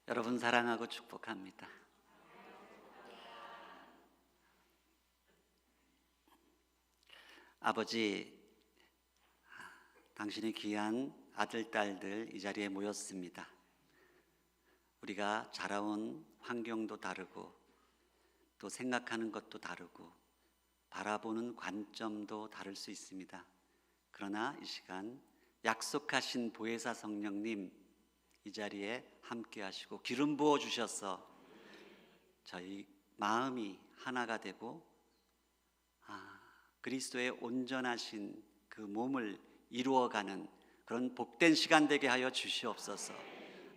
여러분 사랑하고 축복합니다. 아버지, 당신의 귀한 아들, 딸들 이 자리에 모였습니다. 우리가 자라온 환경도 다르고 또 생각하는 것도 다르고 바라보는 관점도 다를 수 있습니다. 그러나 이 시간 약속하신 보혜사 성령님 이 자리에 함께 하시고 기름 부어 주셔서 저희 마음이 하나가 되고 그리스도의 온전하신 그 몸을 이루어가는 그런 복된 시간 되게 하여 주시옵소서.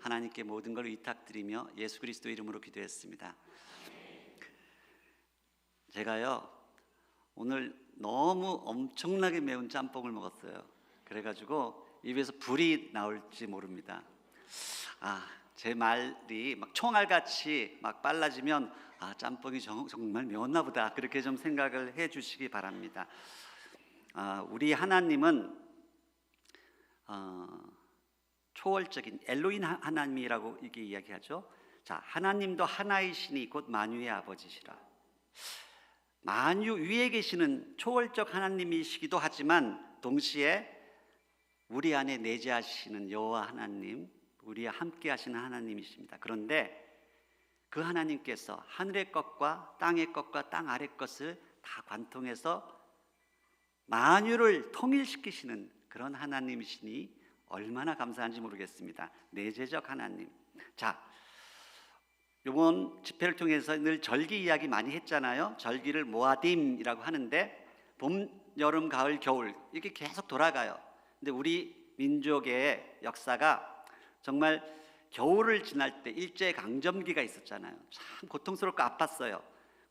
하나님께 모든 걸 위탁드리며 예수 그리스도 이름으로 기도했습니다. 제가요 오늘 너무 엄청나게 매운 짬뽕을 먹었어요. 그래가지고 입에서 불이 나올지 모릅니다. 제 말이 막 총알같이 막 빨라지면 짬뽕이 정말 매웠나 보다, 그렇게 좀 생각을 해 주시기 바랍니다. 우리 하나님은 초월적인 엘로힘 하나님이라고 이게 이야기하죠. 자, 하나님도 하나이시니 곧 만유의 아버지시라. 만유 위에 계시는 초월적 하나님이시기도 하지만 동시에 우리 안에 내재하시는 여호와 하나님, 우리와 함께 하시는 하나님이십니다. 그런데 그 하나님께서 하늘의 것과 땅의 것과 땅 아래 것을 다 관통해서 만유를 통일시키시는 그런 하나님이시니 얼마나 감사한지 모르겠습니다. 내재적 하나님. 자, 이번 집회를 통해서 늘 절기 이야기 많이 했잖아요. 절기를 모아딤이라고 하는데 봄, 여름, 가을, 겨울 이렇게 계속 돌아가요. 근데 우리 민족의 역사가 정말 겨울을 지날 때 일제강점기가 있었잖아요. 참 고통스럽고 아팠어요.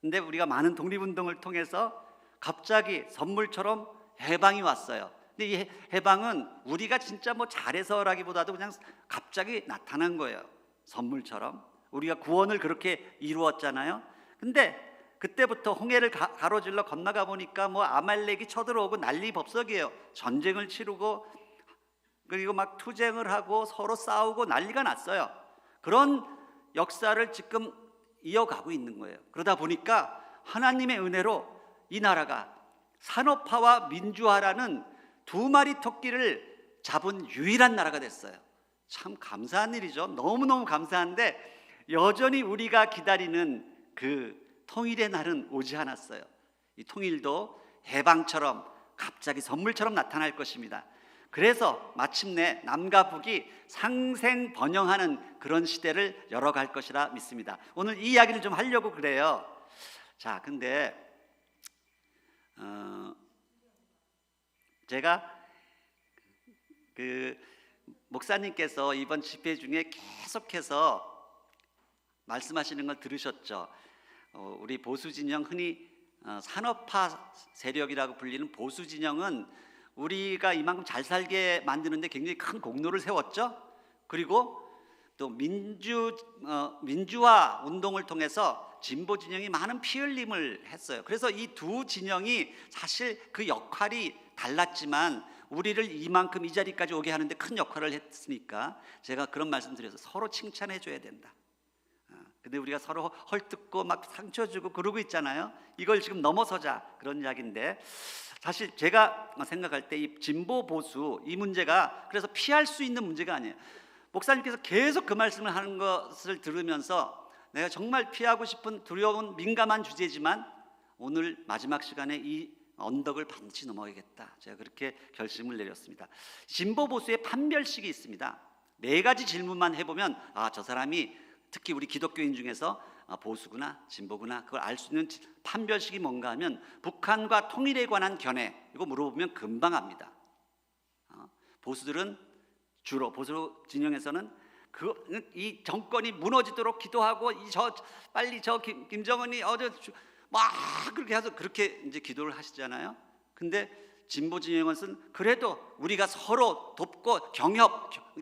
근데 우리가 많은 독립운동을 통해서 갑자기 선물처럼 해방이 왔어요. 근데 이 해방은 우리가 진짜 뭐 잘해서라기보다도 그냥 갑자기 나타난 거예요. 선물처럼 우리가 구원을 그렇게 이루었잖아요. 근데 그때부터 홍해를 가로질러 건너가 보니까 뭐 아말렉이 쳐들어오고 난리 법석이에요. 전쟁을 치르고 그리고 막 투쟁을 하고 서로 싸우고 난리가 났어요. 그런 역사를 지금 이어가고 있는 거예요. 그러다 보니까 하나님의 은혜로 이 나라가 산업화와 민주화라는 두 마리 토끼를 잡은 유일한 나라가 됐어요. 참 감사한 일이죠. 너무너무 감사한데 여전히 우리가 기다리는 그 통일의 날은 오지 않았어요. 이 통일도 해방처럼 갑자기 선물처럼 나타날 것입니다. 그래서 마침내 남과 북이 상생번영하는 그런 시대를 열어갈 것이라 믿습니다. 오늘 이 이야기를 좀 하려고 그래요. 자, 근데 제가 그 목사님께서 이번 집회 중에 계속해서 말씀하시는 걸 들으셨죠. 우리 보수진영, 흔히 산업화 세력이라고 불리는 보수진영은 우리가 이만큼 잘 살게 만드는데 굉장히 큰 공로를 세웠죠. 그리고 또 민주화 운동을 통해서 진보 진영이 많은 피 흘림을 했어요. 그래서 이 두 진영이 사실 그 역할이 달랐지만 우리를 이만큼 이 자리까지 오게 하는데 큰 역할을 했으니까 제가 그런 말씀 드려서 서로 칭찬해 줘야 된다. 근데 우리가 서로 헐뜯고 막 상처 주고 그러고 있잖아요. 이걸 지금 넘어서자, 그런 이야기인데, 사실 제가 생각할 때 이 진보 보수 이 문제가 그래서 피할 수 있는 문제가 아니에요. 목사님께서 계속 그 말씀을 하는 것을 들으면서 내가 정말 피하고 싶은 두려운 민감한 주제지만 오늘 마지막 시간에 이 언덕을 반드시 넘어야겠다, 제가 그렇게 결심을 내렸습니다. 진보 보수의 판별식이 있습니다. 4가지 질문만 해보면 저 사람이 특히 우리 기독교인 중에서 보수구나 진보구나 그걸 알 수 있는 판별식이 뭔가 하면 북한과 통일에 관한 견해, 이거 물어보면 금방 압니다. 보수들은 주로 보수 진영에서는 이 정권이 무너지도록 기도하고 빨리 김정은이 막 그렇게 해서 그렇게 이제 기도를 하시잖아요. 근데 진보 진영은 그래도 우리가 서로 돕고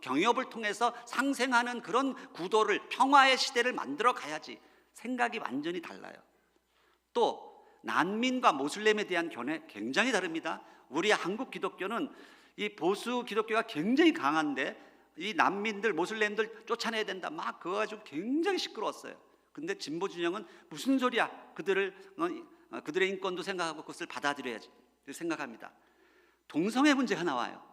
경협을 통해서 상생하는 그런 구도를, 평화의 시대를 만들어 가야지. 생각이 완전히 달라요. 또 난민과 모슬렘에 대한 견해 굉장히 다릅니다. 우리 한국 기독교는 이 보수 기독교가 굉장히 강한데 이 난민들 모슬렘들 쫓아내야 된다 막 그거 가지고 굉장히 시끄러웠어요. 근데 진보 진영은 무슨 소리야? 그들의 인권도 생각하고 그것을 받아들여야지 생각합니다. 동성애 문제가 나와요.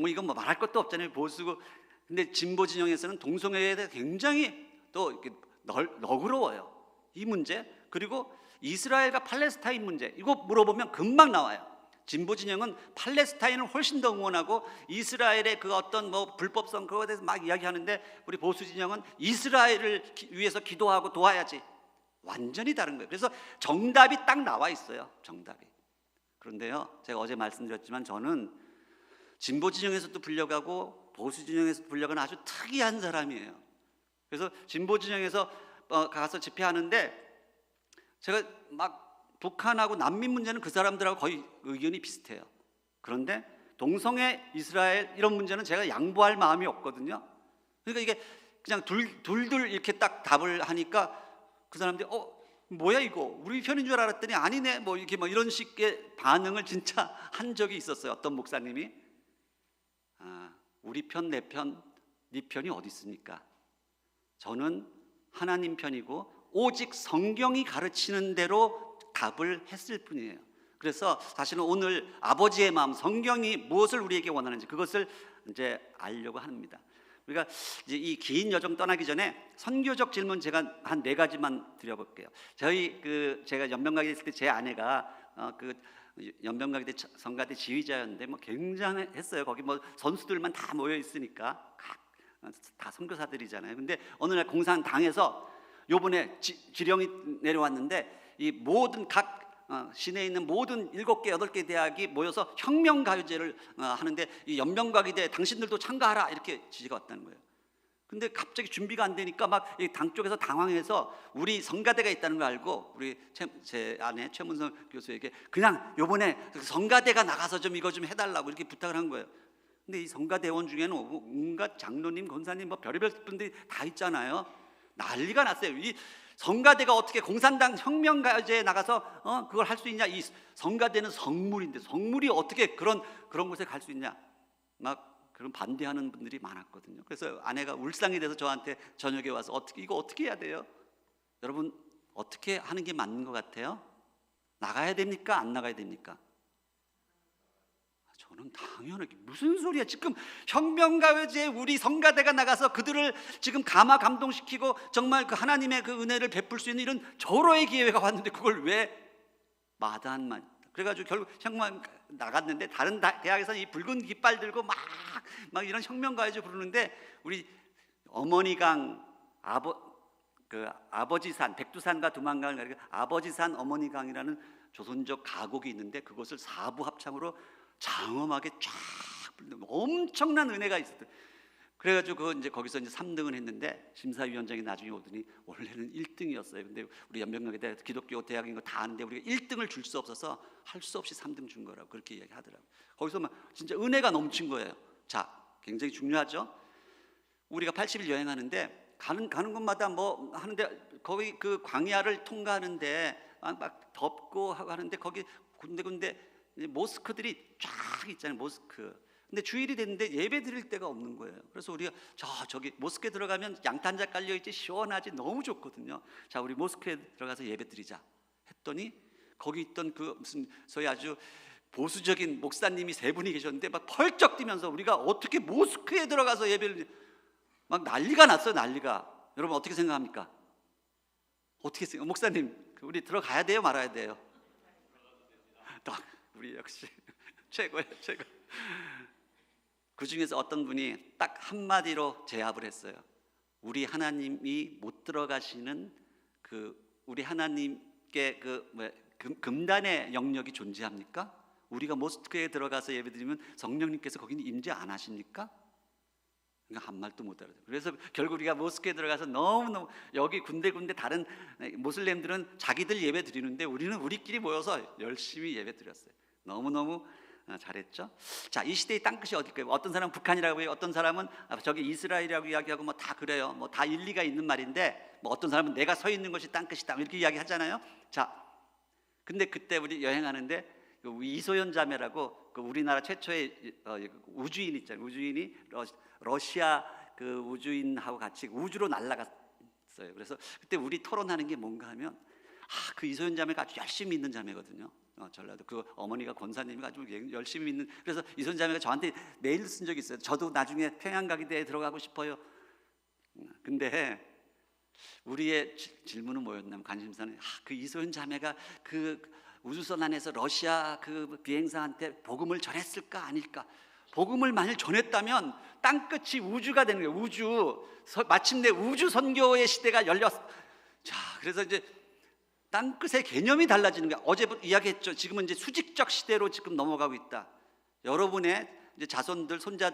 이건 뭐 말할 것도 없잖아요. 보수고. 근데 진보 진영에서는 동성애에 대해 굉장히 또 이렇게 너그러워요. 이 문제. 그리고 이스라엘과 팔레스타인 문제. 이거 물어보면 금방 나와요. 진보 진영은 팔레스타인을 훨씬 더 응원하고 이스라엘의 그 어떤 뭐 불법성 그거에 대해서 막 이야기하는데, 우리 보수 진영은 이스라엘을 위해서 기도하고 도와야지. 완전히 다른 거예요. 그래서 정답이 딱 나와 있어요. 정답이. 그런데요, 제가 어제 말씀드렸지만 저는 진보 진영에서도 불려가고 보수 진영에서도 불려가는 아주 특이한 사람이에요. 그래서 진보 진영에서 가서 집회하는데 제가 막 북한하고 난민 문제는 그 사람들하고 거의 의견이 비슷해요. 그런데 동성애, 이스라엘 이런 문제는 제가 양보할 마음이 없거든요. 그러니까 이게 그냥 둘 이렇게 딱 답을 하니까 그 사람들이 뭐야 이거 우리 편인 줄 알았더니 아니네 뭐 이렇게 뭐 이런 식의 반응을 진짜 한 적이 있었어요. 어떤 목사님이 우리 편, 내 편, 네 편이 어디 있습니까? 저는 하나님 편이고 오직 성경이 가르치는 대로 답을 했을 뿐이에요. 그래서 사실은 오늘 아버지의 마음, 성경이 무엇을 우리에게 원하는지 그것을 이제 알려고 합니다. 우리가 이제 이 긴 여정 떠나기 전에 선교적 질문 제가 한 4가지만 드려볼게요. 제가 연변가게 있을 때 제 아내가 그 연변가게 성가대 지휘자였는데 뭐 굉장했어요. 거기 뭐 선수들만 다 모여 있으니까 다 선교사들이잖아요. 근데 어느 날 공산당에서 요번에 지령이 내려왔는데 이 모든 각 시내에 있는 모든 7개, 8개 대학이 모여서 혁명가요제를 하는데 이 연변가기대 당신들도 참가하라 이렇게 지시가 왔다는 거예요. 근데 갑자기 준비가 안 되니까 막 당 쪽에서 당황해서 우리 성가대가 있다는 걸 알고 우리 제 아내 최문성 교수에게 그냥 요번에 성가대가 나가서 좀 이거 좀 해달라고 이렇게 부탁을 한 거예요. 근데 이 성가대원 중에는 온갖 장로님, 권사님 뭐 별의별 분들이 다 있잖아요. 난리가 났어요. 이 성가대가 어떻게 공산당 혁명가요제에 나가서 그걸 할 수 있냐? 이 성가대는 성물인데 성물이 어떻게 그런 곳에 갈 수 있냐? 막 그런 반대하는 분들이 많았거든요. 그래서 아내가 울상이 돼서 저한테 저녁에 와서 이거 어떻게 해야 돼요? 여러분 어떻게 하는 게 맞는 것 같아요? 나가야 됩니까? 안 나가야 됩니까? 저는 당연하게 무슨 소리야? 지금 혁명가요제에 우리 성가대가 나가서 그들을 지금 감동시키고 정말 그 하나님의 그 은혜를 베풀 수 있는 이런 절호의 기회가 왔는데 그걸 왜 마다한만? 그래가지고 결국 혁명 나갔는데 다른 대학에서 이 붉은 깃발 들고 막 이런 혁명가요제 부르는데 우리 어머니강 아버지산 백두산과 두만강을 가리켜 아버지산 어머니강이라는 조선족 가곡이 있는데 그것을 4부 합창으로 장엄하게 쫙 엄청난 은혜가 있었대. 그래가지고 이제 거기서 이제 3등을 했는데 심사위원장이 나중에 오더니 원래는 1등이었어요. 근데 우리 연변가게 기독교 대학인 거 다 아는데 우리가 1등을 줄 수 없어서 할 수 없이 3등 준 거라고 그렇게 이야기하더라고요. 거기서 막 진짜 은혜가 넘친 거예요. 자, 굉장히 중요하죠. 우리가 80일 여행하는데 가는 곳마다 뭐 하는데 거기 그 광야를 통과하는데 막 덥고 하고 하는데 거기 군데군데 모스크들이 쫙 있잖아요. 모스크. 근데 주일이 됐는데 예배 드릴 데가 없는 거예요. 그래서 우리가 저기 모스크에 들어가면 양탄자 깔려 있지 시원하지 너무 좋거든요. 자, 우리 모스크에 들어가서 예배 드리자 했더니 거기 있던 그 무슨 소위 아주 보수적인 목사님이 3분이 계셨는데 막 펄쩍 뛰면서 우리가 어떻게 모스크에 들어가서 예배를 막 난리가 났어요. 난리가. 여러분 어떻게 생각합니까? 어떻게 생각? 목사님 우리 들어가야 돼요, 말아야 돼요? 우리 역시 최고예요, 최고. 그 중에서 어떤 분이 딱 한마디로 제압을 했어요. 우리 하나님이 못 들어가시는 우리 하나님께 금단의 영역이 존재합니까? 우리가 모스크에 들어가서 예배드리면 성령님께서 거기는 임재 안 하십니까? 그러니까 한 말도 못 알아요. 그래서 결국 우리가 모스크에 들어가서 너무너무 여기 군데군데 다른 모슬렘들은 자기들 예배 드리는데 우리는 우리끼리 모여서 열심히 예배 드렸어요. 너무너무 잘했죠. 자, 이 시대의 땅끝이 어딜까요? 어떤 사람은 북한이라고 해요. 어떤 사람은 저기 이스라엘이라고 이야기하고 뭐 다 그래요. 뭐 다 일리가 있는 말인데 뭐 어떤 사람은 내가 서 있는 것이 땅끝이다 이렇게 이야기하잖아요. 자, 근데 그때 우리 여행하는데 이소연 자매라고 그 우리나라 최초의 우주인 있잖아요. 우주인이 러시아 그 우주인하고 같이 우주로 날아갔어요. 그래서 그때 우리 토론하는 게 뭔가 하면 그 이소연 자매가 아주 열심히 있는 자매거든요. 전라도 그 어머니가 권사님이 아주 열심히 있는, 그래서 이소연 자매가 저한테 메일 쓴 적이 있어요. 저도 나중에 평양가기대에 들어가고 싶어요. 근데 우리의 질문은 뭐였냐면, 관심사는 그 이소연 자매가 그 우주선 안에서 러시아 그 비행사한테 복음을 전했을까 아닐까. 복음을 만일 전했다면 땅끝이 우주가 되는 거예요. 우주, 마침내 우주 선교의 시대가 열렸어. 자, 그래서 이제 땅끝의 개념이 달라지는 거야. 어제부터 이야기했죠. 지금은 이제 수직적 시대로 지금 넘어가고 있다. 여러분의 이제 자손들, 손자,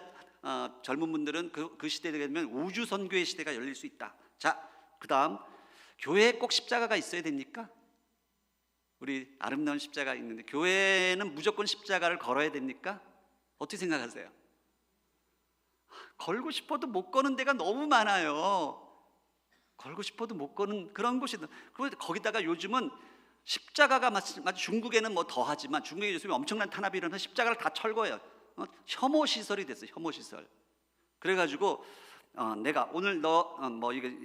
젊은 분들은 그 시대에 되면 우주 선교의 시대가 열릴 수 있다. 자, 그다음, 교회에 꼭 십자가가 있어야 됩니까? 우리 아름다운 십자가 있는데 교회는 무조건 십자가를 걸어야 됩니까? 어떻게 생각하세요? 걸고 싶어도 못 거는 데가 너무 많아요. 걸고 싶어도 못 거는 그런 곳이. 거기다가 요즘은 십자가가 마치 중국에는 뭐 더하지만, 중국에 요즘에 엄청난 탄압이 일어나서 십자가를 다 철거해요. 혐오 시설이 됐어요. 혐오 시설. 그래가지고 내가 오늘 이거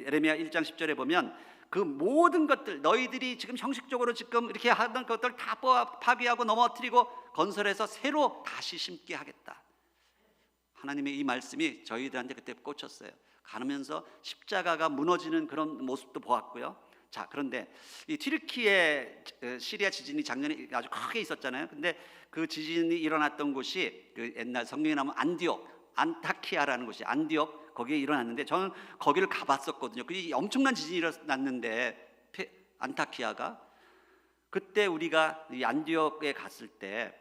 예레미야 1장 10절에 보면 그 모든 것들, 너희들이 지금 형식적으로 지금 이렇게 하던 것들 다 파괴하고 넘어뜨리고 건설해서 새로 다시 심게 하겠다. 하나님의 이 말씀이 저희들한테 그때 꽂혔어요. 가면서 십자가가 무너지는 그런 모습도 보았고요. 자, 그런데 이 튀르키예 시리아 지진이 작년에 아주 크게 있었잖아요. 근데 그 지진이 일어났던 곳이 그 옛날 성경에 나오면 안타키아라는 곳이, 안디옥, 거기에 일어났는데 저는 거기를 가봤었거든요. 그 엄청난 지진이 일어났는데 안타키아가, 그때 우리가 이 안디옥에 갔을 때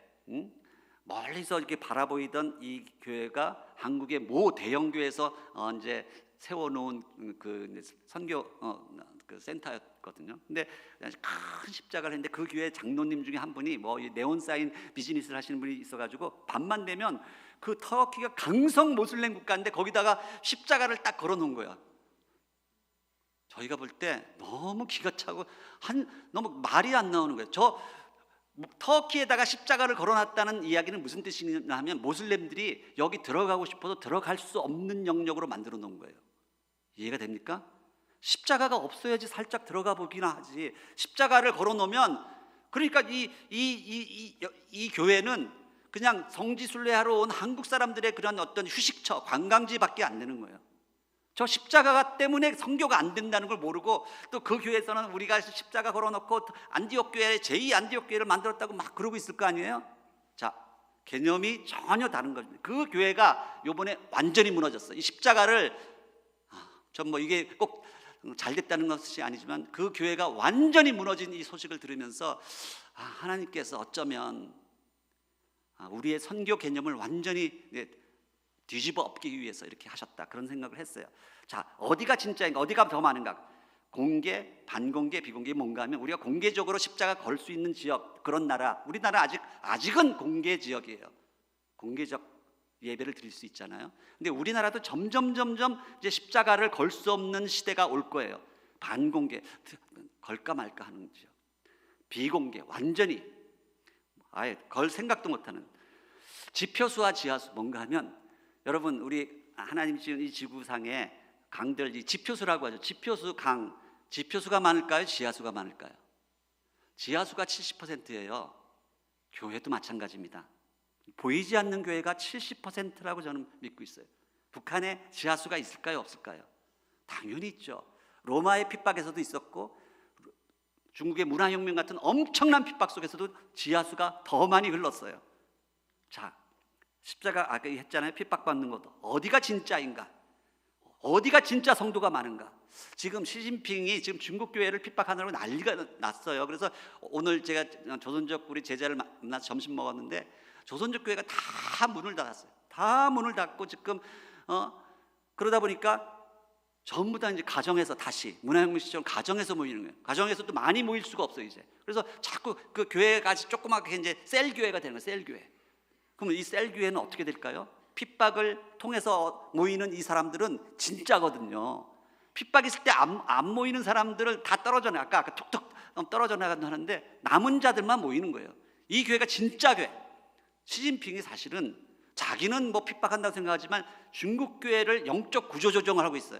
멀리서 이렇게 바라보이던 이 교회가 한국의 모 대형 교회에서 이제 세워놓은 그 선교 그 센터였거든요. 근데 큰 십자가를 했는데 그 교회 장로님 중에 한 분이 뭐 네온 사인 비즈니스를 하시는 분이 있어가지고 밤만 되면 그 터키가 강성 모슬렘 국가인데 거기다가 십자가를 딱 걸어놓은 거야. 저희가 볼 때 너무 기가 차고 너무 말이 안 나오는 거예요. 터키에다가 십자가를 걸어놨다는 이야기는 무슨 뜻이냐 하면, 모슬렘들이 여기 들어가고 싶어도 들어갈 수 없는 영역으로 만들어 놓은 거예요. 이해가 됩니까? 십자가가 없어야지 살짝 들어가 보기나 하지. 십자가를 걸어 놓으면, 그러니까 이 교회는 그냥 성지순례하러 온 한국 사람들의 그런 어떤 휴식처, 관광지밖에 안 되는 거예요. 저 십자가 때문에 선교가 안 된다는 걸 모르고, 또 그 교회에서는 우리가 십자가 걸어놓고 안디옥 교회, 제2 안디옥 교회를 만들었다고 막 그러고 있을 거 아니에요. 자, 개념이 전혀 다른 겁니다. 그 교회가 요번에 완전히 무너졌어요. 이 십자가를, 전 뭐 이게 꼭 잘 됐다는 것이 아니지만 그 교회가 완전히 무너진 이 소식을 들으면서 하나님께서 어쩌면 우리의 선교 개념을 완전히 뒤집어 엎기 위해서 이렇게 하셨다, 그런 생각을 했어요. 자, 어디가 진짜인가, 어디가 더 많은가? 공개, 반공개, 비공개. 뭔가 하면 우리가 공개적으로 십자가 걸 수 있는 지역, 그런 나라, 우리나라 아직은 공개 지역이에요. 공개적 예배를 드릴 수 있잖아요. 근데 우리나라도 점점 이제 십자가를 걸 수 없는 시대가 올 거예요. 반공개, 걸까 말까 하는 지역. 비공개, 완전히 아예 걸 생각도 못하는. 지표수와 지하수. 뭔가 하면, 여러분, 우리 하나님 지은 이 지구상에 강들, 이 지표수라고 하죠. 지표수 강, 지표수가 많을까요? 지하수가 많을까요? 지하수가 70%예요. 교회도 마찬가지입니다. 보이지 않는 교회가 70%라고 저는 믿고 있어요. 북한에 지하수가 있을까요? 없을까요? 당연히 있죠. 로마의 핍박에서도 있었고, 중국의 문화혁명 같은 엄청난 핍박 속에서도 지하수가 더 많이 흘렀어요. 자, 십자가 아까 했잖아요. 핍박받는 것도. 어디가 진짜인가? 어디가 진짜 성도가 많은가? 지금 시진핑이 지금 중국 교회를 핍박하느라고 난리가 났어요. 그래서 오늘 제가 조선족 우리 제자를 만나서 점심 먹었는데, 조선족 교회가 다 문을 닫았어요. 다 문을 닫고 지금 그러다 보니까 전부 다 이제 가정에서, 다시 문화혁명 시절 가정에서 모이는 거예요. 가정에서도 많이 모일 수가 없어요 이제. 그래서 자꾸 그 교회가 조그맣게 이제 셀 교회가 되는 거예요. 셀 교회. 그러면 이 셀 교회는 어떻게 될까요? 핍박을 통해서 모이는 이 사람들은 진짜거든요. 핍박 있을 때 안 모이는 사람들을 다 떨어져 나가, 아까 툭툭 떨어져 나간다 하는데 남은 자들만 모이는 거예요. 이 교회가 진짜 교회. 시진핑이 사실은 자기는 뭐 핍박한다고 생각하지만 중국 교회를 영적 구조 조정을 하고 있어요.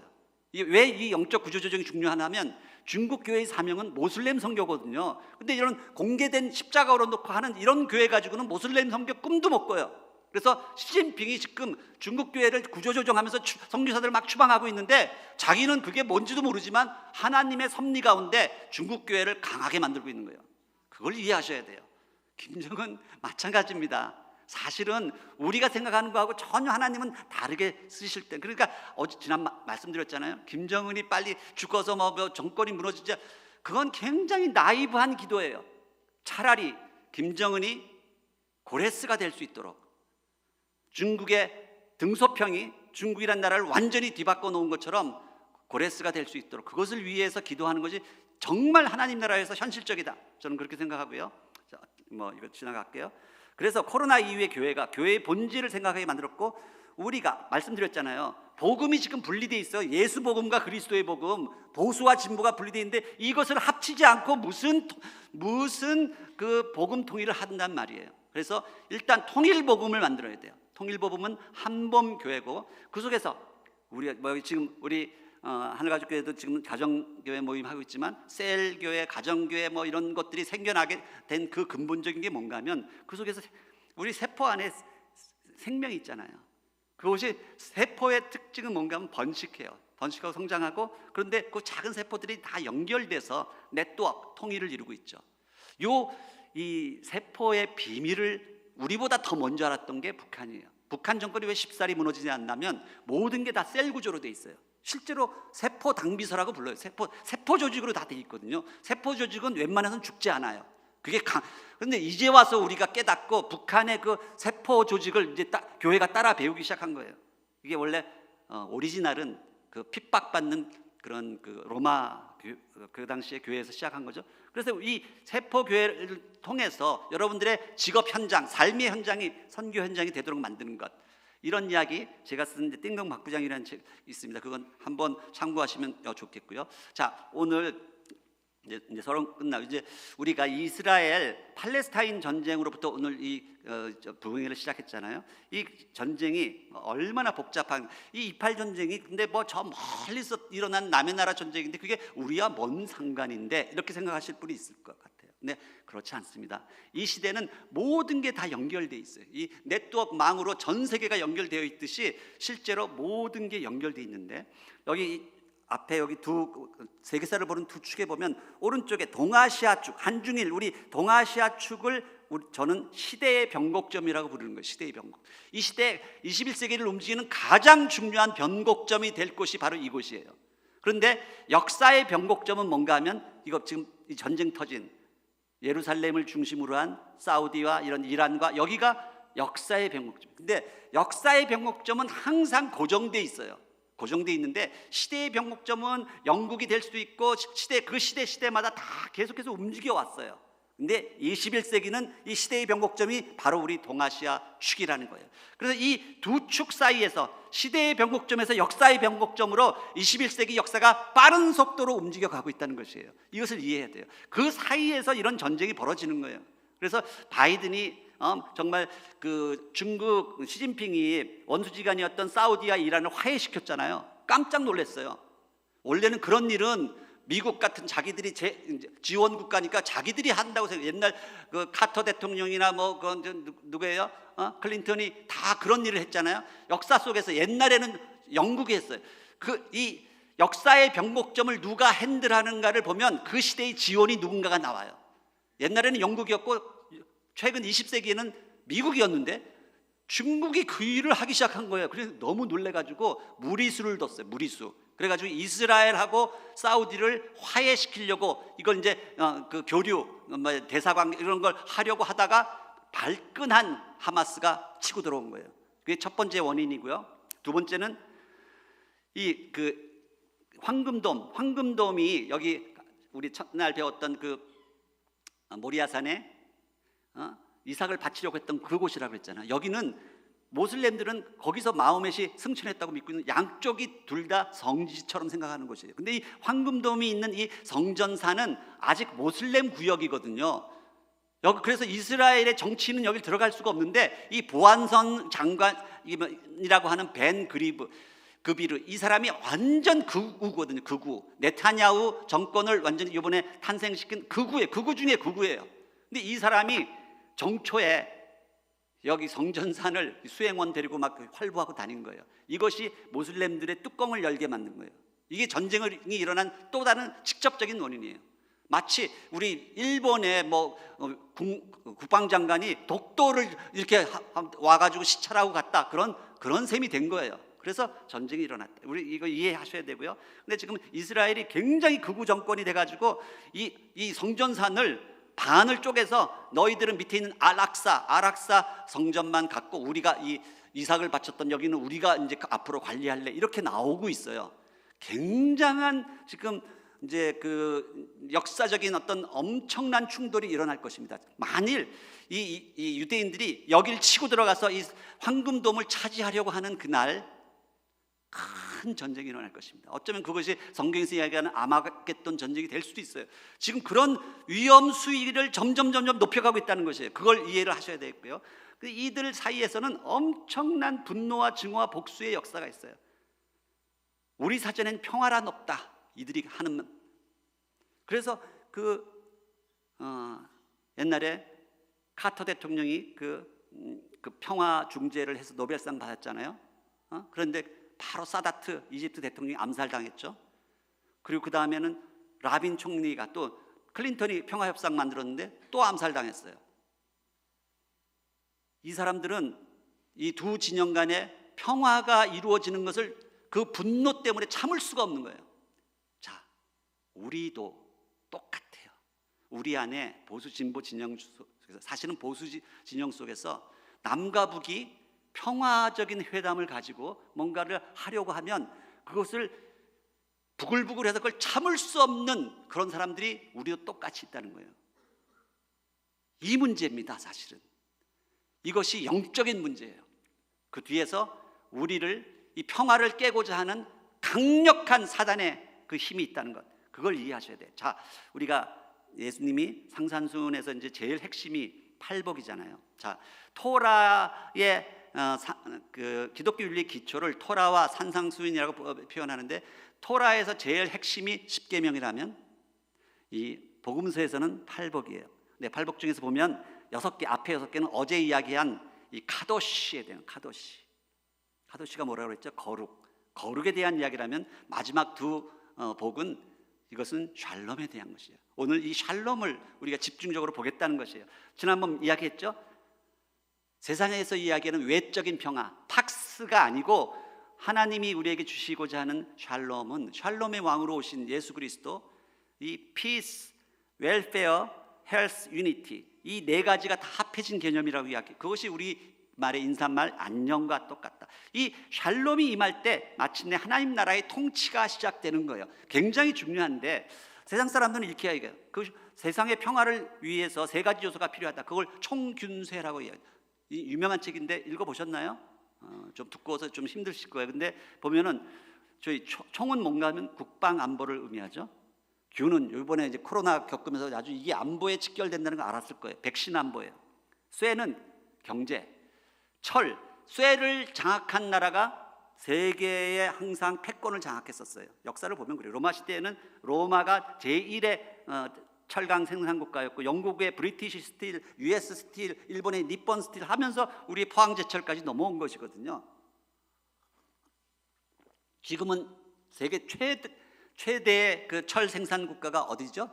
왜 이 영적 구조 조정이 중요하냐면 중국 교회의 사명은 모슬렘 선교거든요. 근데 이런 공개된 십자가 걸어놓고 하는 이런 교회 가지고는 모슬렘 선교 꿈도 못 꿔요. 그래서 시진핑이 지금 중국 교회를 구조 조정하면서 선교사들을 막 추방하고 있는데 자기는 그게 뭔지도 모르지만 하나님의 섭리 가운데 중국 교회를 강하게 만들고 있는 거예요. 그걸 이해하셔야 돼요. 김정은 마찬가지입니다. 사실은 우리가 생각하는 거하고 전혀 하나님은 다르게 쓰실 때, 그러니까 어제 지난 말씀드렸잖아요. 김정은이 빨리 죽어서 뭐 정권이 무너지자, 그건 굉장히 나이브한 기도예요. 차라리 김정은이 고레스가 될 수 있도록 중국의 등소평이 중국이란 나라를 완전히 뒤바꿔 놓은 것처럼 고레스가 될 수 있도록 그것을 위해서 기도하는 것이 정말 하나님 나라에서 현실적이다. 저는 그렇게 생각하고요. 자, 뭐 이거 지나갈게요. 그래서 코로나 이후에 교회가 교회의 본질을 생각하게 만들었고, 우리가 말씀드렸잖아요. 복음이 지금 분리돼 있어요. 예수 복음과 그리스도의 복음, 보수와 진보가 분리돼 있는데 이것을 합치지 않고 무슨 그 복음 통일을 한단 말이에요. 그래서 일단 통일 복음을 만들어야 돼요. 통일 복음은 한범 교회고, 그 속에서 우리 지금 우리 하늘가족교회도 지금 가정교회 모임 하고 있지만 셀교회, 가정교회 뭐 이런 것들이 생겨나게 된 그 근본적인 게 뭔가 하면 그 속에서 우리 세포 안에 생명이 있잖아요. 그것이 세포의 특징은 뭔가 하면 번식해요. 번식하고 성장하고, 그런데 그 작은 세포들이 다 연결돼서 네트워크, 통일을 이루고 있죠. 이 세포의 비밀을 우리보다 더 먼저 알았던 게 북한이에요. 북한 정권이 왜 쉽사리 무너지지 않냐면 모든 게 다 셀 구조로 돼 있어요. 실제로 세포 당비서라고 불러요. 세포 조직으로 다 돼 있거든요. 세포 조직은 웬만해서는 죽지 않아요. 그런데 이제 와서 우리가 깨닫고 북한의 그 세포 조직을 이제 교회가 따라 배우기 시작한 거예요. 이게 원래 오리지널은 그 핍박받는 그런 그 로마 그 당시에 교회에서 시작한 거죠. 그래서 이 세포 교회를 통해서 여러분들의 직업 현장, 삶의 현장이 선교 현장이 되도록 만드는 것, 이런 이야기 제가 쓴 띵동 박부장이라는 책 있습니다. 그건 한번 참고하시면 좋겠고요. 자, 오늘 이제 서론 끝나고 이제 우리가 이스라엘 팔레스타인 전쟁으로부터 오늘 이 부흥회를 시작했잖아요. 이 전쟁이 얼마나 복잡한, 이 이팔 전쟁이 근데 뭐 저 멀리서 일어난 남의 나라 전쟁인데 그게 우리와 뭔 상관인데 이렇게 생각하실 분이 있을 것 같아요. 근데 그렇지 않습니다. 이 시대는 모든 게 다 연결돼 있어요. 이 네트워크 망으로 전 세계가 연결되어 있듯이 실제로 모든 게 연결돼 있는데, 여기 앞에 여기 세계사를 보는 두 축에 보면 오른쪽에 동아시아 축, 한중일, 우리 동아시아 축을 저는 시대의 변곡점이라고 부르는 거예요. 시대의 변곡. 이 시대 21세기를 움직이는 가장 중요한 변곡점이 될 곳이 바로 이곳이에요. 그런데 역사의 변곡점은 뭔가 하면 이거 지금 이 전쟁 터진 예루살렘을 중심으로 한 사우디와 이런 이란과 여기가 역사의 변곡점. 근데 역사의 변곡점은 항상 고정돼 있어요. 고정돼 있는데 시대의 변곡점은 영국이 될 수도 있고 그 시대마다 다 계속해서 움직여 왔어요. 근데 21세기는 이 시대의 변곡점이 바로 우리 동아시아 축이라는 거예요. 그래서 이 두 축 사이에서 시대의 변곡점에서 역사의 변곡점으로 21세기 역사가 빠른 속도로 움직여 가고 있다는 것이에요. 이것을 이해해야 돼요. 그 사이에서 이런 전쟁이 벌어지는 거예요. 그래서 바이든이 정말 그 중국 시진핑이 원수지간이었던 사우디와 이란을 화해시켰잖아요. 깜짝 놀랐어요. 원래는 그런 일은 미국 같은 자기들이 지원 국가니까 자기들이 한다고 생각. 옛날 그 카터 대통령이나 뭐 그 누구예요? 클린턴이 다 그런 일을 했잖아요. 역사 속에서 옛날에는 영국이 했어요. 이 역사의 변곡점을 누가 핸들하는가를 보면 그 시대의 지원이 누군가가 나와요. 옛날에는 영국이었고 최근 20세기에는 미국이었는데 중국이 그 일을 하기 시작한 거예요. 그래서 너무 놀래가지고 무리수를 뒀어요. 무리수. 그래가지고 이스라엘하고 사우디를 화해시키려고 이걸 이제 그 교류, 대사관계 이런 걸 하려고 하다가 발끈한 하마스가 치고 들어온 거예요. 그게 첫 번째 원인이고요. 두 번째는 이 그 황금돔이 여기 우리 첫날 배웠던 그 모리아산에 이삭을 바치려고 했던 그곳이라고 했잖아요. 여기는 모슬렘들은 거기서 마호멧이 승천했다고 믿고 있는, 양쪽이 둘 다 성지처럼 생각하는 곳이에요. 근데 이 황금돔이 있는 이 성전사는 아직 모슬렘 구역이거든요. 그래서 이스라엘의 정치인은 여기 들어갈 수가 없는데 이 보안선 장관이라고 하는 벤 그비르 이 사람이 완전 극우거든요. 극우. 네타냐후 정권을 완전히 이번에 탄생시킨 극우 중에 극우예요. 근데 이 사람이 정초에 여기 성전산을 수행원 데리고 막 활보하고 다닌 거예요. 이것이 모슬렘들의 뚜껑을 열게 만든 거예요. 이게 전쟁이 일어난 또 다른 직접적인 원인이에요. 마치 우리 일본의 국방장관이 독도를 이렇게 와가지고 시찰하고 갔다 그런 셈이 된 거예요. 그래서 전쟁이 일어났다. 우리 이거 이해하셔야 되고요. 근데 지금 이스라엘이 굉장히 극우 정권이 돼가지고 이 성전산을 반을 쪼개서 너희들은 밑에 있는 아락사 성전만 갖고 우리가 이 이삭을 바쳤던 여기는 우리가 이제 앞으로 관리할래 이렇게 나오고 있어요. 굉장한 지금 이제 그 역사적인 어떤 엄청난 충돌이 일어날 것입니다. 만일 이 유대인들이 여길 치고 들어가서 이 황금돔을 차지하려고 하는 그날 큰 전쟁이 일어날 것입니다. 어쩌면 그것이 성경에서 이야기하는 아마겟돈 전쟁이 될 수도 있어요. 지금 그런 위험 수위를 점점 높여가고 있다는 것이에요. 그걸 이해를 하셔야 되겠고요. 이들 사이에서는 엄청난 분노와 증오와 복수의 역사가 있어요. 우리 사전엔 평화란 없다. 이들이 하는. 그래서 옛날에 카터 대통령이 그 평화 중재를 해서 노벨상 받았잖아요. 그런데 바로 사다트 이집트 대통령이 암살당했죠. 그리고 그 다음에는 라빈 총리가 또 클린턴이 평화협상 만들었는데 또 암살당했어요. 이 사람들은 이 두 진영 간에 평화가 이루어지는 것을 그 분노 때문에 참을 수가 없는 거예요. 자, 우리도 똑같아요. 우리 안에 보수 진보 진영 속에서, 사실은 보수 진영 속에서 남과 북이 평화적인 회담을 가지고 뭔가를 하려고 하면 그것을 부글부글해서 그걸 참을 수 없는 그런 사람들이 우리도 똑같이 있다는 거예요. 이 문제입니다. 사실은 이것이 영적인 문제예요. 그 뒤에서 우리를 이 평화를 깨고자 하는 강력한 사단의 그 힘이 있다는 것, 그걸 이해하셔야 돼요. 자, 우리가 예수님이 상산순에서 이제 제일 핵심이 팔복이잖아요. 자, 토라의 그 기독교 윤리 기초를 토라와 산상수훈이라고 표현하는데, 토라에서 제일 핵심이 십계명이라면 이 복음서에서는 팔복이에요. 네, 팔복 중에서 보면 6개, 앞에 6개는 어제 이야기한 이 카도시에 대한 카도시가 뭐라고 그랬죠? 거룩에 대한 이야기라면 마지막 두 복은 이것은 샬롬에 대한 것이에요. 오늘 이 샬롬을 우리가 집중적으로 보겠다는 것이에요. 지난번 이야기했죠? 세상에서 이야기하는 외적인 평화, 팍스가 아니고 하나님이 우리에게 주시고자 하는 샬롬은 샬롬의 왕으로 오신 예수 그리스도, 이 peace, welfare, health, unity, 이 네 가지가 다 합해진 개념이라고 이야기해요. 그것이 우리 말의 인사말 안녕과 똑같다. 이 샬롬이 임할 때 마침내 하나님 나라의 통치가 시작되는 거예요. 굉장히 중요한데 세상 사람들은 이렇게 이야기해요. 그 세상의 평화를 위해서 3가지 요소가 필요하다. 그걸 총균세라고 이야기해요. 이 유명한 책인데 읽어보셨나요? 좀 두꺼워서 좀 힘드실 거예요. 근데 보면은 저희 총은 뭔가 하면 국방 안보를 의미하죠. 균은 이번에 이제 코로나 겪으면서 아주 이게 안보에 직결된다는 걸 알았을 거예요. 백신 안보예요. 쇠는 경제, 철, 쇠를 장악한 나라가 세계에 항상 패권을 장악했었어요. 역사를 보면 그래요. 로마 시대에는 로마가 제1의 철강 생산 국가였고, 영국의 브리티시 스틸, US 스틸, 일본의 니폰 스틸 하면서 우리 포항제철까지 넘어온 것이거든요. 지금은 세계 최대의 그 철 생산 국가가 어디죠?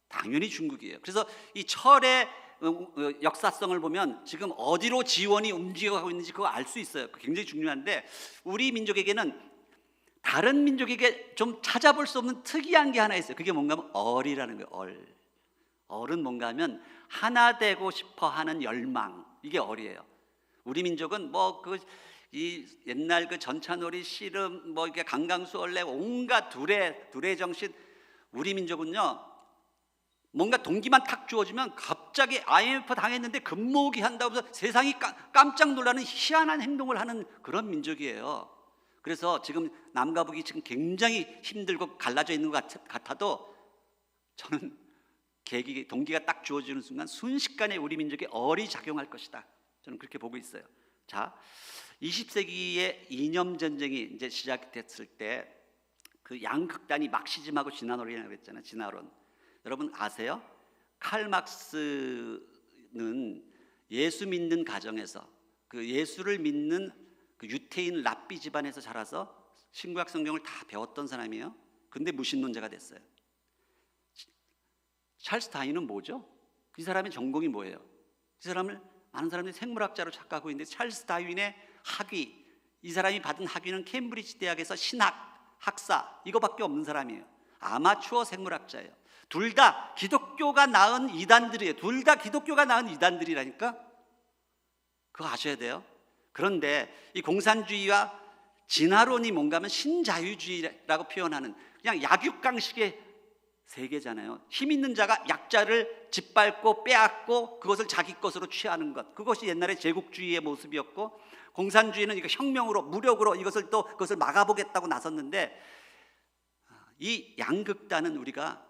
당연히 중국이에요. 그래서 이 철의 역사성을 보면 지금 어디로 지원이 움직여가고 있는지 그거 알 수 있어요. 굉장히 중요한데 우리 민족에게는 다른 민족에게 좀 찾아볼 수 없는 특이한 게 하나 있어요. 그게 뭔가 하면 얼이라는 거예요. 얼은 뭔가 하면 하나 되고 싶어 하는 열망, 이게 얼이에요. 우리 민족은 이 옛날 그 전차놀이, 씨름, 이렇게 강강수월래, 온갖 두레 정신. 우리 민족은요, 뭔가 동기만 탁 주어지면 갑자기 IMF 당했는데 금모으기 한다고 해서 세상이 깜짝 놀라는 희한한 행동을 하는 그런 민족이에요. 그래서 지금 남과 북이 지금 굉장히 힘들고 갈라져 있는 것 같아도 저는 계기, 동기가 딱 주어지는 순간 순식간에 우리 민족이 어리작용할 것이다. 저는 그렇게 보고 있어요. 자, 20세기의 이념 전쟁이 이제 시작됐을 때 그 양극단이 막시즘하고 진화론이라고 했잖아요. 진화론. 여러분 아세요? 칼 막스는 예수 믿는 가정에서 그 예수를 믿는 그 유태인 랍비 집안에서 자라서 신구약 성경을 다 배웠던 사람이에요. 근데 무신론자가 됐어요. 찰스 다윈은 뭐죠? 이 사람의 전공이 뭐예요? 이 사람을 많은 사람들이 생물학자로 착각하고 있는데 찰스 다윈의 학위, 이 사람이 받은 학위는 케임브리지 대학에서 신학, 학사 이거밖에 없는 사람이에요. 아마추어 생물학자예요. 둘 다 기독교가 낳은 이단들이에요. 둘 다 기독교가 낳은 이단들이라니까. 그거 아셔야 돼요. 그런데 이 공산주의와 진화론이 뭔가 하면 신자유주의라고 표현하는 그냥 약육강식의 세계잖아요. 힘 있는 자가 약자를 짓밟고 빼앗고 그것을 자기 것으로 취하는 것, 그것이 옛날에 제국주의의 모습이었고, 공산주의는 이거 혁명으로 무력으로 그것을 막아보겠다고 나섰는데, 이 양극단은 우리가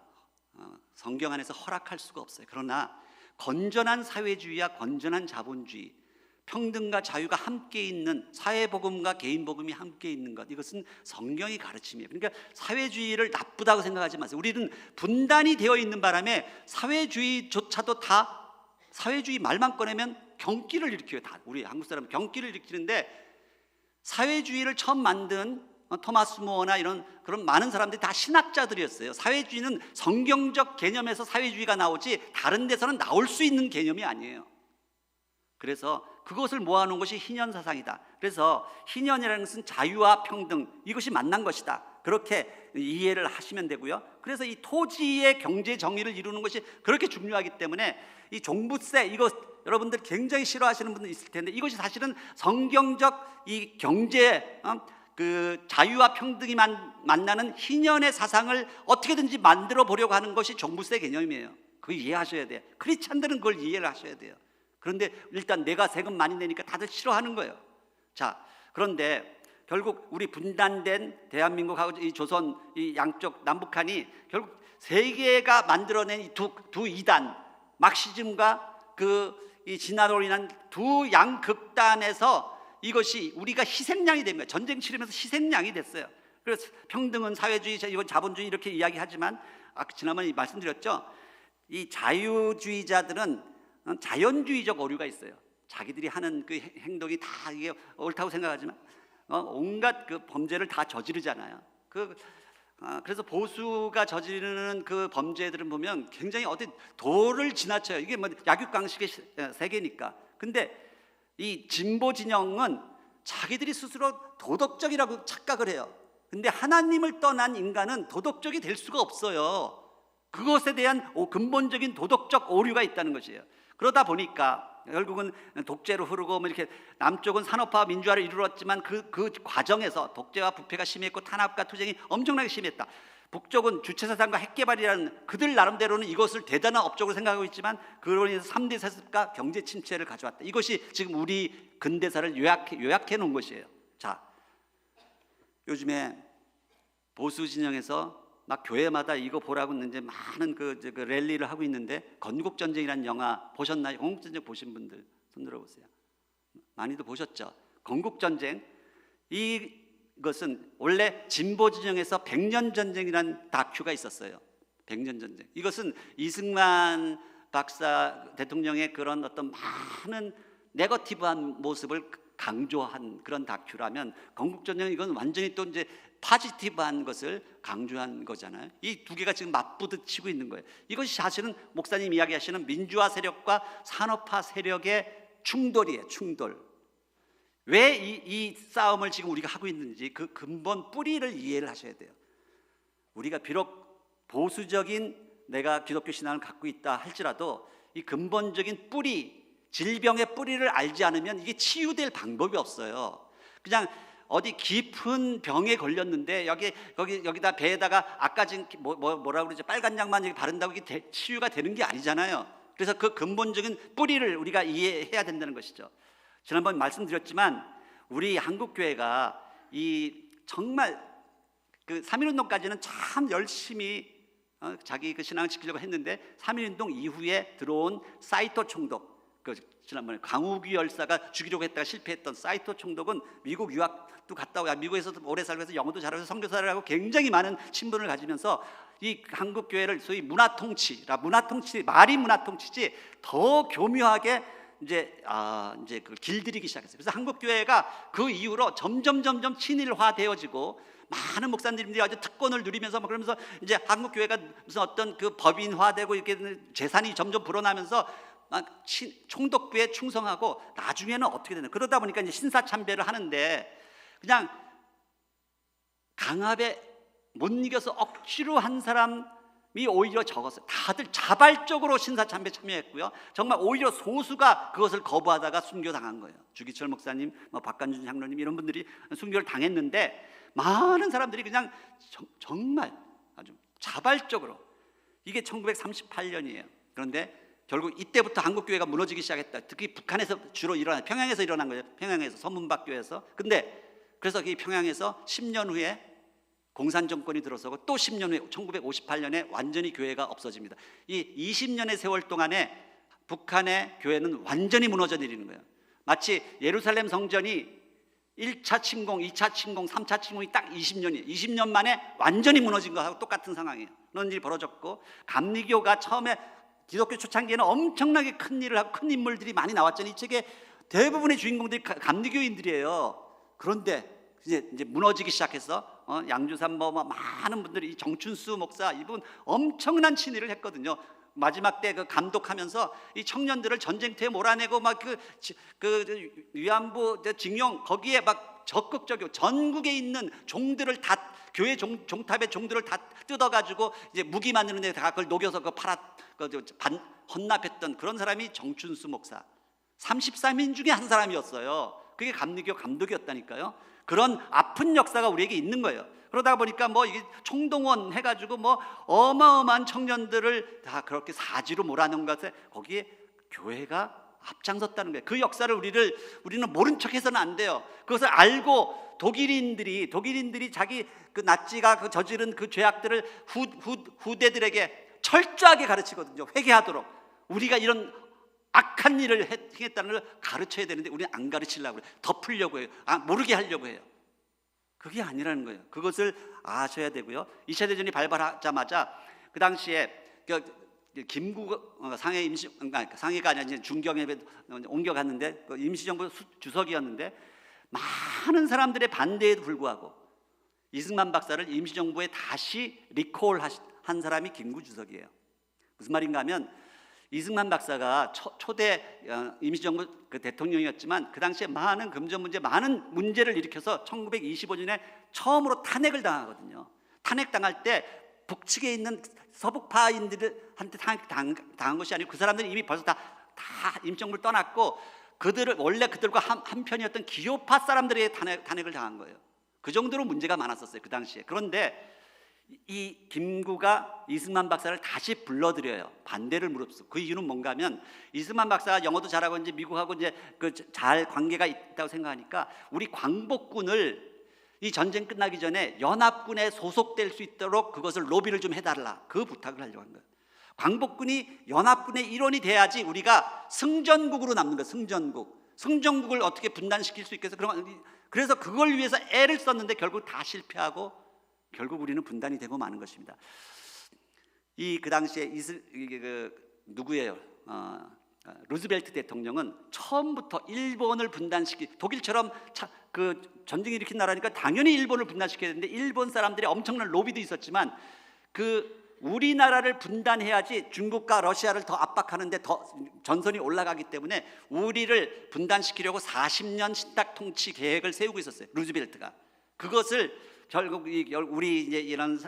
성경 안에서 허락할 수가 없어요. 그러나 건전한 사회주의와 건전한 자본주의, 평등과 자유가 함께 있는 사회복음과 개인복음이 함께 있는 것, 이것은 성경의 가르침이에요. 그러니까 사회주의를 나쁘다고 생각하지 마세요. 우리는 분단이 되어 있는 바람에 사회주의조차도 다, 사회주의 말만 꺼내면 경기를 일으켜요. 다 우리 한국 사람은 경기를 일으키는데, 사회주의를 처음 만든 토마스 무어나 이런 그런 많은 사람들이 다 신학자들이었어요. 사회주의는 성경적 개념에서 사회주의가 나오지 다른 데서는 나올 수 있는 개념이 아니에요. 그래서 그것을 모아놓은 것이 희년 사상이다. 그래서 희년이라는 것은 자유와 평등, 이것이 만난 것이다. 그렇게 이해를 하시면 되고요. 그래서 이 토지의 경제 정의를 이루는 것이 그렇게 중요하기 때문에 이 종부세, 이거 여러분들 굉장히 싫어하시는 분들 있을 텐데, 이것이 사실은 성경적 이 경제, 그 자유와 평등이 만나는 희년의 사상을 어떻게든지 만들어 보려고 하는 것이 종부세 개념이에요. 그거 이해하셔야 돼요. 크리스찬들은 그걸 이해를 하셔야 돼요. 그런데 일단 내가 세금 많이 내니까 다들 싫어하는 거예요. 자, 그런데 결국 우리 분단된 대한민국하고 이 조선, 이 양쪽 남북한이 결국 세계가 만들어낸 이 두 이단, 막시즘과 이 진화론이란 두 양극단에서 이것이 우리가 희생양이 된 거예요. 전쟁 치르면서 희생양이 됐어요. 그래서 평등은 사회주의, 이건 자본주의 이렇게 이야기하지만, 지난번에 말씀드렸죠. 이 자유주의자들은 자연주의적 오류가 있어요. 자기들이 하는 그 행동이 다 이게 옳다고 생각하지만 온갖 그 범죄를 다 저지르잖아요. 그래서 보수가 저지르는 그 범죄들은 보면 굉장히 도를 지나쳐요. 이게 뭐 약육강식의 세계니까. 근데 이 진보 진영은 자기들이 스스로 도덕적이라고 착각을 해요. 근데 하나님을 떠난 인간은 도덕적이 될 수가 없어요. 그것에 대한 근본적인 도덕적 오류가 있다는 것이에요. 그러다 보니까 결국은 독재로 흐르고, 뭐 이렇게 남쪽은 산업화와 민주화를 이루었지만 그 과정에서 독재와 부패가 심했고 탄압과 투쟁이 엄청나게 심했다. 북쪽은 주체사상과 핵개발이라는 그들 나름대로는 이것을 대단한 업적으로 생각하고 있지만, 그로 인해서 3대 세습과 경제 침체를 가져왔다. 이것이 지금 우리 근대사를 요약해 놓은 것이에요. 자, 요즘에 보수 진영에서 막 교회마다 이거 보라고 이제 많은 그 랠리를 하고 있는데, 건국전쟁이라는 영화 보셨나요? 건국전쟁 보신 분들 손 들어보세요. 많이도 보셨죠? 건국전쟁, 이것은 원래 진보 진영에서 백년전쟁이라는 다큐가 있었어요. 백년전쟁. 이것은 이승만 박사 대통령의 그런 어떤 많은 네거티브한 모습을 강조한 그런 다큐라면, 건국전쟁은 이건 완전히 또 이제 파지티브한 것을 강조한 거잖아요. 이 두 개가 지금 맞부딪히고 있는 거예요. 이것이 사실은 목사님 이야기하시는 민주화 세력과 산업화 세력의 충돌이에요. 충돌. 왜 이 싸움을 지금 우리가 하고 있는지 그 근본 뿌리를 이해를 하셔야 돼요. 우리가 비록 보수적인 내가 기독교 신앙을 갖고 있다 할지라도 이 근본적인 뿌리, 질병의 뿌리를 알지 않으면 이게 치유될 방법이 없어요. 그냥 어디 깊은 병에 걸렸는데 여기다 배에다가 아까 지금 뭐라고 그러죠? 빨간 약만 여기 바른다고 이게 치유가 되는 게 아니잖아요. 그래서 그 근본적인 뿌리를 우리가 이해해야 된다는 것이죠. 지난번 말씀드렸지만 우리 한국 교회가 이 정말 그 3.1운동까지는 참 열심히 자기 그 신앙을 지키려고 했는데 3.1운동 이후에 들어온 사이토 총독, 그 지난번에 강우기 열사가 죽이려고 했다가 실패했던 사이토 총독은 미국 유학도 갔다 오고 미국에서도 오래 살고 해서 영어도 잘하고 선교사를 하고 굉장히 많은 친분을 가지면서 이 한국 교회를 소위 문화통치 말이 문화통치지 더 교묘하게 이제 그 길들이기 시작했어요. 그래서 한국 교회가 그 이후로 점점 친일화되어지고 많은 목사님들이 아주 특권을 누리면서 그러면서 이제 한국 교회가 무슨 어떤 그 법인화되고 이렇게 재산이 점점 불어나면서 총독부에 충성하고 나중에는 어떻게 되나 그러다 보니까 이제 신사참배를 하는데 그냥 강압에 못 이겨서 억지로 한 사람이 오히려 적었어요. 다들 자발적으로 신사참배 참여했고요. 정말 오히려 소수가 그것을 거부하다가 순교당한 거예요. 주기철 목사님, 박간준 장로님 이런 분들이 순교를 당했는데 많은 사람들이 그냥 정말 아주 자발적으로 이게 1938년이에요. 그런데 결국 이때부터 한국교회가 무너지기 시작했다. 특히 북한에서 주로 평양에서 일어난 거예요. 평양에서 서문박교에서. 근데 그래서 이 평양에서 10년 후에 공산 정권이 들어서고 또 10년 후에 1958년에 완전히 교회가 없어집니다. 이 20년의 세월 동안에 북한의 교회는 완전히 무너져 내리는 거예요. 마치 예루살렘 성전이 1차 침공, 2차 침공, 3차 침공이 딱 20년이에요. 20년 만에 완전히 무너진 거하고 똑같은 상황이에요. 그런 일이 벌어졌고 감리교가 처음에 기독교 초창기에는 엄청나게 큰 일을 하고 큰 인물들이 많이 나왔잖아요. 이 책의 대부분의 주인공들이 감리교인들이에요. 그런데 이제 무너지기 시작해서 양주산 많은 분들이 정춘수 목사 이분 엄청난 친일을 했거든요. 마지막 때 그 감독하면서 이 청년들을 전쟁터에 몰아내고 막 그 위안부 징용 거기에 막 적극적이고 전국에 있는 종들을 다 교회 종탑의 종들을 다 뜯어가지고 이제 무기 만드는 데 다 그걸 녹여서 헌납했던 그런 사람이 정춘수 목사 33인 중에 한 사람이었어요. 그게 감리교 감독이었다니까요. 그런 아픈 역사가 우리에게 있는 거예요. 그러다 보니까 이게 총동원 해가지고 어마어마한 청년들을 다 그렇게 사지로 몰아넣은 것에 거기에 교회가 앞장섰다는 거예요. 그 역사를 우리는 모른 척해서는 안 돼요. 그것을 알고 독일인들이 자기 그 나치가 저지른 그 죄악들을 후대들에게 철저하게 가르치거든요. 회개하도록. 우리가 이런 악한 일을 행했다는 걸 가르쳐야 되는데 우리는 안 가르치려고 해요. 덮으려고 해요. 모르게 하려고 해요. 그게 아니라는 거예요. 그것을 아셔야 되고요. 2차 대전이 발발하자마자 그 당시에 김구 상해가 아니라 이제 중경에 옮겨갔는데 임시정부 주석이었는데 많은 사람들의 반대에도 불구하고 이승만 박사를 임시정부에 다시 리콜한 사람이 김구 주석이에요. 무슨 말인가 하면 이승만 박사가 초대 임시정부 그 대통령이었지만 그 당시에 많은 금전 문제, 많은 문제를 일으켜서 1925년에 처음으로 탄핵을 당하거든요. 탄핵당할 때 북측에 있는 서북파인들한테 당한 것이 아니고 그 사람들이 이미 벌써 다 임시정부를 떠났고 원래 그들과 한 편이었던 기호파 사람들의 탄핵을 당한 거예요. 그 정도로 문제가 많았었어요, 그 당시에. 그런데 이 김구가 이승만 박사를 다시 불러들여요. 반대를 무릅쓰고. 그 이유는 뭔가 하면 이승만 박사가 영어도 잘하고 이제 미국하고 이제 잘 관계가 있다고 생각하니까 우리 광복군을 이 전쟁 끝나기 전에 연합군에 소속될 수 있도록 그것을 로비를 좀 해달라. 그 부탁을 하려고 한 거예요. 광복군이 연합군의 일원이 돼야지 우리가 승전국으로 남는 거예요. 승전국을 어떻게 분단시킬 수 있겠어? 그래서 그걸 위해서 애를 썼는데 결국 다 실패하고 결국 우리는 분단이 되고 마는 것입니다. 그 당시에 누구예요? 루즈벨트 대통령은 처음부터 일본을 독일처럼 그 전쟁 일으킨 나라니까 당연히 일본을 분단시켜야 되는데 일본 사람들이 엄청난 로비도 있었지만 우리나라를 분단해야지 중국과 러시아를 더 압박하는데 더 전선이 올라가기 때문에 우리를 분단시키려고 40년 신탁 통치 계획을 세우고 있었어요. 루즈벨트가. 그것을 결국 우리 이제 이런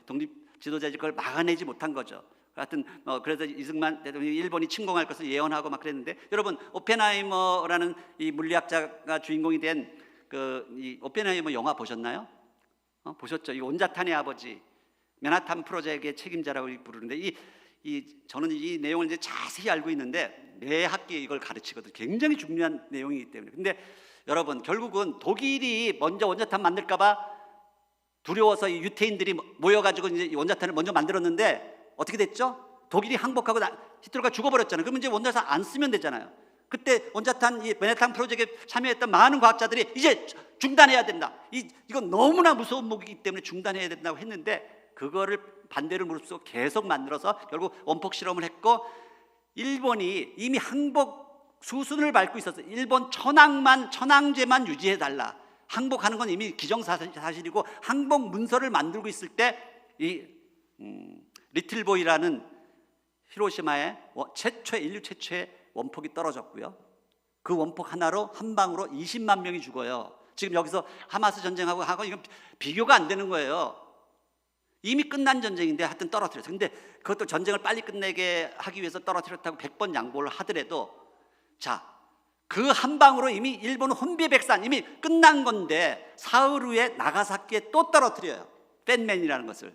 독립 지도자들이 그걸 막아내지 못한 거죠. 하여튼 그래서 이승만 대통령이 일본이 침공할 것을 예언하고 막 그랬는데 여러분 오펜하이머라는 이 물리학자가 주인공이 된 이 오펜하이머 영화 보셨나요? 보셨죠? 이 온자탄의 아버지 맨하탄 프로젝트의 책임자라고 부르는데 저는 이 내용을 이제 자세히 알고 있는데 매 학기에 이걸 가르치거든요. 굉장히 중요한 내용이기 때문에. 근데 여러분 결국은 독일이 먼저 원자탄 만들까봐 두려워서 이 유태인들이 모여가지고 이제 원자탄을 먼저 만들었는데 어떻게 됐죠? 독일이 항복하고 히틀러가 죽어버렸잖아요. 그러면 이제 원자탄 안 쓰면 되잖아요. 그때 원자탄 이 맨해튼 프로젝트에 참여했던 많은 과학자들이 이제 중단해야 된다. 이건 너무나 무서운 무기이기 때문에 중단해야 된다고 했는데 그거를 반대를 무릅쓰고 계속 만들어서 결국 원폭 실험을 했고 일본이 이미 항복 수순을 밟고 있었어요. 일본 천황제만 유지해 달라. 항복하는 건 이미 기정사실이고 항복 문서를 만들고 있을 때 이 리틀보이라는 히로시마에 인류 최초의 원폭이 떨어졌고요. 그 원폭 하나로 한 방으로 20만 명이 죽어요. 지금 여기서 하마스 전쟁하고 이건 비교가 안 되는 거예요. 이미 끝난 전쟁인데 하여튼 떨어뜨렸어요. 근데 그것도 전쟁을 빨리 끝내게 하기 위해서 떨어뜨렸다고 100번 양보를 하더라도 자, 그 한 방으로 이미 일본은 혼비백산, 이미 끝난 건데 사흘 후에 나가사키에 또 떨어뜨려요. 팬맨이라는 것을.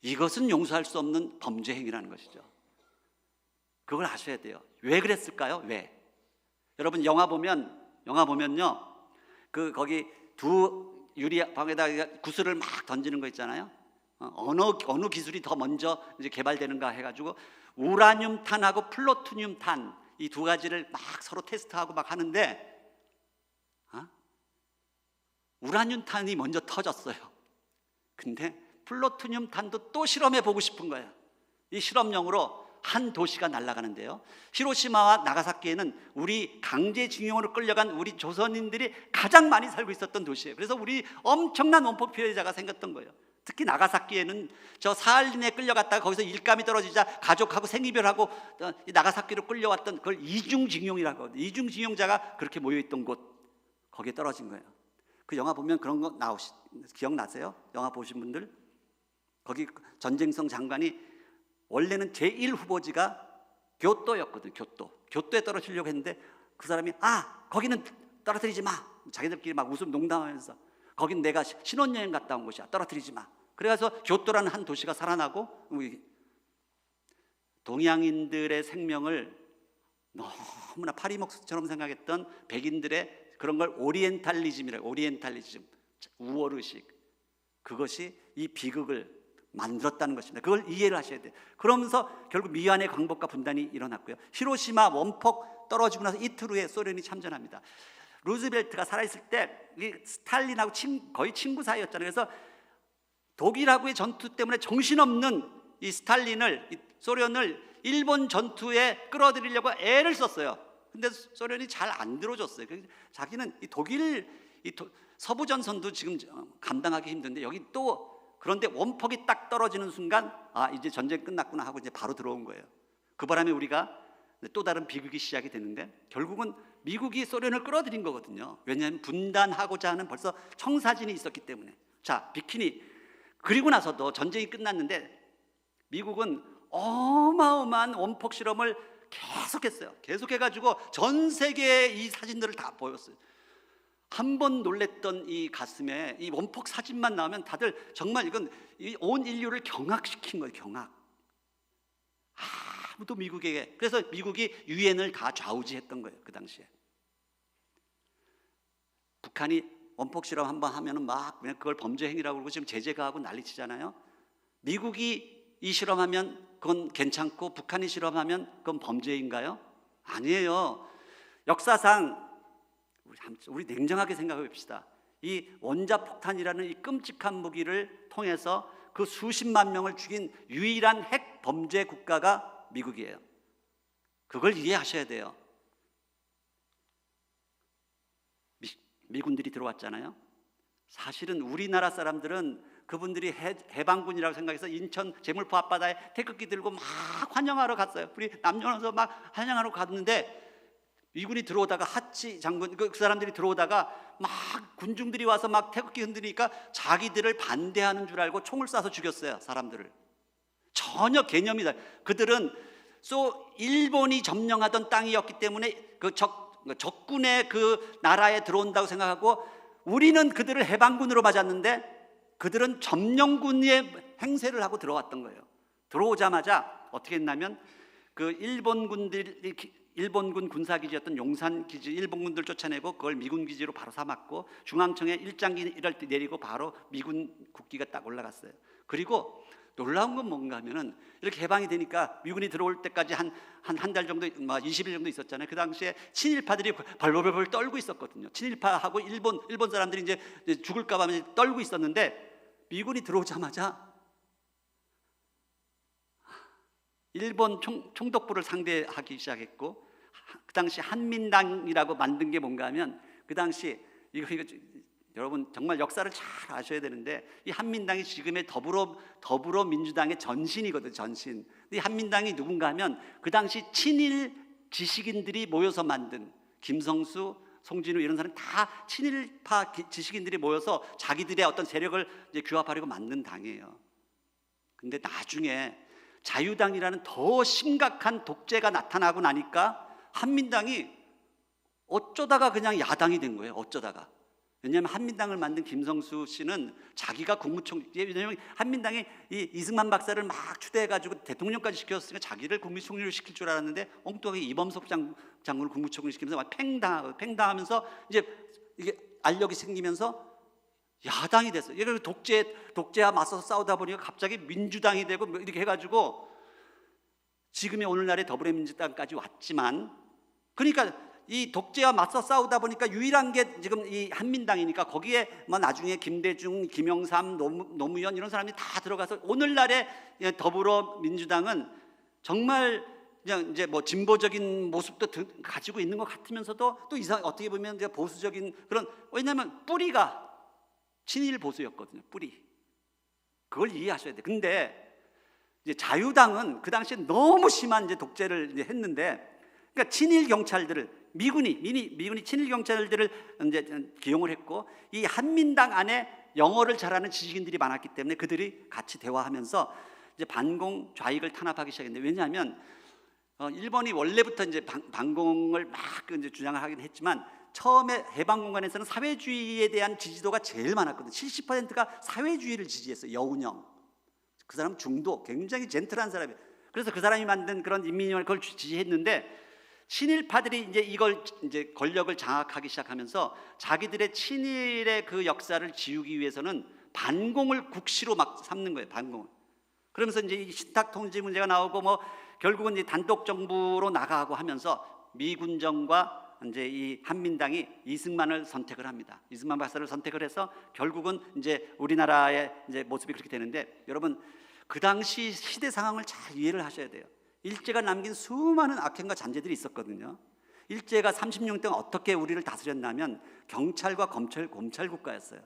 이것은 용서할 수 없는 범죄 행위라는 것이죠. 그걸 아셔야 돼요. 왜 그랬을까요? 왜? 여러분 영화 보면요, 거기 두 유리방에다가 구슬을 막 던지는 거 있잖아요. 어느 기술이 더 먼저 이제 개발되는가 해가지고 우라늄탄하고 플루토늄탄 이 두 가지를 막 서로 테스트하고 막 하는데 우라늄탄이 먼저 터졌어요. 근데 플루토늄탄도 또 실험해 보고 싶은 거예요. 이 실험용으로 한 도시가 날아가는데요. 히로시마와 나가사키에는 우리 강제징용으로 끌려간 우리 조선인들이 가장 많이 살고 있었던 도시예요. 그래서 우리 엄청난 원폭 피해자가 생겼던 거예요. 특히 나가사키에는 저 사할린에 끌려갔다가 거기서 일감이 떨어지자 가족하고 생이별하고 나가사키로 끌려왔던 그걸 이중징용이라고 하거든요. 이중징용자가 그렇게 모여있던 곳, 거기에 떨어진 거예요. 그 영화 보면 그런 거 기억나세요? 영화 보신 분들? 거기 전쟁성 장관이 원래는 제1 후보지가 교토였거든요. 교토에 떨어지려고 했는데 그 사람이 거기는 떨어뜨리지 마. 자기들끼리 막 웃음 농담하면서 거긴 내가 신혼여행 갔다 온 곳이야. 떨어뜨리지 마. 그래서 교토라는 한 도시가 살아나고 동양인들의 생명을 너무나 파리목처럼 생각했던 백인들의 그런 걸 오리엔탈리즘이라고, 오리엔탈리즘, 우월의식, 그것이 이 비극을 만들었다는 것입니다. 그걸 이해를 하셔야 돼요. 그러면서 결국 미얀의 광복과 분단이 일어났고요. 히로시마 원폭 떨어지고 나서 이틀 후에 소련이 참전합니다. 루즈벨트가 살아있을 때 이 스탈린하고 거의 친구 사이였잖아요. 그래서 독일하고의 전투 때문에 정신없는 이 스탈린을, 소련을 일본 전투에 끌어들이려고 애를 썼어요. 근데 소련이 잘 안 들어줬어요. 자기는 이 독일 서부 전선도 지금 감당하기 힘든데 여기 또, 그런데 원폭이 딱 떨어지는 순간 이제 전쟁 끝났구나 하고 이제 바로 들어온 거예요. 그 바람에 우리가 또 다른 비극이 시작이 됐는데 결국은 미국이 소련을 끌어들인 거거든요. 왜냐하면 분단하고자 하는 벌써 청사진이 있었기 때문에. 자, 비키니. 그리고 나서도 전쟁이 끝났는데 미국은 어마어마한 원폭 실험을 계속했어요. 계속해가지고 전 세계에 이 사진들을 다 보였어요. 한 번 놀랬던 이 가슴에 이 원폭 사진만 나오면 다들 정말 이건 온 인류를 경악시킨 거예요. 경악. 아무도 미국에게, 그래서 미국이 유엔을 다 좌우지했던 거예요. 그 당시에 북한이 원폭 실험 한번 하면은 막 그냥 그걸 범죄 행위라고 그러고 지금 제재 가하고 난리치잖아요. 미국이 이 실험하면 그건 괜찮고 북한이 실험하면 그건 범죄인가요? 아니에요. 역사상 우리 냉정하게 생각해 봅시다. 이 원자폭탄이라는 이 끔찍한 무기를 통해서 그 수십만 명을 죽인 유일한 핵 범죄 국가가 미국이에요. 그걸 이해하셔야 돼요. 미군들이 들어왔잖아요. 사실은 우리나라 사람들은 그분들이 해방군이라고 생각해서 인천 제물포 앞바다에 태극기 들고 막 환영하러 갔어요. 우리 남녀노소 막 환영하러 갔는데 미군이 들어오다가 하치 장군 그 사람들이 들어오다가 막 군중들이 와서 막 태극기 흔드니까 자기들을 반대하는 줄 알고 총을 쏴서 죽였어요. 사람들을. 전혀 개념이 달라요. 그들은 일본이 점령하던 땅이었기 때문에 그 적군의 그 나라에 들어온다고 생각하고 우리는 그들을 해방군으로 맞았는데 그들은 점령군의 행세를 하고 들어왔던 거예요. 들어오자마자 어떻게 했냐면 그 일본 군들이 일본군 군사기지였던 용산기지 일본군들 쫓아내고 그걸 미군 기지로 바로 삼았고 중앙청에 일장기 이럴 때 내리고 바로 미군 국기가 딱 올라갔어요. 그리고 놀라운 건 뭔가 하면은 이렇게 해방이 되니까 미군이 들어올 때까지 한 달 정도, 20일 정도 있었잖아요. 그 당시에 친일파들이 벌벌벌 떨고 있었거든요. 친일파하고 일본 사람들이 이제 죽을까 봐 떨고 있었는데 미군이 들어오자마자 일본 총독부를 상대하기 시작했고, 그 당시 한민당이라고 만든 게 뭔가 하면, 그 당시 이거 여러분 정말 역사를 잘 아셔야 되는데, 이 한민당이 지금의 더불어민주당의 전신이거든요. 전신. 이 한민당이 누군가 하면 그 당시 친일 지식인들이 모여서 만든, 김성수, 송진우 이런 사람 다 친일파 지식인들이 모여서 자기들의 어떤 세력을 이제 규합하려고 만든 당이에요. 근데 나중에 자유당이라는 더 심각한 독재가 나타나고 나니까 한민당이 어쩌다가 그냥 야당이 된 거예요. 어쩌다가. 왜냐하면 한민당을 만든 김성수 씨는 자기가 국무총, 왜냐하면 한민당이 이 이승만 박사를 막 추대해가지고 대통령까지 시켰으니까 자기를 국무총리로 시킬 줄 알았는데 엉뚱하게 이범석 장군을 국무총리 시키면서 막 팽당하면서 이제 이게 알력이 생기면서 야당이 됐어요. 이걸 독재와 맞서서 싸우다 보니까 갑자기 민주당이 되고 이렇게 해가지고 지금의 오늘날의 더불어민주당까지 왔지만, 그러니까 이 독재와 맞서 싸우다 보니까 유일한 게 지금 이 한민당이니까 거기에 뭐 나중에 김대중, 김영삼, 노무현 이런 사람이 다 들어가서 오늘날의 더불어민주당은 정말 그냥 이제 뭐 진보적인 모습도 가지고 있는 것 같으면서도 또 어떻게 보면 이제 보수적인 그런, 왜냐하면 뿌리가 친일 보수였거든요. 뿌리. 그걸 이해하셔야 돼요. 근데 이제 자유당은 그 당시에 너무 심한 이제 독재를 이제 했는데, 그러니까 친일 경찰들을 미군이 친일 경찰들을 이제 기용을 했고, 이 한민당 안에 영어를 잘하는 지식인들이 많았기 때문에 그들이 같이 대화하면서 이제 반공 좌익을 탄압하기 시작했는데, 왜냐하면 일본이 원래부터 이제 반공을 막 이제 주장을 하긴 했지만 처음에 해방공간에서는 사회주의에 대한 지지도가 제일 많았거든요. 70%가 사회주의를 지지했어요. 여운형. 그 사람 중도, 굉장히 젠틀한 사람이에요. 그래서 그 사람이 만든 그런 인민위원회 그걸 지지했는데, 친일파들이 이제 권력을 장악하기 시작하면서 자기들의 친일의 그 역사를 지우기 위해서는 반공을 국시로 막 삼는 거예요. 반공을. 그러면서 이제 이 신탁 통지 문제가 나오고 뭐 결국은 이제 단독 정부로 나가고 하면서 미군정과 이제 이 한민당이 이승만을 선택을 합니다. 이승만 박사를 선택을 해서 결국은 이제 우리나라의 이제 모습이 그렇게 되는데, 여러분 그 당시 시대 상황을 잘 이해를 하셔야 돼요. 일제가 남긴 수많은 악행과 잔재들이 있었거든요. 일제가 30년 동안 어떻게 우리를 다스렸냐면 경찰과 검찰 국가였어요.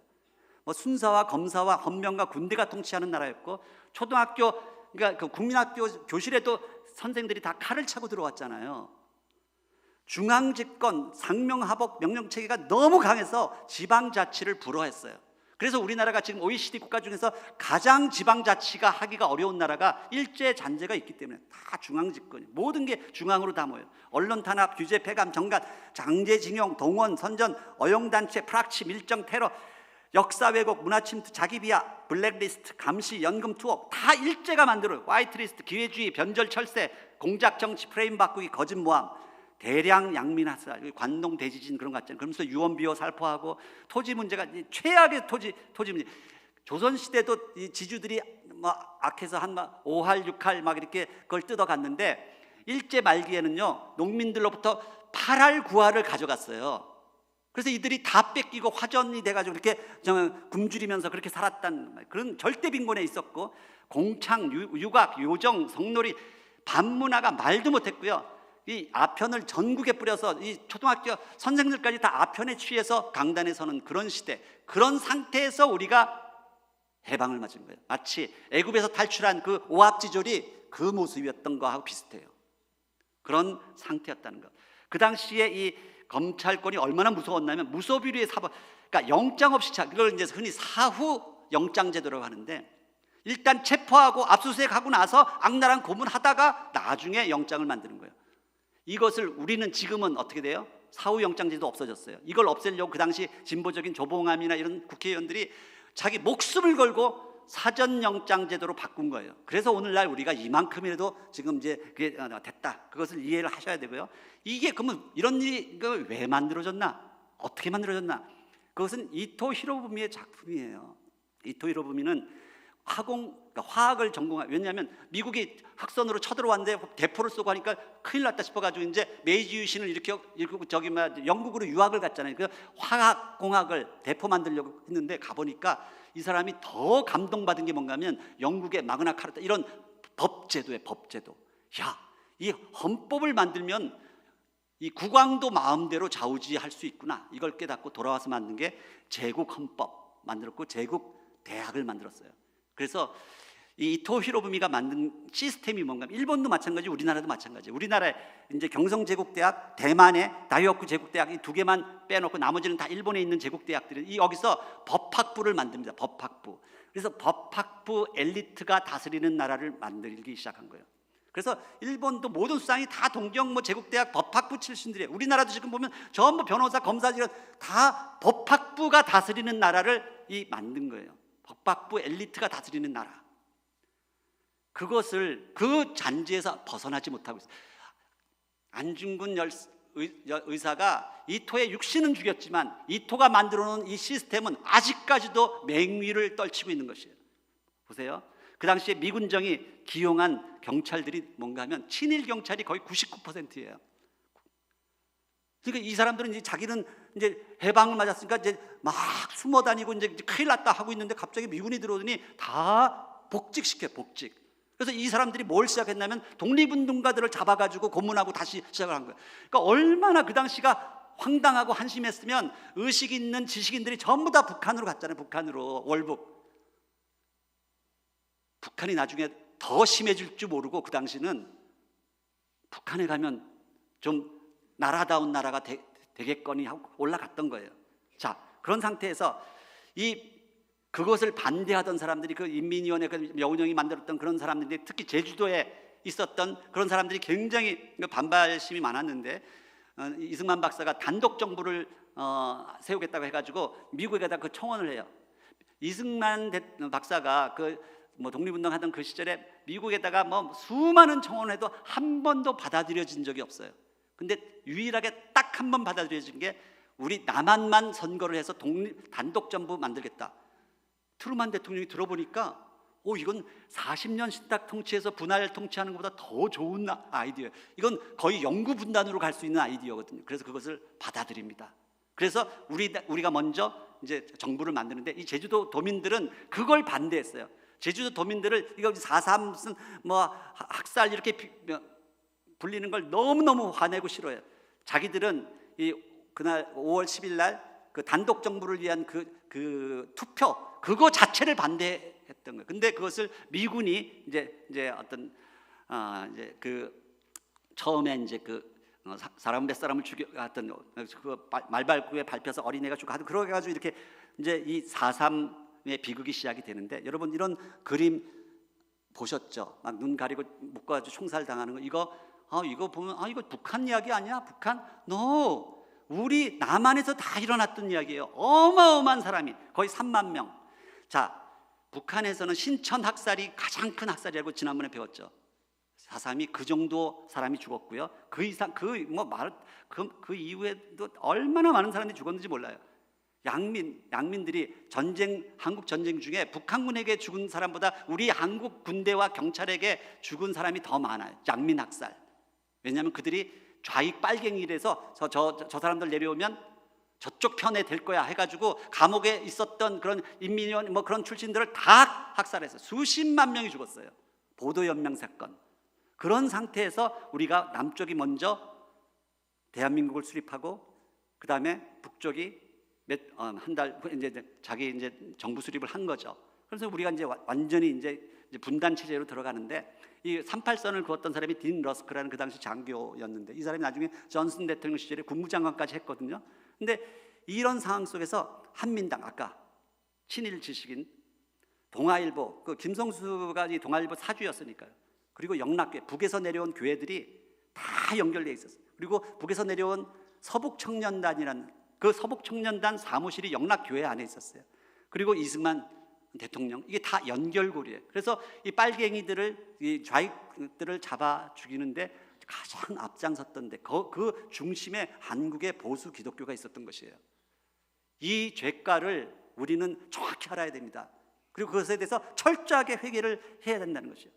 뭐 순사와 검사와 헌병과 군대가 통치하는 나라였고, 초등학교, 그러니까 그 국민학교 교실에도 선생들이 다 칼을 차고 들어왔잖아요. 중앙집권 상명하복 명령체계가 너무 강해서 지방자치를 불허했어요. 그래서 우리나라가 지금 OECD 국가 중에서 가장 지방자치가 하기가 어려운 나라가 일제 잔재가 있기 때문에 다 중앙집권이에요. 모든 게 중앙으로 다 모여요. 언론 탄압, 규제 폐감, 정관, 장제징용, 동원, 선전, 어용단체, 프락치, 밀정, 테러, 역사 왜곡, 문화 침투, 자기 비하, 블랙리스트, 감시, 연금 투옥 다 일제가 만들어요. 화이트리스트, 기회주의, 변절 철새, 공작 정치, 프레임 바꾸기, 거짓 모함, 대량 양민학살, 관동 대지진 그런 거 같잖아요. 그러면서 유언비어 살포하고, 토지 문제가 최악의 토지 문제. 조선 시대도 이 지주들이 뭐 악해서 한 5할 6할 막 이렇게 그걸 뜯어갔는데, 일제 말기에는요 농민들로부터 8할 9할을 가져갔어요. 그래서 이들이 다 뺏기고 화전이 돼가지고 이렇게 굶주리면서 그렇게 살았단, 그런 절대 빈곤에 있었고, 공창, 유각, 요정, 성놀이, 반문화가 말도 못했고요. 이 아편을 전국에 뿌려서 이 초등학교 선생들까지 다 아편에 취해서 강단에 서는 그런 시대, 그런 상태에서 우리가 해방을 맞은 거예요. 마치 애굽에서 탈출한 그 오합지졸이 그 모습이었던 거하고 비슷해요. 그런 상태였다는 것. 그 당시에 이 검찰권이 얼마나 무서웠냐면 무소비리의 사법, 그러니까 영장 없이 그걸 이제 흔히 사후 영장제도라고 하는데, 일단 체포하고 압수수색하고 나서 악랄한 고문하다가 나중에 영장을 만드는 거예요. 이것을 우리는 지금은 어떻게 돼요? 사후영장제도 없어졌어요. 이걸 없애려고 그 당시 진보적인 조봉암이나 이런 국회의원들이 자기 목숨을 걸고 사전영장 제도로 바꾼 거예요. 그래서 오늘날 우리가 이만큼이라도 지금 이제 그게 됐다. 그것을 이해를 하셔야 되고요. 이게 그러면 이런 일이 왜 만들어졌나? 어떻게 만들어졌나? 그것은 이토 히로부미의 작품이에요. 이토 히로부미는 그러니까 화학을 전공한, 왜냐하면 미국이 학선으로 쳐들어왔는데 대포를 쏘고 하니까 큰일 났다 싶어가지고 이제 메이지 유신을 일으키고 저기 영국으로 유학을 갔잖아요. 그 화학공학을 대포 만들려고 했는데 가보니까 이 사람이 더 감동받은 게 뭔가 하면 영국의 마그나 카르타 이런 법제도예요. 법제도. 야, 이 헌법을 만들면 이 국왕도 마음대로 좌우지할 수 있구나. 이걸 깨닫고 돌아와서 만든 게 제국 헌법 만들었고 제국 대학을 만들었어요. 그래서 이 이토 히로부미가 만든 시스템이 뭔가, 일본도 마찬가지, 우리나라도 마찬가지. 우리나라에 이제 경성제국대학, 대만의 다이오쿠 제국대학 이 두 개만 빼놓고 나머지는 다 일본에 있는 제국대학들이 이 여기서 법학부를 만듭니다. 법학부. 그래서 법학부 엘리트가 다스리는 나라를 만들기 시작한 거예요. 그래서 일본도 모든 수장이 다 동경 제국대학 법학부 출신들이에요. 우리나라도 지금 보면 전부 변호사, 검사 이런 다 법학부가 다스리는 나라를 만든 거예요. 법학부 엘리트가 다스리는 나라. 그것을 그 잔재에서 벗어나지 못하고 있어요. 안중근 의사가 이토의 육신은 죽였지만 이토가 만들어 놓은 이 시스템은 아직까지도 맹위를 떨치고 있는 것이에요. 보세요. 그 당시에 미군정이 기용한 경찰들이 뭔가 하면 친일 경찰이 거의 99%예요. 그러니까 이 사람들은 이제 자기는 이제 해방을 맞았으니까 이제 막 숨어 다니고 이제 큰일 났다 하고 있는데 갑자기 미군이 들어오더니 다 복직시켜요. 복직. 그래서 이 사람들이 뭘 시작했냐면 독립운동가들을 잡아가지고 고문하고 다시 시작을 한 거예요. 그러니까 얼마나 그 당시가 황당하고 한심했으면 의식 있는 지식인들이 전부 다 북한으로 갔잖아요. 북한으로 월북. 북한이 나중에 더 심해질 줄 모르고 그 당시는 북한에 가면 좀 나라다운 나라가 되겠거니 하고 올라갔던 거예요. 자, 그런 상태에서 그것을 반대하던 사람들이 그 인민위원회 여운형이 만들었던 그런 사람들이 특히 제주도에 있었던 그런 사람들이 굉장히 반발심이 많았는데 이승만 박사가 단독 정부를 세우겠다고 해가지고 미국에다 그 청원을 해요. 이승만 박사가 독립운동 하던 그 시절에 미국에다가 수많은 청원을 해도 한 번도 받아들여진 적이 없어요. 근데 유일하게 딱 한 번 받아들여진 게 우리 남한만 선거를 해서 단독 정부 만들겠다. 트루만 대통령이 들어보니까 이건 40년 신탁 통치에서 분할 통치하는 것보다 더 좋은 아이디어예요. 이건 거의 영구 분단으로 갈 수 있는 아이디어거든요. 그래서 그것을 받아들입니다. 그래서 우리가 먼저 이제 정부를 만드는데 이 제주도 도민들은 그걸 반대했어요. 제주도 도민들을 이거 4.3 무슨 학살 이렇게 불리는 걸 너무너무 화내고 싫어해요. 자기들은 그날 5월 10일 날 그 단독 정부를 위한 그 투표 그거 자체를 반대했던 거예요. 근데 그것을 미군이 이제 어떤 이제 처음에 이제 사람 몇 사람을 죽였던 그 말발굽에 밟혀서 어린애가 죽고 하도 그러게 가지고 이렇게 이제 이 4.3의 비극이 시작이 되는데 여러분 이런 그림 보셨죠? 막 눈 가리고 묶어가지고 총살 당하는 거 이거 보면 이거 북한 이야기 아니야? 북한? No. 우리 남한에서 다 일어났던 이야기예요. 어마어마한 사람이 거의 3만 명. 자, 북한에서는 신천 학살이 가장 큰 학살이라고 지난번에 배웠죠. 4.3이 그 정도 사람이 죽었고요. 그 이상 그 이후에도 얼마나 많은 사람들이 죽었는지 몰라요. 양민들이 한국 전쟁 중에 북한군에게 죽은 사람보다 우리 한국 군대와 경찰에게 죽은 사람이 더 많아요. 양민 학살. 왜냐하면 그들이 좌익 빨갱이라서 저 사람들 내려오면 저쪽 편에 될 거야 해가지고 감옥에 있었던 그런 인민위원 그런 출신들을 다 학살해서 수십만 명이 죽었어요. 보도연맹 사건. 그런 상태에서 우리가 남쪽이 먼저 대한민국을 수립하고 그 다음에 북쪽이 한 달 이제 자기 이제 정부 수립을 한 거죠. 그래서 우리가 이제 완전히 이제 분단 체제로 들어가는데 이 38선을 그었던 사람이 딘 러스크라는 그 당시 장교였는데 이 사람이 나중에 존슨 대통령 시절에 국무장관까지 했거든요. 근데 이런 상황 속에서 한민당 아까 친일 지식인 동아일보 김성수가 이 동아일보 사주였으니까요. 그리고 영락교회 북에서 내려온 교회들이 다 연결되어 있었어요. 그리고 북에서 내려온 서북청년단이라는 그 서북청년단 사무실이 영락교회 안에 있었어요. 그리고 이승만 대통령, 이게 다 연결고리예요. 그래서 이 빨갱이들을, 이 좌익들을 잡아 죽이는데 가장 앞장섰던데 그 중심에 한국의 보수 기독교가 있었던 것이에요. 이 죄가를 우리는 정확히 알아야 됩니다. 그리고 그것에 대해서 철저하게 회개를 해야 된다는 것이에요.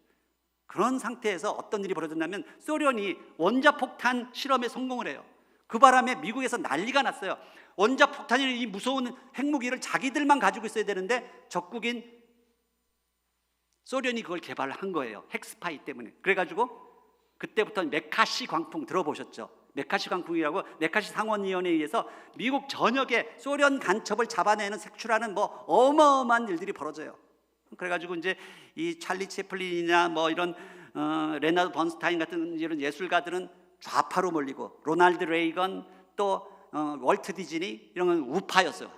그런 상태에서 어떤 일이 벌어졌냐면 소련이 원자폭탄 실험에 성공을 해요. 그 바람에 미국에서 난리가 났어요. 원자폭탄이 이 무서운 핵무기를 자기들만 가지고 있어야 되는데 적국인 소련이 그걸 개발한 거예요. 핵스파이 때문에. 그래가지고 그때부터 메카시 광풍 들어보셨죠? 메카시 광풍이라고, 메카시 상원위원회에 의해서 미국 전역에 소련 간첩을 잡아내는, 색출하는 뭐 어마어마한 일들이 벌어져요. 그래가지고 이제 이 찰리 채플린이나 뭐 이런 레나드 번스타인 같은 이런 예술가들은 좌파로 몰리고, 로널드 레이건 또 월트 디즈니 이런 건 우파였어요.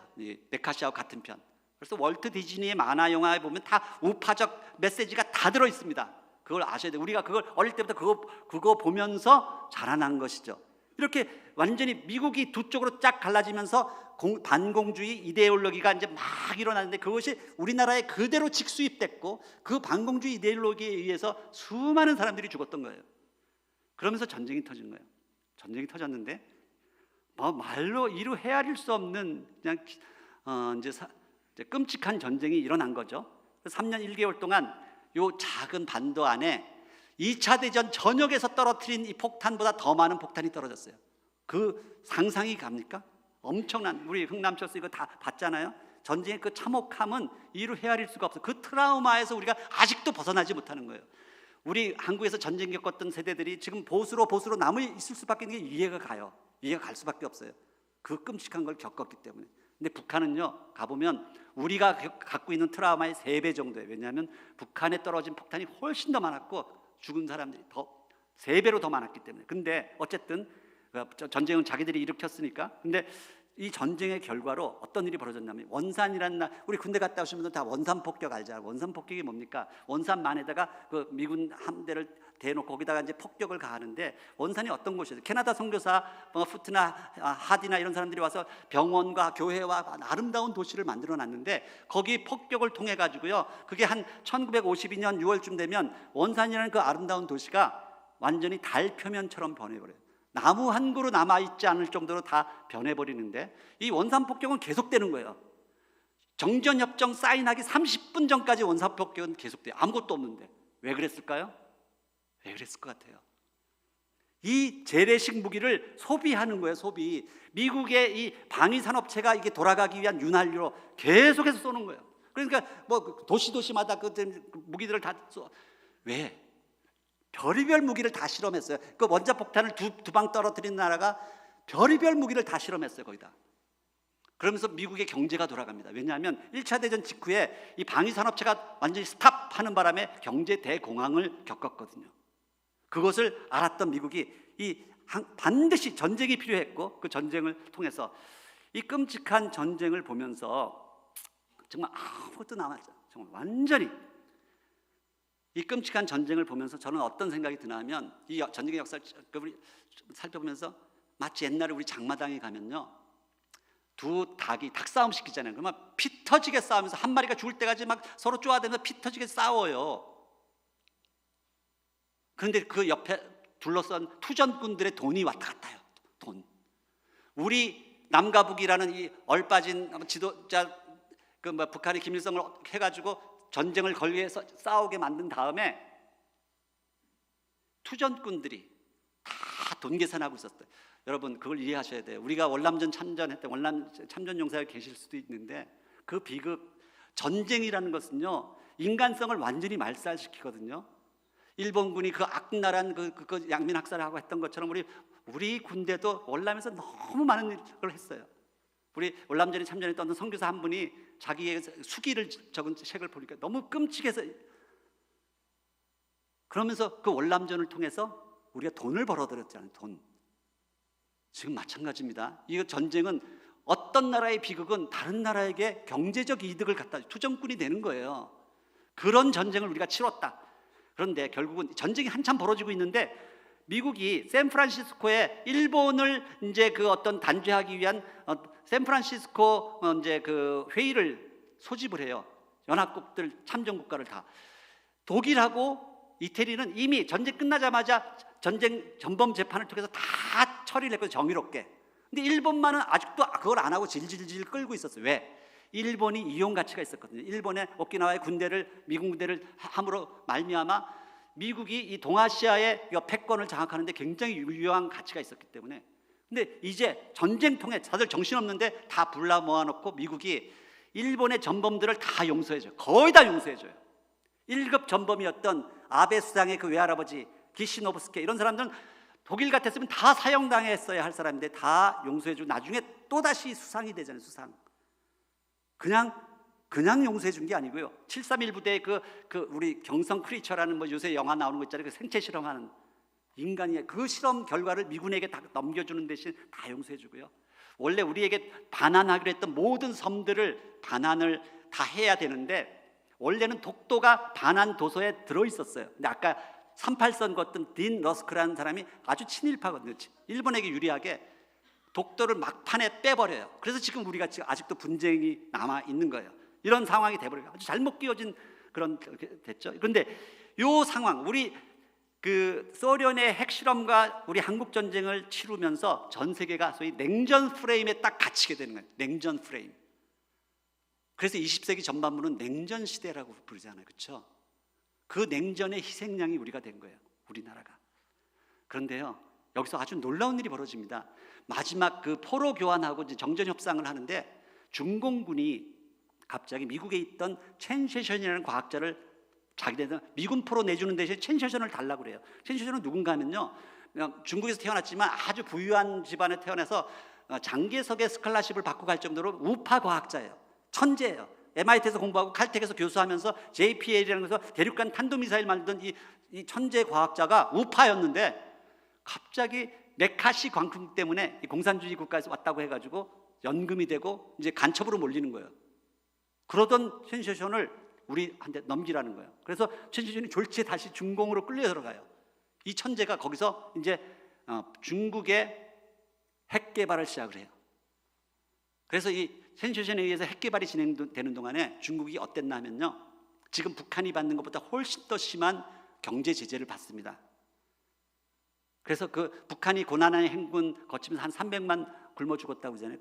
메카시하고 같은 편. 그래서 월트 디즈니의 만화 영화에 보면 다 우파적 메시지가 다 들어 있습니다. 그걸 아셔야 돼요. 우리가 그걸 어릴 때부터 그거 보면서 자라난 것이죠. 이렇게 완전히 미국이 두 쪽으로 쫙 갈라지면서 반공주의 이데올로기가 이제 막 일어나는데, 그것이 우리나라에 그대로 직수입됐고 그 반공주의 이데올로기에 의해서 수많은 사람들이 죽었던 거예요. 그러면서 전쟁이 터진 거예요. 전쟁이 터졌는데 뭐 말로 이루 헤아릴 수 없는 그냥 이제 끔찍한 전쟁이 일어난 거죠. 3년 1개월 동안 요 작은 반도 안에 2차 대전 전역에서 떨어뜨린 이 폭탄보다 더 많은 폭탄이 떨어졌어요. 그 상상이 갑니까? 엄청난, 우리 흥남철수 이거 다 봤잖아요. 전쟁의 그 참혹함은 이루 헤아릴 수가 없어요. 그 트라우마에서 우리가 아직도 벗어나지 못하는 거예요. 우리 한국에서 전쟁 겪었던 세대들이 지금 보수로 남아 있을 수밖에 없는 게 이해가 가요. 이해가 갈 수밖에 없어요. 그 끔찍한 걸 겪었기 때문에. 근데 북한은요, 가보면 우리가 갖고 있는 트라우마의 3배 정도예요. 왜냐하면 북한에 떨어진 폭탄이 훨씬 더 많았고 죽은 사람들이 3배로 더 많았기 때문에. 근데 어쨌든 전쟁은 자기들이 일으켰으니까. 근데 이 전쟁의 결과로 어떤 일이 벌어졌냐면, 원산이라는, 우리 군대 갔다 오신 분들 다 원산 폭격 알잖아요. 원산 폭격이 뭡니까? 원산만에다가 그 미군 함대를 대놓고 거기다가 이제 폭격을 가하는데, 원산이 어떤 곳이에요? 캐나다 선교사 푸트나 하디나 이런 사람들이 와서 병원과 교회와 아름다운 도시를 만들어 놨는데, 거기 폭격을 통해 가지고요, 그게 한 1952년 6월쯤 되면 원산이라는 그 아름다운 도시가 완전히 달 표면처럼 변해버려요. 나무 한 그루 남아있지 않을 정도로 다 변해버리는데, 이 원산폭격은 계속되는 거예요. 정전협정 사인하기 30분 전까지 원산폭격은 계속돼요. 아무것도 없는데. 왜 그랬을까요? 왜 그랬을 것 같아요? 이 재래식 무기를 소비하는 거예요. 소비. 미국의 이 방위산업체가 이게 돌아가기 위한 윤활유로 계속해서 쏘는 거예요. 그러니까 뭐 도시마다 그 무기들을 다 쏘. 왜? 별의별 무기를 다 실험했어요. 그 원자폭탄을 두 방 떨어뜨린 나라가 별의별 무기를 다 실험했어요, 거기다. 그러면서 미국의 경제가 돌아갑니다. 왜냐하면 1차 대전 직후에 이 방위산업체가 완전히 스탑하는 바람에 경제 대공황을 겪었거든요. 그것을 알았던 미국이 반드시 전쟁이 필요했고, 그 전쟁을 통해서 이 끔찍한 전쟁을 보면서 정말 아무것도 남았죠. 정말 완전히 이 끔찍한 전쟁을 보면서 저는 어떤 생각이 드냐면, 이 전쟁의 역사를 살펴보면서 마치 옛날에 우리 장마당에 가면요, 두 닭이 닭싸움 시키잖아요. 그러면 피 터지게 싸우면서 한 마리가 죽을 때까지 막 서로 쪼아대면서 피 터지게 싸워요. 그런데 그 옆에 둘러싼 투전꾼들의 돈이 왔다 갔다 해요. 돈. 우리 남과 북이라는 이 얼빠진 지도자, 북한이 김일성을 해가지고 전쟁을 걸기 위해서 싸우게 만든 다음에 투전꾼들이 다 돈 계산하고 있었어요. 여러분, 그걸 이해하셔야 돼요. 우리가 월남전 참전했던 월남 참전 용사가 계실 수도 있는데, 그 비극, 전쟁이라는 것은요, 인간성을 완전히 말살시키거든요. 일본군이 그 악랄한 그 양민 학살하고 했던 것처럼 우리 군대도 월남에서 너무 많은 일을 했어요. 우리 월남전에 참전했던 선교사 한 분이 자기의 수기를 적은 책을 보니까 너무 끔찍해서, 그러면서 그 월남전을 통해서 우리가 돈을 벌어들였잖아요. 돈. 지금 마찬가지입니다. 이 전쟁은 어떤 나라의 비극은 다른 나라에게 경제적 이득을 갖다 투정꾼이 되는 거예요. 그런 전쟁을 우리가 치렀다. 그런데 결국은 전쟁이 한참 벌어지고 있는데, 미국이 샌프란시스코에 일본을 이제 그 어떤 단죄하기 위한 샌프란시스코 이제 그 회의를 소집을 해요. 연합국들 참전국가를 다. 독일하고 이태리는 이미 전쟁 끝나자마자 전쟁 전범 재판을 통해서 다 처리를 했거든요, 정의롭게. 근데 일본만은 아직도 그걸 안 하고 질질질 끌고 있었어요. 왜? 일본이 이용 가치가 있었거든요. 일본의 오키나와의 군대를, 미국 군대를 함으로 말미암아 미국이 이 동아시아의 패권을 장악하는데 굉장히 유효한 가치가 있었기 때문에. 근데 이제 전쟁통에 다들 정신없는데 다 불러 모아놓고 미국이 일본의 전범들을 다 용서해줘요. 거의 다 용서해줘요. 1급 전범이었던 아베 수상의 그 외할아버지 기시노부스케, 이런 사람들은 독일 같았으면 다 사형당했어야 할 사람인데 다 용서해주고 나중에 또다시 수상이 되잖아요. 수상. 그냥 용서해 준 게 아니고요. 731 부대의 그 우리 경성 크리처라는 뭐 요새 영화 나오는 거 있잖아요. 그 생체 실험하는 인간이 그 실험 결과를 미군에게 다 넘겨주는 대신 다 용서해 주고요. 원래 우리에게 반환하기로 했던 모든 섬들을 반환을 다 해야 되는데 원래는 독도가 반환 도서에 들어 있었어요. 근데 아까 38선 걷던 딘 러스크라는 사람이 아주 친일파거든요. 일본에게 유리하게 독도를 막판에 빼버려요. 그래서 지금 우리가 지금 아직도 분쟁이 남아 있는 거예요. 이런 상황이 돼버려요. 아주 잘못 끼워진 그런 됐죠. 그런데 이 상황, 우리 그 소련의 핵실험과 우리 한국 전쟁을 치르면서 전 세계가 소위 냉전 프레임에 딱 갇히게 되는 거예요. 냉전 프레임. 그래서 20세기 전반부는 냉전 시대라고 부르잖아요, 그렇죠? 그 냉전의 희생양이 우리가 된 거예요, 우리나라가. 그런데요, 여기서 아주 놀라운 일이 벌어집니다. 마지막 그 포로 교환하고 이제 정전 협상을 하는데 중공군이 갑자기 미국에 있던 첸 셰션이라는 과학자를 자기네들 미군 포로 내주는 대신에 첸 셰션을 달라고 그래요. 첸 셰션은 누군가 하면요, 중국에서 태어났지만 아주 부유한 집안에 태어나서 장개석의 스칼라십을 받고 갈 정도로 우파 과학자예요. 천재예요. MIT에서 공부하고 칼텍에서 교수하면서 JPL이라는 곳에서 대륙간 탄도미사일 만든 이 천재 과학자가 우파였는데 갑자기 메카시 광풍 때문에 공산주의 국가에서 왔다고 해가지고 연금이 되고 이제 간첩으로 몰리는 거예요. 그러던 첸 셰션을 우리한테 넘기라는 거예요. 그래서 첸 셰션이 졸지에 다시 중공으로 끌려 들어가요. 이 천재가 거기서 이제 중국의 핵 개발을 시작을 해요. 그래서 이 첸 셰션에 의해서 핵 개발이 진행되는 동안에 중국이 어땠나 하면요, 지금 북한이 받는 것보다 훨씬 더 심한 경제 제재를 받습니다. 그래서 그 북한이 고난의 행군 거치면서 한 300만 굶어 죽었다고 하잖아요.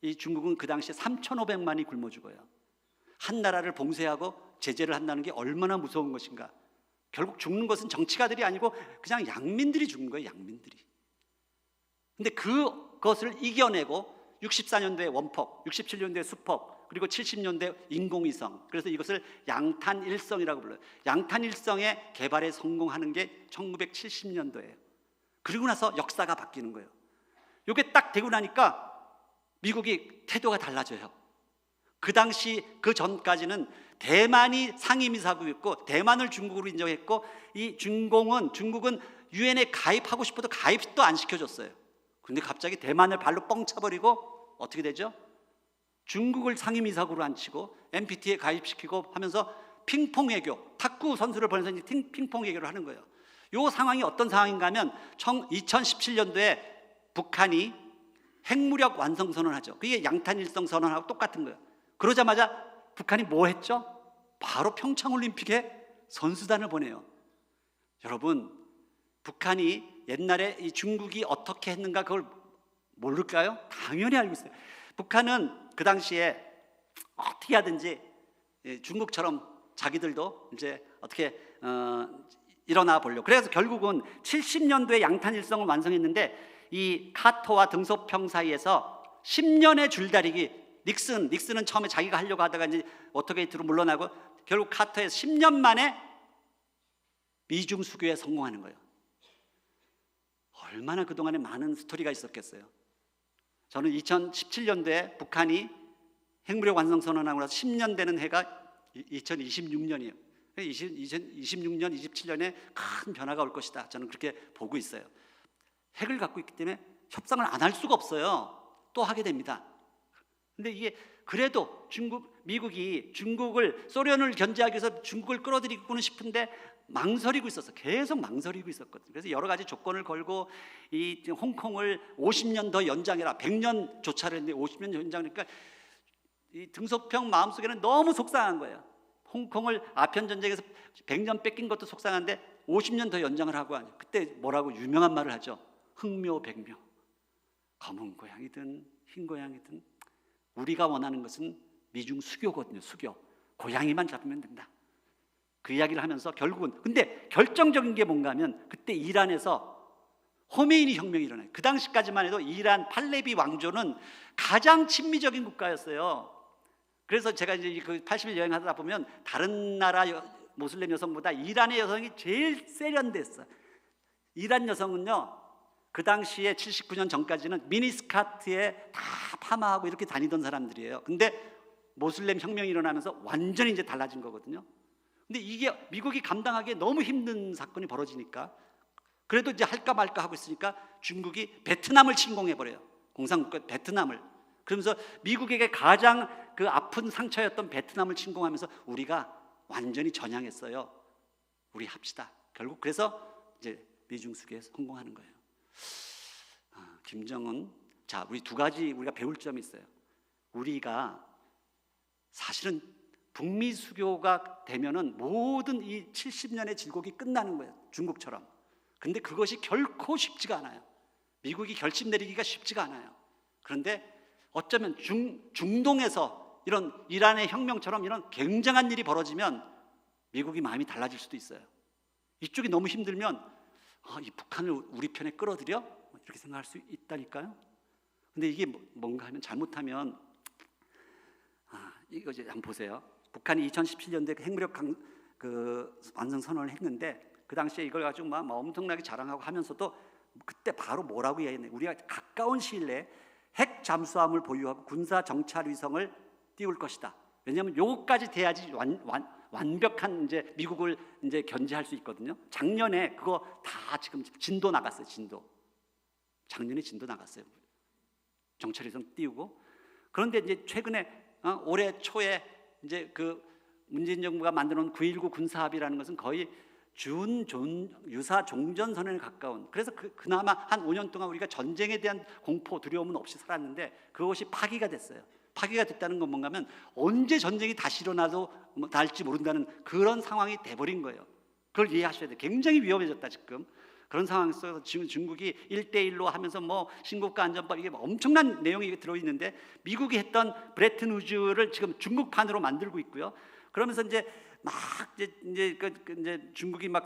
이 중국은 그 당시에 3,500만이 굶어 죽어요. 한 나라를 봉쇄하고 제재를 한다는 게 얼마나 무서운 것인가. 결국 죽는 것은 정치가들이 아니고 그냥 양민들이 죽는 거예요, 양민들이. 근데 그것을 이겨내고 64년도에 원폭, 67년도에 수폭, 그리고 70년대 인공위성, 그래서 이것을 양탄일성이라고 불러요. 양탄일성의 개발에 성공하는 게 1970년도예요. 그리고 나서 역사가 바뀌는 거예요. 이게 딱 되고 나니까 미국이 태도가 달라져요. 그 당시 그 전까지는 대만이 상임이사국이었고 대만을 중국으로 인정했고 이 중국은 유엔에 가입하고 싶어도 가입도 안 시켜줬어요. 그런데 갑자기 대만을 발로 뻥 차버리고 어떻게 되죠? 중국을 상임이사국으로 앉히고 NPT에 가입시키고 하면서 핑퐁 외교, 탁구 선수를 보내서 핑퐁 외교를 하는 거예요. 이 상황이 어떤 상황인가 하면 2017년도에 북한이 핵무력 완성선언을 하죠. 그게 양탄일성 선언하고 똑같은 거예요. 그러자마자 북한이 뭐 했죠? 바로 평창올림픽에 선수단을 보내요. 여러분, 북한이 옛날에 이 중국이 어떻게 했는가 그걸 모를까요? 당연히 알고 있어요. 북한은 그 당시에 어떻게 하든지 중국처럼 자기들도 이제 어떻게 일어나 보려고. 그래서 결국은 70년도에 양탄일성을 완성했는데 이 카터와 등소평 사이에서 10년의 줄다리기. 닉슨은 처음에 자기가 하려고 하다가 이제 워터게이트로 물러나고 결국 카터에서 10년 만에 미중 수교에 성공하는 거예요. 얼마나 그동안에 많은 스토리가 있었겠어요. 저는 2017년도에 북한이 핵무력 완성선언하고 나서 10년 되는 해가 2026년이에요. 2026년, 27년에 큰 변화가 올 것이다. 저는 그렇게 보고 있어요. 핵을 갖고 있기 때문에 협상을 안 할 수가 없어요. 또 하게 됩니다. 근데 이게 그래도 미국이 소련을 견제하기 위해서 중국을 끌어들이고는 싶은데 망설이고 있었어. 계속 망설이고 있었거든요. 그래서 여러 가지 조건을 걸고 이 홍콩을 50년 더 연장해라. 100년 조차를 했는데 50년 연장하니까 이 등소평 마음속에는 너무 속상한 거예요. 홍콩을 아편 전쟁에서 100년 뺏긴 것도 속상한데 50년 더 연장을 하고 하니 그때 뭐라고 유명한 말을 하죠. 흑묘백묘. 검은 고양이든 흰 고양이든 우리가 원하는 것은 미중 수교거든요. 수교. 고양이만 잡으면 된다. 그 이야기를 하면서 결국은 근데 결정적인 게 뭔가 하면 그때 이란에서 호메이니 혁명이 일어나요. 그 당시까지만 해도 이란 팔레비 왕조는 가장 친미적인 국가였어요. 그래서 제가 이제 그 80일 여행하다 보면 다른 나라 모슬렘 여성보다 이란의 여성이 제일 세련됐어요. 이란 여성은요 그 당시에 79년 전까지는 미니스커트에 다 파마하고 이렇게 다니던 사람들이에요. 근데 모슬렘 혁명이 일어나면서 완전히 이제 달라진 거거든요. 근데 이게 미국이 감당하기에 너무 힘든 사건이 벌어지니까 그래도 이제 할까 말까 하고 있으니까 중국이 베트남을 침공해버려요. 공산국가 베트남을. 그러면서 미국에게 가장 그 아픈 상처였던 베트남을 침공하면서 우리가 완전히 전향했어요. 우리 합시다. 결국 그래서 이제 미중 수교에 성공하는 거예요. 김정은, 자 우리 두 가지 우리가 배울 점이 있어요. 우리가 사실은 북미 수교가 되면은 모든 이 70년의 질곡이 끝나는 거예요. 중국처럼. 근데 그것이 결코 쉽지가 않아요. 미국이 결심 내리기가 쉽지가 않아요. 그런데 어쩌면 중동에서 이런 이란의 혁명처럼 이런 굉장한 일이 벌어지면 미국이 마음이 달라질 수도 있어요. 이쪽이 너무 힘들면 이 북한을 우리 편에 끌어들여? 이렇게 생각할 수 있다니까요. 근데 이게 뭔가 하면 잘못하면 이거 이제 한번 보세요. 북한이 2017년도에 핵무력 완성 선언을 했는데 그 당시에 이걸 가지고 막 엄청나게 자랑하고 하면서도 그때 바로 뭐라고 이야기했나요? 우리가 가까운 시일 내에 핵 잠수함을 보유하고 군사 정찰 위성을 띄울 것이다. 왜냐하면 요거까지 돼야지 완벽한 이제 미국을 이제 견제할 수 있거든요. 작년에 그거 다 지금 진도 나갔어요. 작년에 진도 나갔어요. 정찰 위성 띄우고. 그런데 이제 최근에 올해 초에 이제 그 문재인 정부가 만들어놓은 9.19 군사합의라는 것은 거의 유사 종전선언에 가까운, 그래서 그나마 한 5년 동안 우리가 전쟁에 대한 공포, 두려움은 없이 살았는데 그것이 파기가 됐어요. 파기가 됐다는 건 뭔가 하면 언제 전쟁이 다시 일어나도 날지 모른다는 그런 상황이 돼버린 거예요. 그걸 이해하셔야 돼요. 굉장히 위험해졌다 지금. 그런 상황에서 지금 중국이 1대1로 하면서 뭐 신국가 안전법 이게 엄청난 내용이 들어있는데 미국이 했던 브레튼 우즈를 지금 중국판으로 만들고 있고요. 그러면서 이제 막 이제 중국이 막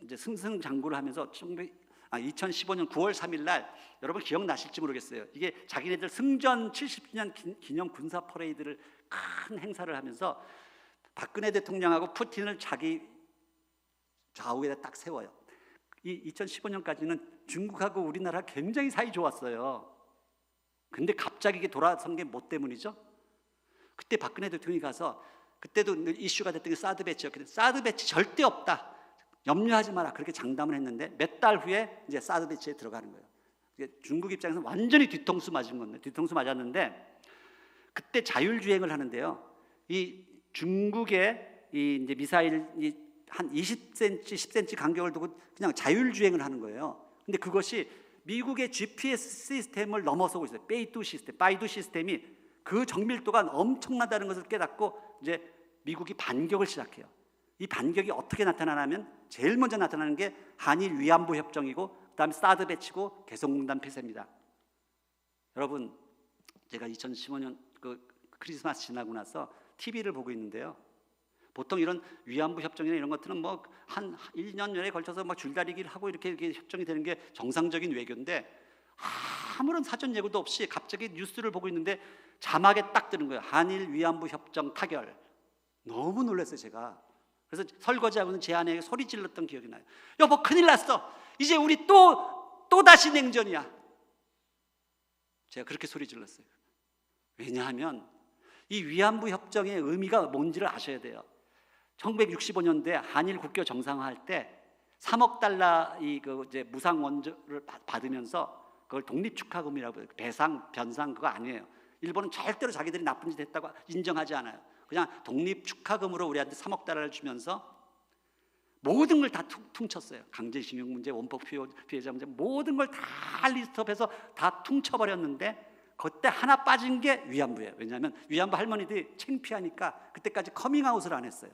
이제 승승장구를 하면서 2015년 9월 3일 날 여러분 기억나실지 모르겠어요. 이게 자기네들 승전 70주년 기념 군사 퍼레이드를 큰 행사를 하면서 박근혜 대통령하고 푸틴을 자기 좌우에다 딱 세워요. 이 2015년까지는 중국하고 우리나라 굉장히 사이 좋았어요. 근데 갑자기 이게 돌아선 게 뭐 때문이죠? 그때 박근혜 대통령이 가서 그때도 이슈가 됐던 게 사드 배치였거든요. 사드 배치 절대 없다. 염려하지 마라. 그렇게 장담을 했는데 몇 달 후에 이제 사드 배치에 들어가는 거예요. 중국 입장에서 완전히 뒤통수 맞은 건데, 뒤통수 맞았는데 그때 자율주행을 하는데요. 이 중국의 이 이제 미사일이 한 20cm, 10cm 간격을 두고 그냥 자율주행을 하는 거예요. 근데 그것이 미국의 GPS 시스템을 넘어서고 있어요. 바이두 시스템이 그 정밀도가 엄청나다는 것을 깨닫고 이제 미국이 반격을 시작해요. 이 반격이 어떻게 나타나냐면 제일 먼저 나타나는 게 한일 위안부 협정이고 그다음에 사드 배치고 개성공단 폐쇄입니다. 여러분, 제가 2015년 그 크리스마스 지나고 나서 TV를 보고 있는데요. 보통 이런 위안부 협정이나 이런 것들은 뭐 한 1년 년에 걸쳐서 막 줄다리기를 하고 이렇게 협정이 되는 게 정상적인 외교인데 아무런 사전 예고도 없이 갑자기 뉴스를 보고 있는데 자막에 딱 뜨는 거예요. 한일 위안부 협정 타결. 너무 놀랐어요 제가. 그래서 설거지하고는 제 아내에게 소리 질렀던 기억이 나요. 여보 큰일 났어. 이제 우리 또 다시 냉전이야. 제가 그렇게 소리 질렀어요. 왜냐하면 이 위안부 협정의 의미가 뭔지를 아셔야 돼요. 1965년도에 한일 국교 정상화할 때 3억 달러 이제 무상 원조를 받으면서 그걸 독립축하금이라고 해요. 배상, 변상 그거 아니에요. 일본은 절대로 자기들이 나쁜 짓 했다고 인정하지 않아요. 그냥 독립축하금으로 우리한테 3억 달러를 주면서 모든 걸 다 퉁쳤어요. 강제징용 문제, 원법 피해자 문제 모든 걸 다 리스트업해서 다 퉁쳐버렸는데 그때 하나 빠진 게 위안부예요. 왜냐하면 위안부 할머니들이 창피하니까 그때까지 커밍아웃을 안 했어요.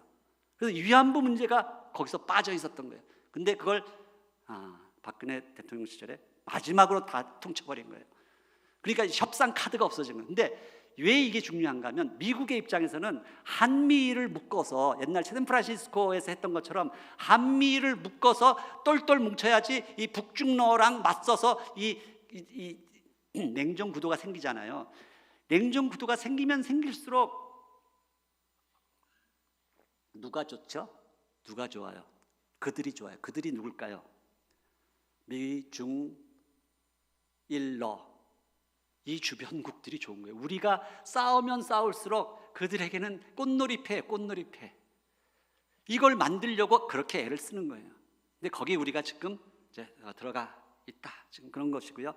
그래서 위안부 문제가 거기서 빠져 있었던 거예요. 근데 그걸 박근혜 대통령 시절에 마지막으로 다 퉁쳐버린 거예요. 그러니까 협상 카드가 없어진 거예요. 근데 왜 이게 중요한가 하면 미국의 입장에서는 한미를 묶어서 옛날 샌프란시스코에서 했던 것처럼 한미를 묶어서 똘똘 뭉쳐야지 이 북중러랑 맞서서 이 냉전 구도가 생기잖아요. 냉전 구도가 생기면 생길수록 누가 좋죠? 누가 좋아요? 그들이 좋아요. 그들이 누굴까요? 미, 중, 일러 이 주변국들이 좋은 거예요. 우리가 싸우면 싸울수록 그들에게는 꽃놀이패. 이걸 만들려고 그렇게 애를 쓰는 거예요. 근데 거기 우리가 지금 이제 들어가 있다. 지금 그런 것이고요.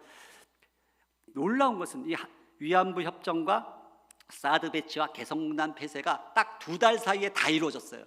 놀라운 것은 이 위안부 협정과 사드 배치와 개성공단 폐쇄가 딱 2달 사이에 다 이루어졌어요.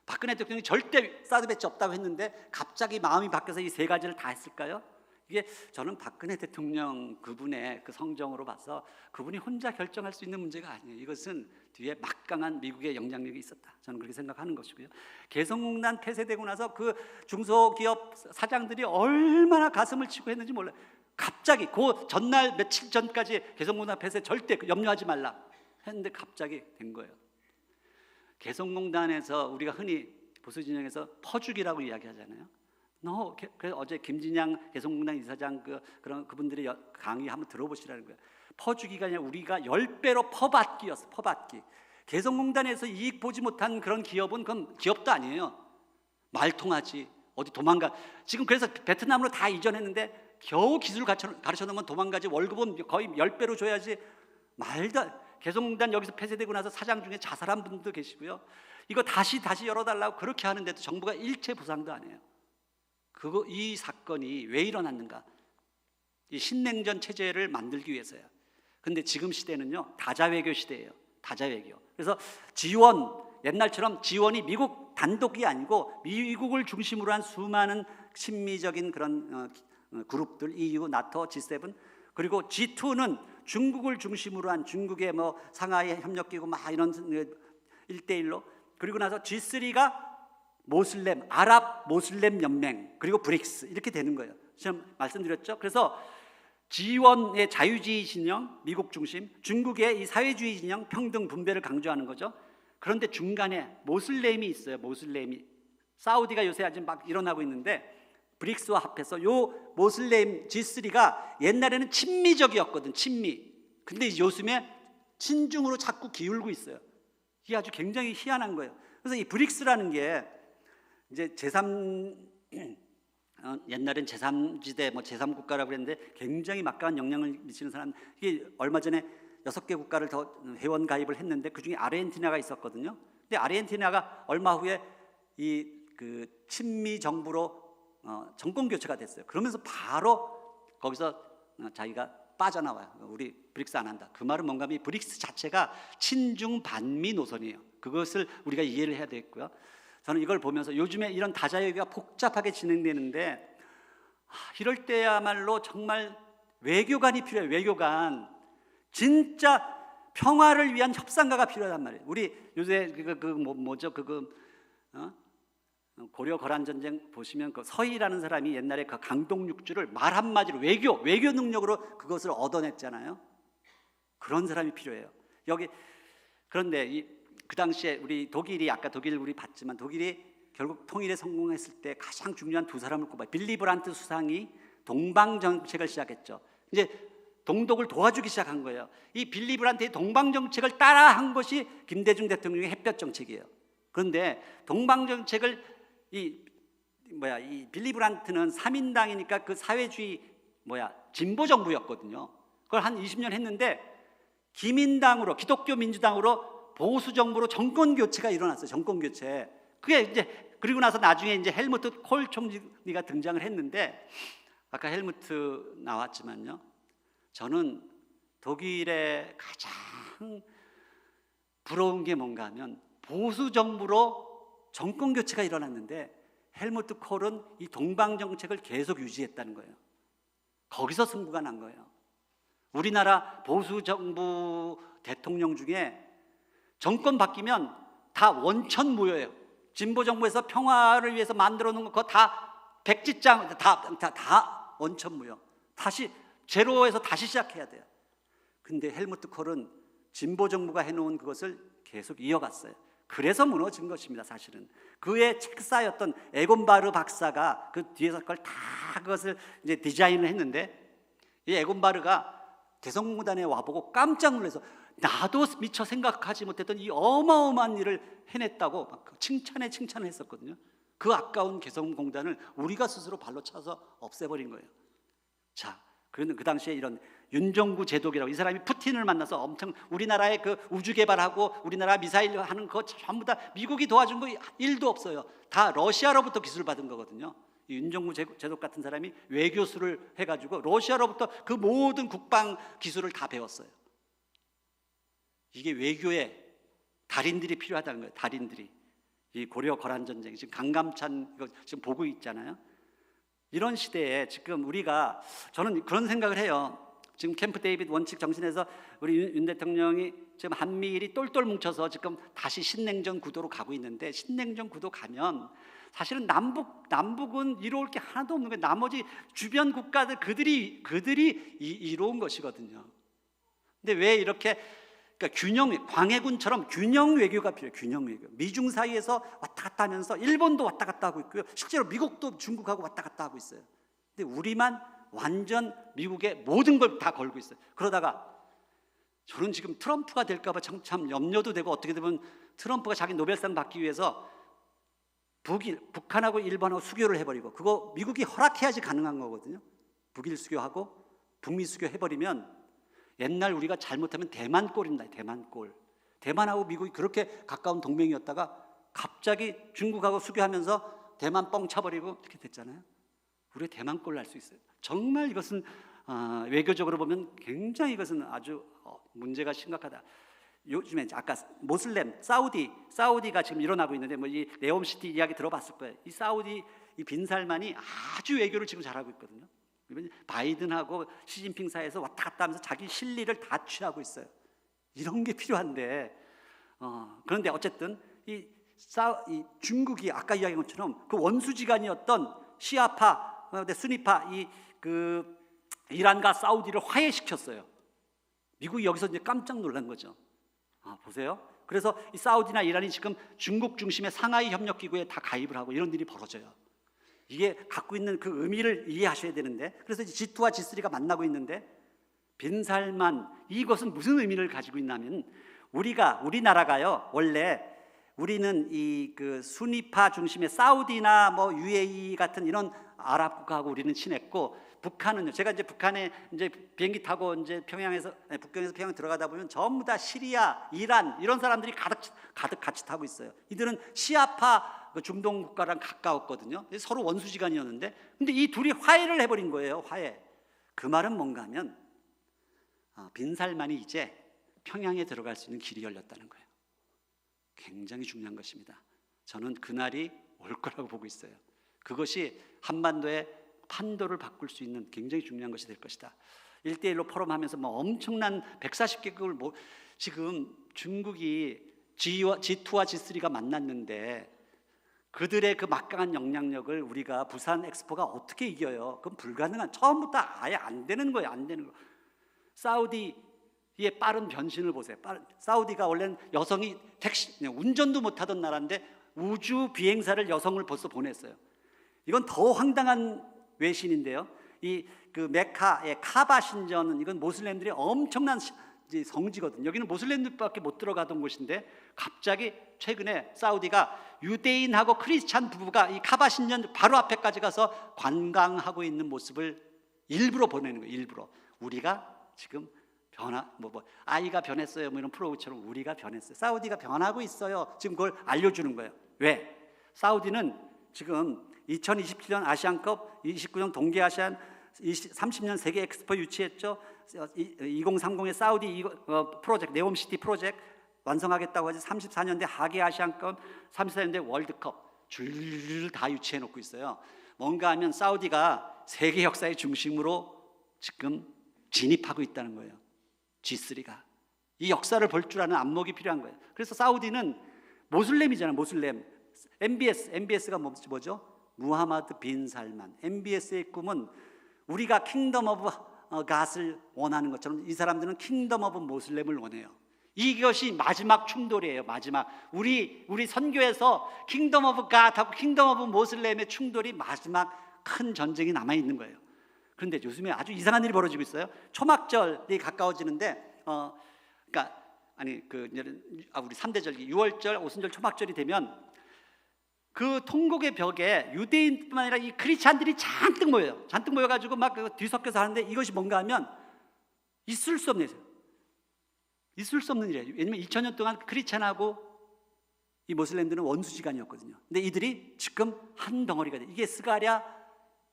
박근혜 대통령이 절대 사드 배치 없다고 했는데 갑자기 마음이 바뀌어서 이 3가지를 다 했을까요? 이게 저는 박근혜 대통령 그분의 그 성정으로 봐서 그분이 혼자 결정할 수 있는 문제가 아니에요. 이것은 뒤에 막강한 미국의 영향력이 있었다. 저는 그렇게 생각하는 것이고요. 개성공단 폐쇄되고 나서 그 중소기업 사장들이 얼마나 가슴을 치고 했는지 몰라요. 갑자기 그 전날 며칠 전까지 개성공단 폐쇄 절대 염려하지 말라 했는데 갑자기 된 거예요. 개성공단에서 우리가 흔히 보수진영에서 퍼주기라고 이야기하잖아요. 그래서 어제 김진양 개성공단 이사장 그분들의 강의 한번 들어보시라는 거예요. 퍼주기가 아니라 우리가 10배로 퍼받기였어. 퍼받기. 개성공단에서 이익 보지 못한 그런 기업은 그건 기업도 아니에요. 말통하지. 어디 도망가. 지금 그래서 베트남으로 다 이전했는데 겨우 기술 가르쳐 놓으면 도망가지. 월급은 거의 10배로 줘야지. 개성공단 여기서 폐쇄되고 나서 사장 중에 자살한 분도 계시고요. 이거 다시 열어달라고 그렇게 하는데도 정부가 일체 보상도 안 해요. 이 사건이 왜 일어났는가? 이 신냉전 체제를 만들기 위해서야. 근데 지금 시대는요, 다자외교 시대예요. 다자외교. 그래서 옛날처럼 지원이 미국 단독이 아니고 미국을 중심으로 한 수많은 친미적인 그런 그룹들, EU, 나토, G7, 그리고 G2는 중국을 중심으로 한 중국의 상하이 협력기구 이런 1대1로, 그리고 나서 G3가 아랍 모슬렘 연맹, 그리고 브릭스 이렇게 되는 거예요. 지금 말씀드렸죠. 그래서 G1의 자유주의 진영, 미국 중심, 중국의 이 사회주의 진영, 평등 분배를 강조하는 거죠. 그런데 중간에 모슬렘이 있어요. 모슬렘이 사우디가 요새 아주 막 일어나고 있는데 브릭스와 합해서 요 모슬렘 G3가 옛날에는 친미적이었거든. 친미. 근데 요즘에 친중으로 자꾸 기울고 있어요. 이게 아주 굉장히 희한한 거예요. 그래서 이 브릭스라는 게 이제 옛날엔 제3지대 제3국가라고 그랬는데 굉장히 막강한 영향을 미치는 사람, 이게 얼마 전에 6개 국가를 더 회원 가입을 했는데 그중에 아르헨티나가 있었거든요. 근데 아르헨티나가 얼마 후에 그 친미 정부로 정권 교체가 됐어요. 그러면서 바로 거기서 자기가 빠져나와요. 우리 브릭스 안 한다. 그 말은 뭔가 하면 이 브릭스 자체가 친중 반미 노선이에요. 그것을 우리가 이해를 해야 되겠고요. 저는 이걸 보면서 요즘에 이런 다자외교가 복잡하게 진행되는데 이럴 때야말로 정말 외교관이 필요해요. 외교관. 진짜 평화를 위한 협상가가 필요하단 말이에요. 우리 요새 고려 거란 전쟁 보시면 그 서희라는 사람이 옛날에 그 강동육주를 말 한마디로 외교 능력으로 그것을 얻어냈잖아요. 그런 사람이 필요해요. 그런데 그 당시에 우리 독일이, 아까 독일 우리 봤지만 독일이 결국 통일에 성공했을 때 가장 중요한 2사람을 꼽아요. 빌리 브란트 수상이 동방 정책을 시작했죠. 이제 동독을 도와주기 시작한 거예요. 이 빌리 브란트의 동방 정책을 따라한 것이 김대중 대통령의 햇볕 정책이에요. 그런데 동방 정책을 이 빌리 브란트는 3인당이니까 그 사회주의 진보 정부였거든요. 그걸 한 20년 했는데 기민당으로, 기독교 민주당으로 보수 정부로 정권 교체가 일어났어요. 정권 교체. 그게 이제 그리고 나서 나중에 이제 헬무트 콜 총리가 등장을 했는데 아까 헬무트 나왔지만요. 저는 독일의 가장 부러운 게 뭔가 하면 보수 정부로 정권 교체가 일어났는데 헬무트 콜은 이 동방 정책을 계속 유지했다는 거예요. 거기서 승부가 난 거예요. 우리나라 보수 정부 대통령 중에 정권 바뀌면 다 원천 무효예요. 진보 정부에서 평화를 위해서 만들어 놓은 거 그거 다 백지장 다 원천 무효. 다시 제로에서 다시 시작해야 돼요. 근데 헬무트 콜은 진보 정부가 해놓은 그것을 계속 이어갔어요. 그래서 무너진 것입니다. 사실은 그의 책사였던 에곤 바르 박사가 그 뒤에서 그걸 다 그것을 이제 디자인을 했는데, 이 에곤 바르가 개성공단에 와보고 깜짝 놀라서 나도 미처 생각하지 못했던 이 어마어마한 일을 해냈다고 막 칭찬을 했었거든요. 그 아까운 개성공단을 우리가 스스로 발로 차서 없애버린 거예요. 자, 그런데 그 당시에 이런 윤정구 제독이라고, 이 사람이 푸틴을 만나서 엄청 우리나라의 그 우주 개발하고 우리나라 미사일 하는 거 전부 다 미국이 도와준 거 일도 없어요. 다 러시아로부터 기술 받은 거거든요. 이 윤정구 제독 같은 사람이 외교수를 해가지고 러시아로부터 그 모든 국방 기술을 다 배웠어요. 이게 외교에 달인들이 필요하다는 거예요. 달인들이. 이 고려 거란 전쟁, 지금 강감찬 이거 지금 보고 있잖아요. 이런 시대에 지금 우리가, 저는 그런 생각을 해요. 지금 캠프 데이빗 원칙 정신에서 우리 윤 대통령이 지금 한미일이 똘똘 뭉쳐서 지금 다시 신냉전 구도로 가고 있는데, 신냉전 구도 가면 사실은 남북은 이로울 게 하나도 없는 거예요. 나머지 주변 국가들 그들이 이로운 것이거든요. 근데 왜 이렇게, 그러니까 광해군처럼 균형 외교가 필요해요. 균형 외교. 미중 사이에서 왔다 갔다 하면서 일본도 왔다 갔다 하고 있고요. 실제로 미국도 중국하고 왔다 갔다 하고 있어요. 근데 우리만 완전 미국의 모든 걸 다 걸고 있어요. 그러다가 저는 지금 트럼프가 될까 봐 참 염려도 되고, 어떻게 되면 트럼프가 자기 노벨상 받기 위해서 북한하고 일본하고 수교를 해버리고, 그거 미국이 허락해야지 가능한 거거든요. 북일 수교하고 북미 수교 해버리면 옛날 우리가 잘못하면 대만꼴입니다. 대만꼴. 대만하고 미국이 그렇게 가까운 동맹이었다가 갑자기 중국하고 수교하면서 대만 뻥 차버리고 이렇게 됐잖아요. 우리 대만꼴 날 수 있어요. 정말 이것은 외교적으로 보면 굉장히 이것은 아주 문제가 심각하다. 요즘에 아까 모슬렘 사우디가 지금 일어나고 있는데, 뭐 이 네옴시티 이야기 들어봤을 거예요. 이 사우디 이 빈살만이 아주 외교를 지금 잘하고 있거든요. 바이든하고 시진핑 사이에서 왔다 갔다 하면서 자기 실리를 다 취하고 있어요. 이런 게 필요한데, 그런데 어쨌든 이 중국이 아까 이야기한 것처럼 그 원수지간이었던 시아파, 수니파 그 이란과 사우디를 화해시켰어요. 미국이 여기서 이제 깜짝 놀란 거죠. 보세요. 그래서 이 사우디나 이란이 지금 중국 중심의 상하이 협력 기구에 다 가입을 하고 이런 일이 벌어져요. 이게 갖고 있는 그 의미를 이해하셔야 되는데, 그래서 G2와 G3가 만나고 있는데, 빈살만 이것은 무슨 의미를 가지고 있냐면, 우리나라가요, 원래 우리는 이 그 수니파 중심의 사우디나 뭐 UAE 같은 이런 아랍 국가하고 우리는 친했고, 북한은요, 제가 이제 북한에 이제 비행기 타고 이제 북경에서 평양 들어가다 보면 전부 다 시리아, 이란 이런 사람들이 가득 같이 타고 있어요. 이들은 시아파 중동 국가랑 가까웠거든요. 서로 원수지간이었는데, 근데 이 둘이 화해를 해버린 거예요. 화해. 그 말은 뭔가 하면 빈살만이 이제 평양에 들어갈 수 있는 길이 열렸다는 거예요. 굉장히 중요한 것입니다. 저는 그날이 올 거라고 보고 있어요. 그것이 한반도의 판도를 바꿀 수 있는 굉장히 중요한 것이 될 것이다. 1대1로 포럼하면서 뭐 엄청난 140개국을 지금 중국이 G2와 G3가 만났는데, 그들의 그 막강한 영향력을 우리가 부산 엑스포가 어떻게 이겨요? 그건 불가능한, 처음부터 아예 안 되는 거예요. 안 되는 거. 사우디의 빠른 변신을 보세요. 사우디가 원래는 여성이 운전도 못하던 나라인데 우주 비행사를 여성을 벌써 보냈어요. 이건 더 황당한 외신인데요. 이 그 메카의 카바 신전은 이건 모슬렘들이 엄청난 성지거든요. 여기는 모슬렘들밖에 못 들어가던 곳인데, 갑자기 최근에 사우디가 유대인하고 크리스찬 부부가 이 카바 신전 바로 앞에까지 가서 관광하고 있는 모습을 일부러 보내는 거예요. 일부러. 우리가 지금 아이가 변했어요, 뭐 이런 프로그램처럼 우리가 변했어요. 사우디가 변하고 있어요. 지금 그걸 알려주는 거예요. 왜? 사우디는 지금 2027년 아시안컵, 29년 동계아시안, 30년 세계 엑스포 유치했죠. 2030의 사우디 프로젝트, 네옴시티 프로젝트 완성하겠다고 하지. 34년대 하계 아시안컵, 34년대 월드컵 줄줄 다 유치해 놓고 있어요. 뭔가 하면 사우디가 세계 역사의 중심으로 지금 진입하고 있다는 거예요. G3가. 이 역사를 볼 줄 아는 안목이 필요한 거예요. 그래서 사우디는 모슬렘이잖아요. 모슬렘. MBS가 뭐죠? 무하마드 빈 살만. MBS의 꿈은 우리가 킹덤 오브 갓을 원하는 것처럼 이 사람들은 킹덤 오브 모슬렘을 원해요. 이것이 마지막 충돌이에요. 마지막 우리 선교에서 킹덤 오브 갓하고 킹덤 오브 모슬렘의 충돌이 마지막 큰 전쟁이 남아 있는 거예요. 그런데 요즘에 아주 이상한 일이 벌어지고 있어요. 초막절이 가까워지는데 그러니까 우리 3대 절기 6월절, 오순절, 초막절이 되면 그 통곡의 벽에 유대인뿐만 아니라 이 크리스찬들이 잔뜩 모여요. 잔뜩 모여가지고 막 뒤섞여서 하는데 이것이 뭔가 하면 있을 수 없는 일이에요. 있을 수 없는 일이에요. 왜냐면 2000년 동안 크리스찬하고 이 모슬렘들은 원수지간이었거든요. 근데 이들이 지금 한 덩어리가 돼요. 이게 스가랴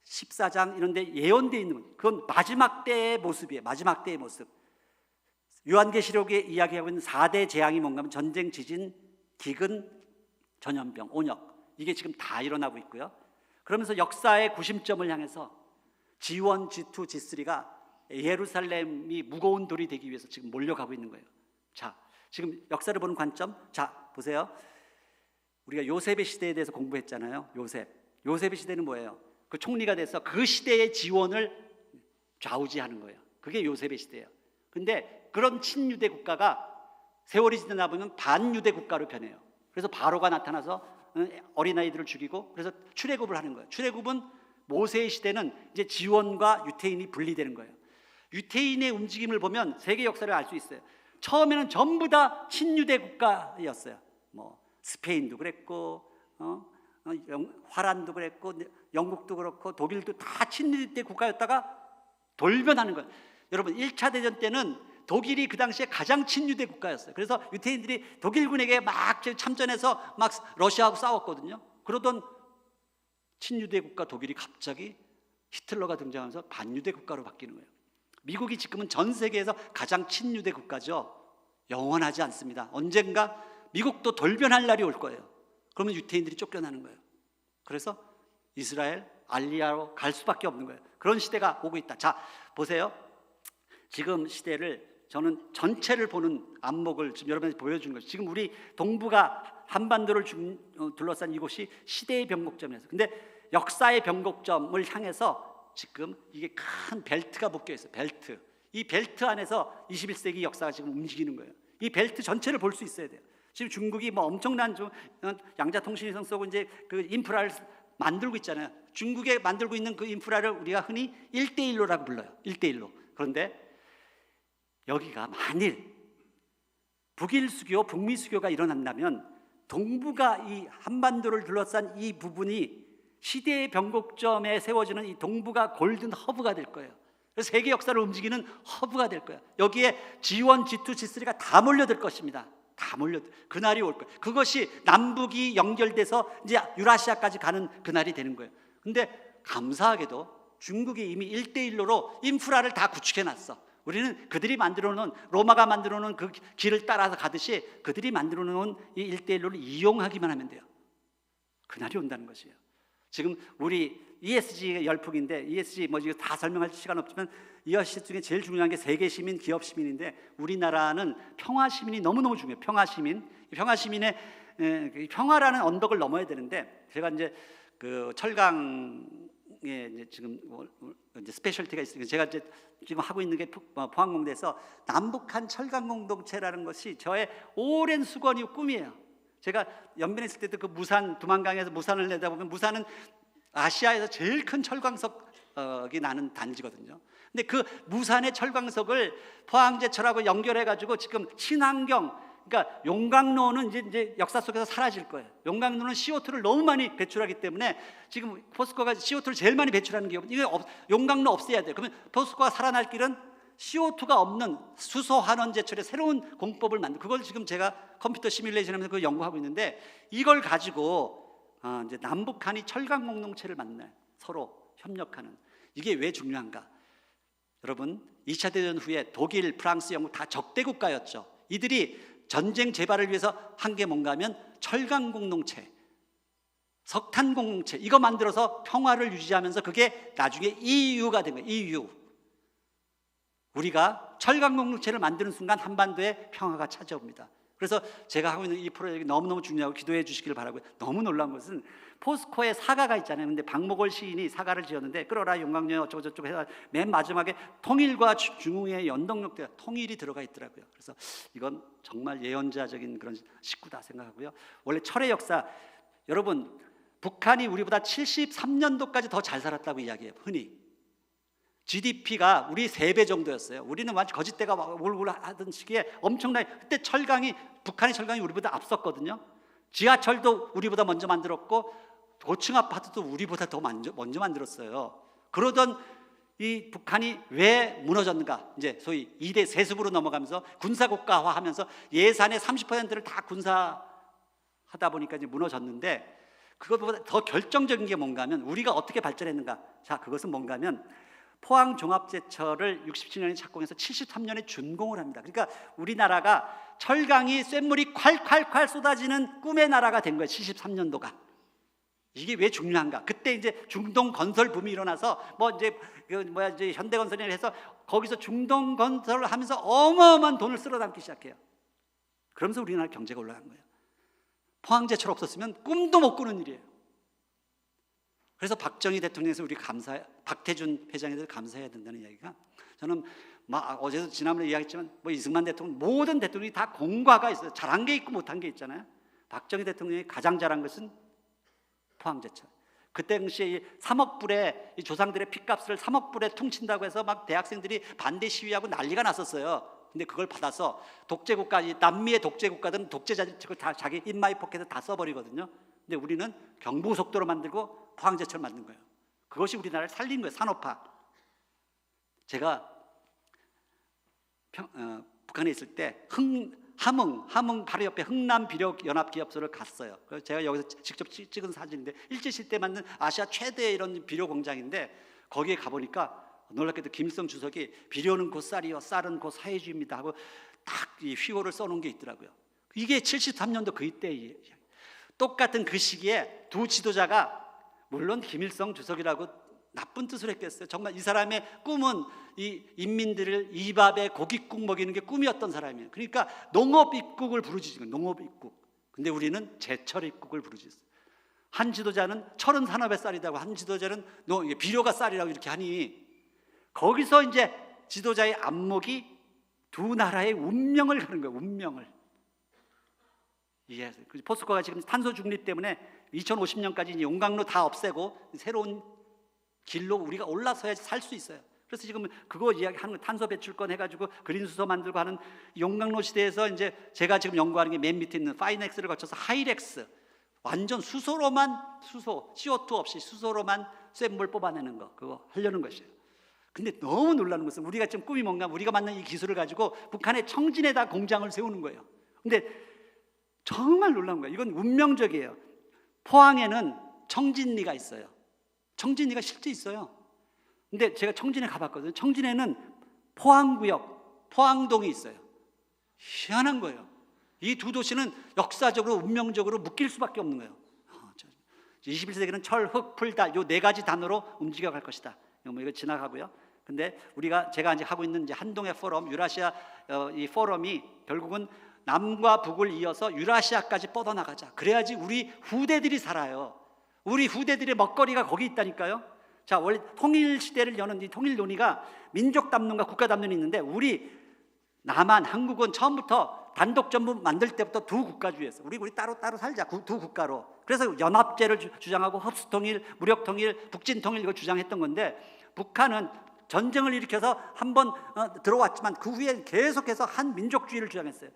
14장 이런 데 예언되어 있는 거예요. 그건 마지막 때의 모습이에요. 마지막 때의 모습. 요한계시록에 이야기하고 있는 4대 재앙이 뭔가 하면 전쟁, 지진, 기근, 전염병, 온역. 이게 지금 다 일어나고 있고요. 그러면서 역사의 구심점을 향해서 G1, G2, G3가 예루살렘이 무거운 돌이 되기 위해서 지금 몰려가고 있는 거예요. 자, 지금 역사를 보는 관점. 자, 보세요. 우리가 요셉의 시대에 대해서 공부했잖아요. 요셉의 시대는 뭐예요? 그 총리가 돼서 그 시대의 지원을 좌우지하는 거예요. 그게 요셉의 시대예요. 근데 그런 친유대 국가가 세월이 지나 보면 반유대 국가로 변해요. 그래서 바로가 나타나서 어린아이들을 죽이고 그래서 출애굽을 하는 거예요. 출애굽은 모세의 시대는 이제 지원과 유태인이 분리되는 거예요. 유태인의 움직임을 보면 세계 역사를 알 수 있어요. 처음에는 전부 다 친유대 국가였어요. 뭐 스페인도 그랬고 화란도 그랬고 영국도 그렇고 독일도 다 친유대 국가였다가 돌변하는 거예요. 여러분 1차 대전 때는 독일이 그 당시에 가장 친유대 국가였어요. 그래서 유태인들이 독일군에게 막 참전해서 막 러시아하고 싸웠거든요. 그러던 친유대 국가 독일이 갑자기 히틀러가 등장하면서 반유대 국가로 바뀌는 거예요. 미국이 지금은 전 세계에서 가장 친유대 국가죠. 영원하지 않습니다. 언젠가 미국도 돌변할 날이 올 거예요. 그러면 유태인들이 쫓겨나는 거예요. 그래서 이스라엘, 알리야로 갈 수밖에 없는 거예요. 그런 시대가 오고 있다. 자, 보세요. 지금 시대를 저는 전체를 보는 안목을 지금 여러분한테 보여주는 거죠. 지금 우리 동북아 한반도를 둘러싼 이곳이 시대의 변곡점이었어요. 근데 역사의 변곡점을 향해서 지금 이게 큰 벨트가 묶여 있어요. 벨트. 이 벨트 안에서 21세기 역사가 지금 움직이는 거예요. 이 벨트 전체를 볼 수 있어야 돼요. 지금 중국이 뭐 엄청난 양자통신위성 쏘고 이제 그 인프라를 만들고 있잖아요. 중국에 만들고 있는 그 인프라를 우리가 흔히 1대1로라고 불러요. 1대1로. 그런데 여기가 만일 북일 수교, 북미 수교가 일어난다면 동북아 이 한반도를 둘러싼 이 부분이 시대의 변곡점에 세워지는 이 동북아 골든 허브가 될 거예요. 그래서 세계 역사를 움직이는 허브가 될 거예요. 여기에 G1, G2, G3가 다 몰려들 것입니다. 다 몰려들. 그날이 올 거예요. 그것이 남북이 연결돼서 이제 유라시아까지 가는 그날이 되는 거예요. 근데 감사하게도 중국이 이미 1대1로 인프라를 다 구축해 놨어. 우리는 그들이 만들어 놓은 로마가 만들어 놓은 그 길을 따라서 가듯이 그들이 만들어 놓은 이 1대1로를 이용하기만 하면 돼요. 그날이 온다는 것이에요. 지금 우리 ESG 열풍인데 ESG 뭐 이거 다 설명할 시간 없지만 ESG 중에 제일 중요한 게 세계 시민, 기업 시민인데 우리나라는 평화 시민이 너무너무 중요해요. 평화 시민. 평화 시민의 평화라는 언덕을 넘어야 되는데 제가 이제 그 철강에 이제 지금 이제 스페셜티가 있으니까 제가 이제 지금 하고 있는 게 포항공대에서 남북한 철강 공동체라는 것이 저의 오랜 수건이고 꿈이에요. 제가 연변에 있을 때도 그 무산 두만강에서 무산을 내다보면 무산은 아시아에서 제일 큰 철광석이 나는 단지거든요. 근데 그 무산의 철광석을 포항제철하고 연결해가지고 지금 친환경, 그러니까 용광로는 이제 역사 속에서 사라질 거예요. 용광로는 CO2를 너무 많이 배출하기 때문에 지금 포스코가 CO2를 제일 많이 배출하는 기업은 이거 용광로 없애야 돼요. 그러면 포스코가 살아날 길은 CO2가 없는 수소 환원 제철의 새로운 공법을 만들. 그걸 지금 제가 컴퓨터 시뮬레이션하면서 그걸 연구하고 있는데 이걸 가지고 이제 남북한이 철강 공동체를 만나요. 서로 협력하는. 이게 왜 중요한가? 여러분 2차 대전 후에 독일, 프랑스, 영국 다 적대 국가였죠. 이들이 전쟁 재발을 위해서 한 게 뭔가 하면 철강 공동체, 석탄 공동체 이거 만들어서 평화를 유지하면서 그게 나중에 EU가 된 거예요. EU. 우리가 철강 공동체를 만드는 순간 한반도에 평화가 찾아옵니다. 그래서 제가 하고 있는 이 프로젝트 너무너무 중요하고 기도해 주시기를 바라고요. 너무 놀라운 것은 포스코에 사가가 있잖아요. 근데 박목월 시인이 사가를 지었는데 끌어라 용광로 어쩌고 저쩌고 해서 맨 마지막에 통일과 중흥의 연동력대 통일이 들어가 있더라고요. 그래서 이건 정말 예언자적인 그런 식구다 생각하고요. 원래 철의 역사, 여러분 북한이 우리보다 73년도까지 더 잘 살았다고 이야기해요. 흔히 GDP가 우리 3배 정도였어요. 우리는 완전 거짓대가 울울 하던 시기에 엄청나게, 그때 북한의 철강이 우리보다 앞섰거든요. 지하철도 우리보다 먼저 만들었고 고층 아파트도 우리보다 더 먼저 만들었어요. 그러던 이 북한이 왜 무너졌는가? 이제 소위 2대 세습으로 넘어가면서 군사국가화하면서 예산의 30%를 다 군사하다 보니까 이제 무너졌는데, 그것보다 더 결정적인 게 뭔가 하면 우리가 어떻게 발전했는가? 자, 그것은 뭔가 하면 포항 종합제철을 67년에 착공해서 73년에 준공을 합니다. 그러니까 우리나라가 철강이 쇳물이 콸콸콸 쏟아지는 꿈의 나라가 된 거예요. 73년도가. 이게 왜 중요한가? 그때 이제 중동 건설 붐이 일어나서 이제 현대건설이라 해서 거기서 중동 건설을 하면서 어마어마한 돈을 쓸어 담기 시작해요. 그러면서 우리나라 경제가 올라간 거예요. 포항제철 없었으면 꿈도 못 꾸는 일이에요. 그래서 박정희 대통령에서 우리 박태준 회장에 대해서 감사해야 된다는 이야기가, 저는 어제도 지난번에 이야기했지만 이승만 대통령, 모든 대통령이 다 공과가 있어요. 잘한 게 있고 못한 게 있잖아요. 박정희 대통령이 가장 잘한 것은 포항제철. 그때 당시에 3억 불에 이 조상들의 핏값을 3억 불에 퉁친다고 해서 막 대학생들이 반대 시위하고 난리가 났었어요. 근데 그걸 받아서 독재국가, 남미의 독재국가들은 독재자들 다 자기 인마이 포켓에 다 써버리거든요. 근데 우리는 경부속도로 만들고 포항제철 만든 거예요. 그것이 우리나라를 살린 거예요. 산업화. 제가 북한에 있을 때 함흥 바로 옆에 흥남비료연합기업소를 갔어요. 그래서 제가 여기서 직접 찍은 사진인데, 일제시대 때 만든 아시아 최대의 이런 비료 공장인데, 거기에 가보니까 놀랍게도 김일성 주석이 비료는 곧 쌀이요 쌀은 곧 사회주의입니다 하고 딱 이 휘호를 써놓은 게 있더라고요. 이게 73년도 그때 똑같은 그 시기에 두 지도자가, 물론 김일성 주석이라고 나쁜 뜻을 했겠어요. 정말 이 사람의 꿈은 이 인민들을 이밥에 고깃국 먹이는 게 꿈이었던 사람이에요. 그러니까 농업 입국을 부르짖은 거예요. 농업 입국. 근데 우리는 제철 입국을 부르짖어요. 한 지도자는 철은 산업의 쌀이라고, 한 지도자는 비료가 쌀이라고 이렇게 하니, 거기서 이제 지도자의 안목이 두 나라의 운명을 가는 거예요. 운명을. 포스코가 지금 탄소 중립 때문에 2050년까지 용광로 다 없애고 새로운 길로 우리가 올라서야지 살 수 있어요. 그래서 지금 그거 이야기하는 거, 탄소 배출권 해가지고 그린 수소 만들고 하는 용광로 시대에서 이제 제가 지금 연구하는 게 맨 밑에 있는 파이넥스를 거쳐서 하이렉스, 완전 수소로만, CO2 없이 수소로만 쇳물 뽑아내는 거, 그거 하려는 것이에요. 근데 너무 놀라는 것은 우리가 지금 꿈이 뭔가, 우리가 만든 이 기술을 가지고 북한의 청진에다 공장을 세우는 거예요. 근데 정말 놀라운 거예요. 이건 운명적이에요. 포항에는 청진리가 있어요. 청진리가 실제 있어요. 근데 제가 청진에 가봤거든요. 청진에는 포항구역, 포항동이 있어요. 희한한 거예요. 이 두 도시는 역사적으로 운명적으로 묶일 수밖에 없는 거예요. 21세기는 철, 흙, 풀, 달, 요 4가지 단어로 움직여갈 것이다. 이거 지나가고요. 근데 제가 이제 하고 있는 이제 한동의 포럼, 유라시아 이 포럼이 결국은 남과 북을 이어서 유라시아까지 뻗어나가자. 그래야지 우리 후대들이 살아요. 우리 후대들의 먹거리가 거기 있다니까요. 자, 원래 통일 시대를 여는 이 통일 논의가 민족 담론과 국가 담론이 있는데, 우리 남한, 한국은 처음부터 단독 정부 만들 때부터 두 국가주의였어요. 우리 따로 살자, 두 국가로. 그래서 연합제를 주장하고 흡수 통일, 무력 통일, 북진 통일 이걸 주장했던 건데, 북한은 전쟁을 일으켜서 한번 들어왔지만 그 후에 계속해서 한 민족주의를 주장했어요.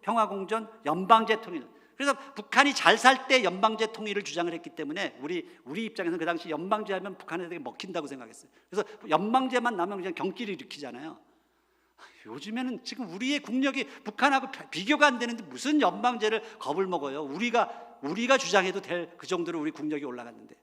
평화공존, 연방제 통일. 그래서 북한이 잘 살 때 연방제 통일을 주장을 했기 때문에 우리 입장에서는 그 당시 연방제 하면 북한에 되게 먹힌다고 생각했어요. 그래서 연방제만 나면 그냥 경기를 일으키잖아요. 요즘에는 지금 우리의 국력이 북한하고 비교가 안 되는데 무슨 연방제를 겁을 먹어요. 우리가 주장해도 될 그 정도로 우리 국력이 올라갔는데.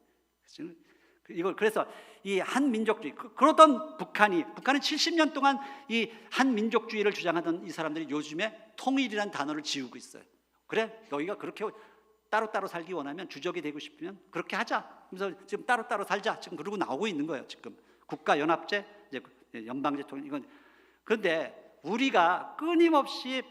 그래서 이 한민족주의, 그러던 북한은 70년 동안 이 한민족주의를 주장하던 이 사람들이 요즘에 통일이라는 단어를 지우고 있어요. 그래, 너희가 그렇게 따로따로 살기 원하면, 주적이 되고 싶으면 그렇게 하자. 그래서 지금 따로따로 살자. 지금 그러고 나오고 있는 거예요. 지금 국가연합제, 이제 연방제 통일 이건. 그런데 우리가 끊임없이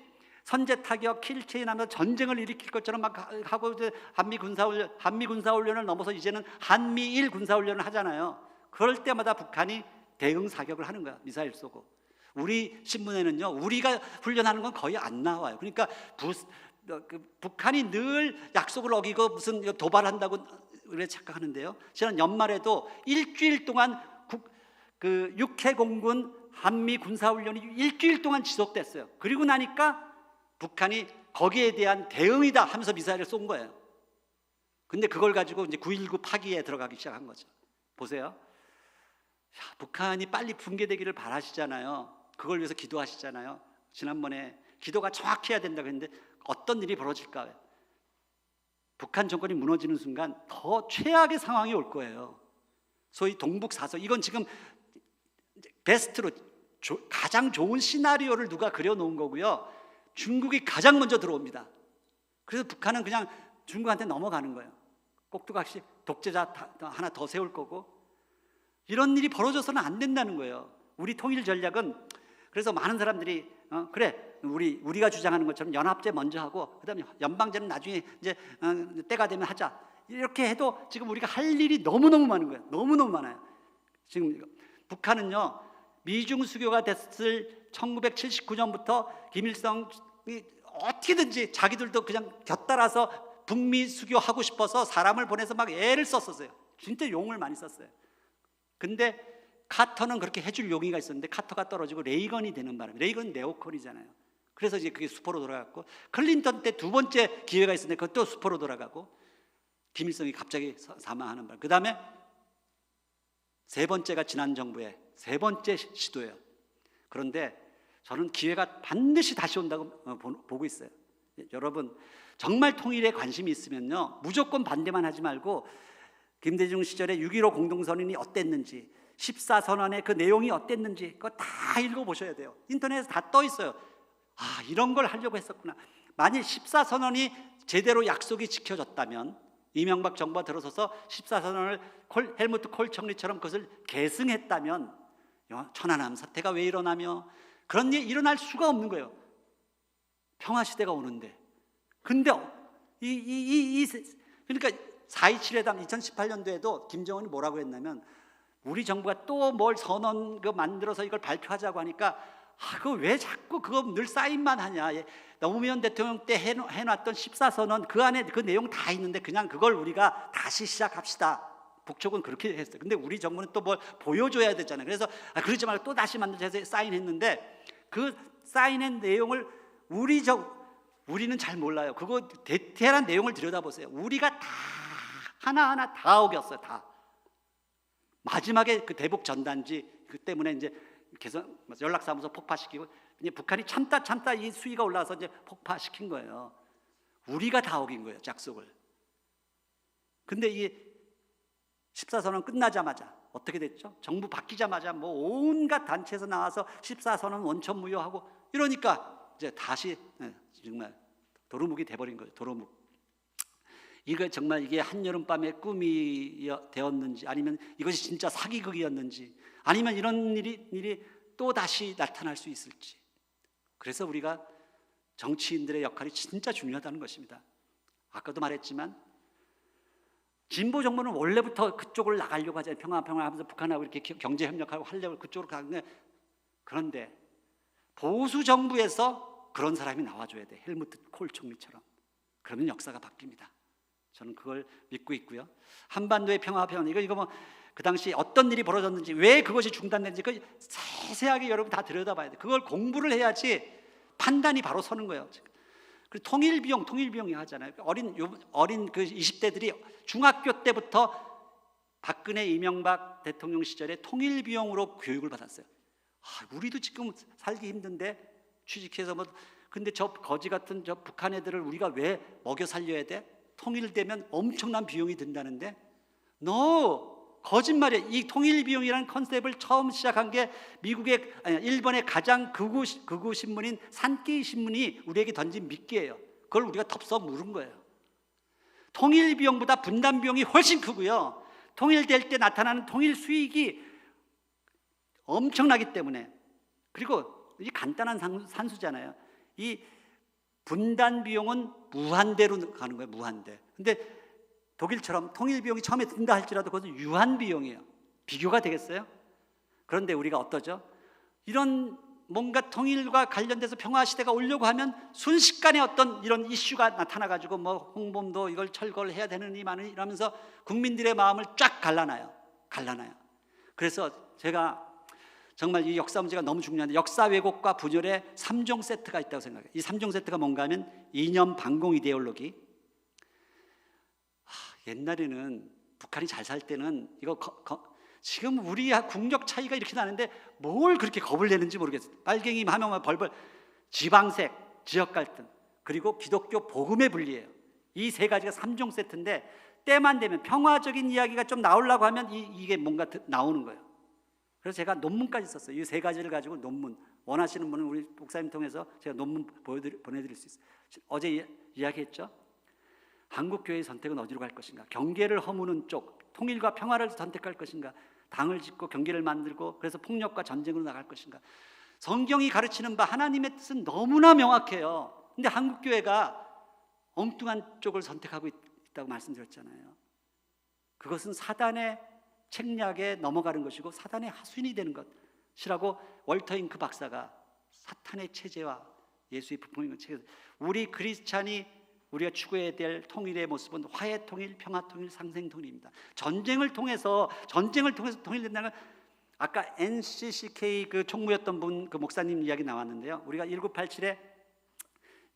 선제 타격, 킬체인하면서 전쟁을 일으킬 것처럼 막 하고 한미 군사훈련을 넘어서 이제는 한미일 군사훈련을 하잖아요. 그럴 때마다 북한이 대응 사격을 하는 거야. 미사일 쏘고. 우리 신문에는요, 우리가 훈련하는 건 거의 안 나와요. 그러니까 북한이 늘 약속을 어기고 무슨 도발한다고 우리가 착각하는데요. 지난 연말에도 일주일 동안 육해 공군 한미 군사훈련이 일주일 동안 지속됐어요. 그리고 나니까 북한이 거기에 대한 대응이다 하면서 미사일을 쏜 거예요. 근데 그걸 가지고 이제 9.19 파기에 들어가기 시작한 거죠. 보세요. 북한이 빨리 붕괴되기를 바라시잖아요. 그걸 위해서 기도하시잖아요. 지난번에 기도가 정확히 해야 된다고 했는데 어떤 일이 벌어질까? 북한 정권이 무너지는 순간 더 최악의 상황이 올 거예요. 소위 동북사서, 이건 지금 베스트로 가장 좋은 시나리오를 누가 그려놓은 거고요. 중국이 가장 먼저 들어옵니다. 그래서 북한은 그냥 중국한테 넘어가는 거예요. 꼭두각시 독재자 하나 더 세울 거고, 이런 일이 벌어져서는 안 된다는 거예요. 우리 통일 전략은, 그래서 많은 사람들이 그래 우리가 주장하는 것처럼 연합제 먼저 하고 그다음에 연방제는 나중에 이제 때가 되면 하자, 이렇게 해도 지금 우리가 할 일이 너무너무 많은 거예요. 너무너무 많아요. 지금 북한은요, 미중 수교가 됐을 1979년부터 김일성이 어떻게든지 자기들도 그냥 곁따라서 북미 수교하고 싶어서 사람을 보내서 막 애를 썼었어요. 진짜 용을 많이 썼어요. 근데 카터는 그렇게 해줄 용의가 있었는데 카터가 떨어지고 레이건이 되는 바람에, 레이건은 네오콘이잖아요. 그래서 이제 그게 수포로 돌아갔고, 클린턴 때 두 번째 기회가 있었는데 그것도 수포로 돌아가고, 김일성이 갑자기 사망하는 바람. 그 다음에 세 번째가 지난 정부의 세 번째 시도예요. 그런데 저는 기회가 반드시 다시 온다고 보고 있어요. 여러분, 정말 통일에 관심이 있으면요, 무조건 반대만 하지 말고 김대중 시절에 6.15 공동선언이 어땠는지, 14선언의 그 내용이 어땠는지 그거 다 읽어보셔야 돼요. 인터넷에 다 떠 있어요. 아, 이런 걸 하려고 했었구나. 만일 14선언이 제대로 약속이 지켜졌다면, 이명박 정부가 들어서서 14선언을 헬무트 콜 총리처럼 그것을 계승했다면 천안함 사태가 왜 일어나며 그런 일이 일어날 수가 없는 거예요. 평화시대가 오는데. 근데 그러니까 4.27 회담 2018년도에도 김정은이 뭐라고 했냐면, 우리 정부가 또 뭘 선언 만들어서 이걸 발표하자고 하니까 그거 왜 자꾸 그거 늘 사인만 하냐. 노무현 대통령 때 해놨던 14선언 그 안에 그 내용 다 있는데 그냥 그걸 우리가 다시 시작합시다. 북쪽은 그렇게 했어요. 근데 우리 정부는 또 뭘 보여줘야 되잖아요. 그래서 그러지 말고 또 다시 만들어서 사인했는데, 그 사인한 내용을 우리는 잘 몰라요. 그거 디테일한 내용을 들여다보세요. 우리가 다 하나하나 다 어겼어요. 다. 마지막에 그 대북 전단지 그 때문에 이제 개선 연락사무소 폭파시키고, 이제 북한이 참다 이 수위가 올라와서 이제 폭파시킨 거예요. 우리가 다 어긴 거예요, 약속을. 근데 이 14선언 끝나자마자 어떻게 됐죠? 정부 바뀌자마자 뭐 온갖 단체에서 나와서 14선언 원천 무효하고 이러니까 이제 다시 정말 도루묵이 돼버린 거예요. 도루묵. 이거 정말 이게 한여름밤의 꿈이 되었는지, 아니면 이것이 진짜 사기극이었는지, 아니면 이런 일이 또 다시 나타날 수 있을지. 그래서 우리가 정치인들의 역할이 진짜 중요하다는 것입니다. 아까도 말했지만 진보 정부는 원래부터 그쪽을 나가려고 하잖아요. 평화 하면서 북한하고 이렇게 경제 협력하고 하려고 그쪽으로 가는데, 그런데 보수 정부에서 그런 사람이 나와줘야 돼. 헬무트 콜 총리처럼. 그러면 역사가 바뀝니다. 저는 그걸 믿고 있고요. 한반도의 평화 이거 뭐 그 당시 어떤 일이 벌어졌는지, 왜 그것이 중단됐는지 그 세세하게 여러분 다 들여다봐야 돼. 그걸 공부를 해야지 판단이 바로 서는 거예요. 그리고 통일비용이 하잖아요. 어린 그 20대들이 중학교 때부터 박근혜 이명박 대통령 시절에 통일비용으로 교육을 받았어요. 우리도 지금 살기 힘든데 취직해서 뭐, 근데 저 거지 같은 저 북한 애들을 우리가 왜 먹여 살려야 돼? 통일되면 엄청난 비용이 든다는데, 거짓말이에요. 이 통일비용이라는 컨셉을 처음 시작한 게 일본의 가장 극우 신문인 산케이 신문이 우리에게 던진 미끼예요. 그걸 우리가 덥석 물은 거예요. 통일비용보다 분담비용이 훨씬 크고요. 통일될 때 나타나는 통일 수익이 엄청나기 때문에. 그리고 이 간단한 산수잖아요. 이 분단 비용은 무한대로 가는 거예요. 무한대. 근데 독일처럼 통일 비용이 처음에 든다 할지라도 그것은 유한 비용이에요. 비교가 되겠어요? 그런데 우리가 어떠죠? 이런 뭔가 통일과 관련돼서 평화 시대가 오려고 하면 순식간에 어떤 이런 이슈가 나타나가지고 뭐 홍범도 이걸 철거를 해야 되느니 마느니 이러면서 국민들의 마음을 쫙 갈라놔요. 그래서 제가 정말 이 역사 문제가 너무 중요한데, 역사 왜곡과 분열의 3종 세트가 있다고 생각해요. 이 3종 세트가 뭔가 하면 이념 반공 이데올로기. 옛날에는 북한이 잘 살 때는 이거 지금 우리 국력 차이가 이렇게 나는데 뭘 그렇게 겁을 내는지 모르겠어요. 빨갱이 하면 벌벌. 지방색, 지역 갈등, 그리고 기독교 복음의 분리예요. 이 세 가지가 3종 세트인데 때만 되면 평화적인 이야기가 좀 나오려고 하면 이게 뭔가 나오는 거예요. 그래서 제가 논문까지 썼어요. 이 세 가지를 가지고 논문, 원하시는 분은 우리 목사님 통해서 제가 논문 보내드릴 수 있어요. 어제 이야기했죠. 한국교회의 선택은 어디로 갈 것인가? 경계를 허무는 쪽, 통일과 평화를 선택할 것인가? 당을 짓고 경계를 만들고 그래서 폭력과 전쟁으로 나갈 것인가? 성경이 가르치는 바 하나님의 뜻은 너무나 명확해요. 근데 한국교회가 엉뚱한 쪽을 선택하고 있다고 말씀드렸잖아요. 그것은 사단의 책략에 넘어가는 것이고 사단의 하수인이 되는 것이라고 월터 잉크 박사가 사탄의 체제와 예수의 부품인 것. 우리 크리스찬이 우리가 추구해야 될 통일의 모습은 화해 통일, 평화 통일, 상생 통일입니다. 전쟁을 통해서 통일된다는 건 아까 NCCK 그 총무였던 분, 그 목사님 이야기 나왔는데요. 우리가 1987에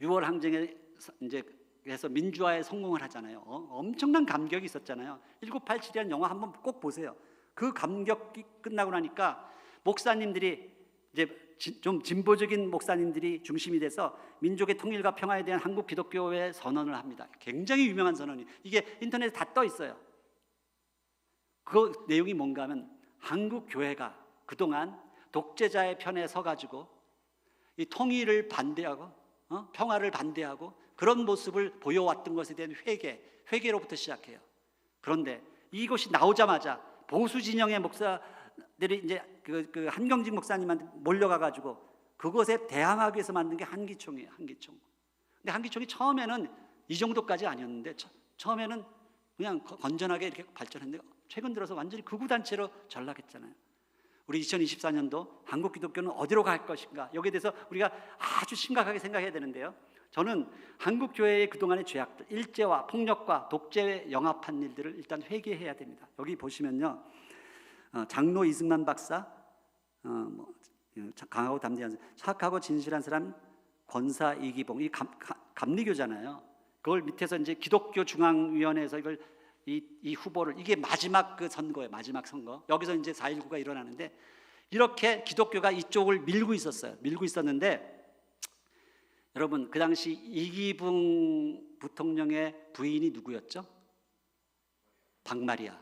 6월 항쟁에 이제 해서 민주화에 성공을 하잖아요. 엄청난 감격이 있었잖아요. 1987이라는 영화 한번 꼭 보세요. 그 감격이 끝나고 나니까 목사님들이 이제 좀 진보적인 목사님들이 중심이 돼서 민족의 통일과 평화에 대한 한국 기독교의 선언을 합니다. 굉장히 유명한 선언이, 이게 인터넷에 다 떠 있어요. 그 내용이 뭔가 하면 한국 교회가 그동안 독재자의 편에 서가지고 이 통일을 반대하고 평화를 반대하고 그런 모습을 보여왔던 것에 대한 회개로부터 시작해요. 그런데 이것이 나오자마자 보수 진영의 목사들이 이제 그 한경직 목사님한테 몰려가가지고 그것에 대항하기 위해서 만든 게 한기총이에요. 한기총. 근데 한기총이 처음에는 이 정도까지 아니었는데 처음에는 그냥 건전하게 이렇게 발전했는데 최근 들어서 완전히 극우 단체로 전락했잖아요. 우리 2024년도 한국 기독교는 어디로 갈 것인가? 여기에 대해서 우리가 아주 심각하게 생각해야 되는데요. 저는 한국 교회의 그동안의 죄악들, 일제와 폭력과 독재에 영합한 일들을 일단 회개해야 됩니다. 여기 보시면요, 장로 이승만 박사, 강하고 담대한, 착하고 진실한 사람 권사 이기봉, 이 감리교잖아요. 그걸 밑에서 이제 기독교 중앙위원회에서 이걸 이 후보를, 이게 마지막 그 선거예요. 마지막 선거. 여기서 이제 4.19가 일어나는데 이렇게 기독교가 이쪽을 밀고 있었는데 여러분, 그 당시 이기붕 부통령의 부인이 누구였죠? 박마리아.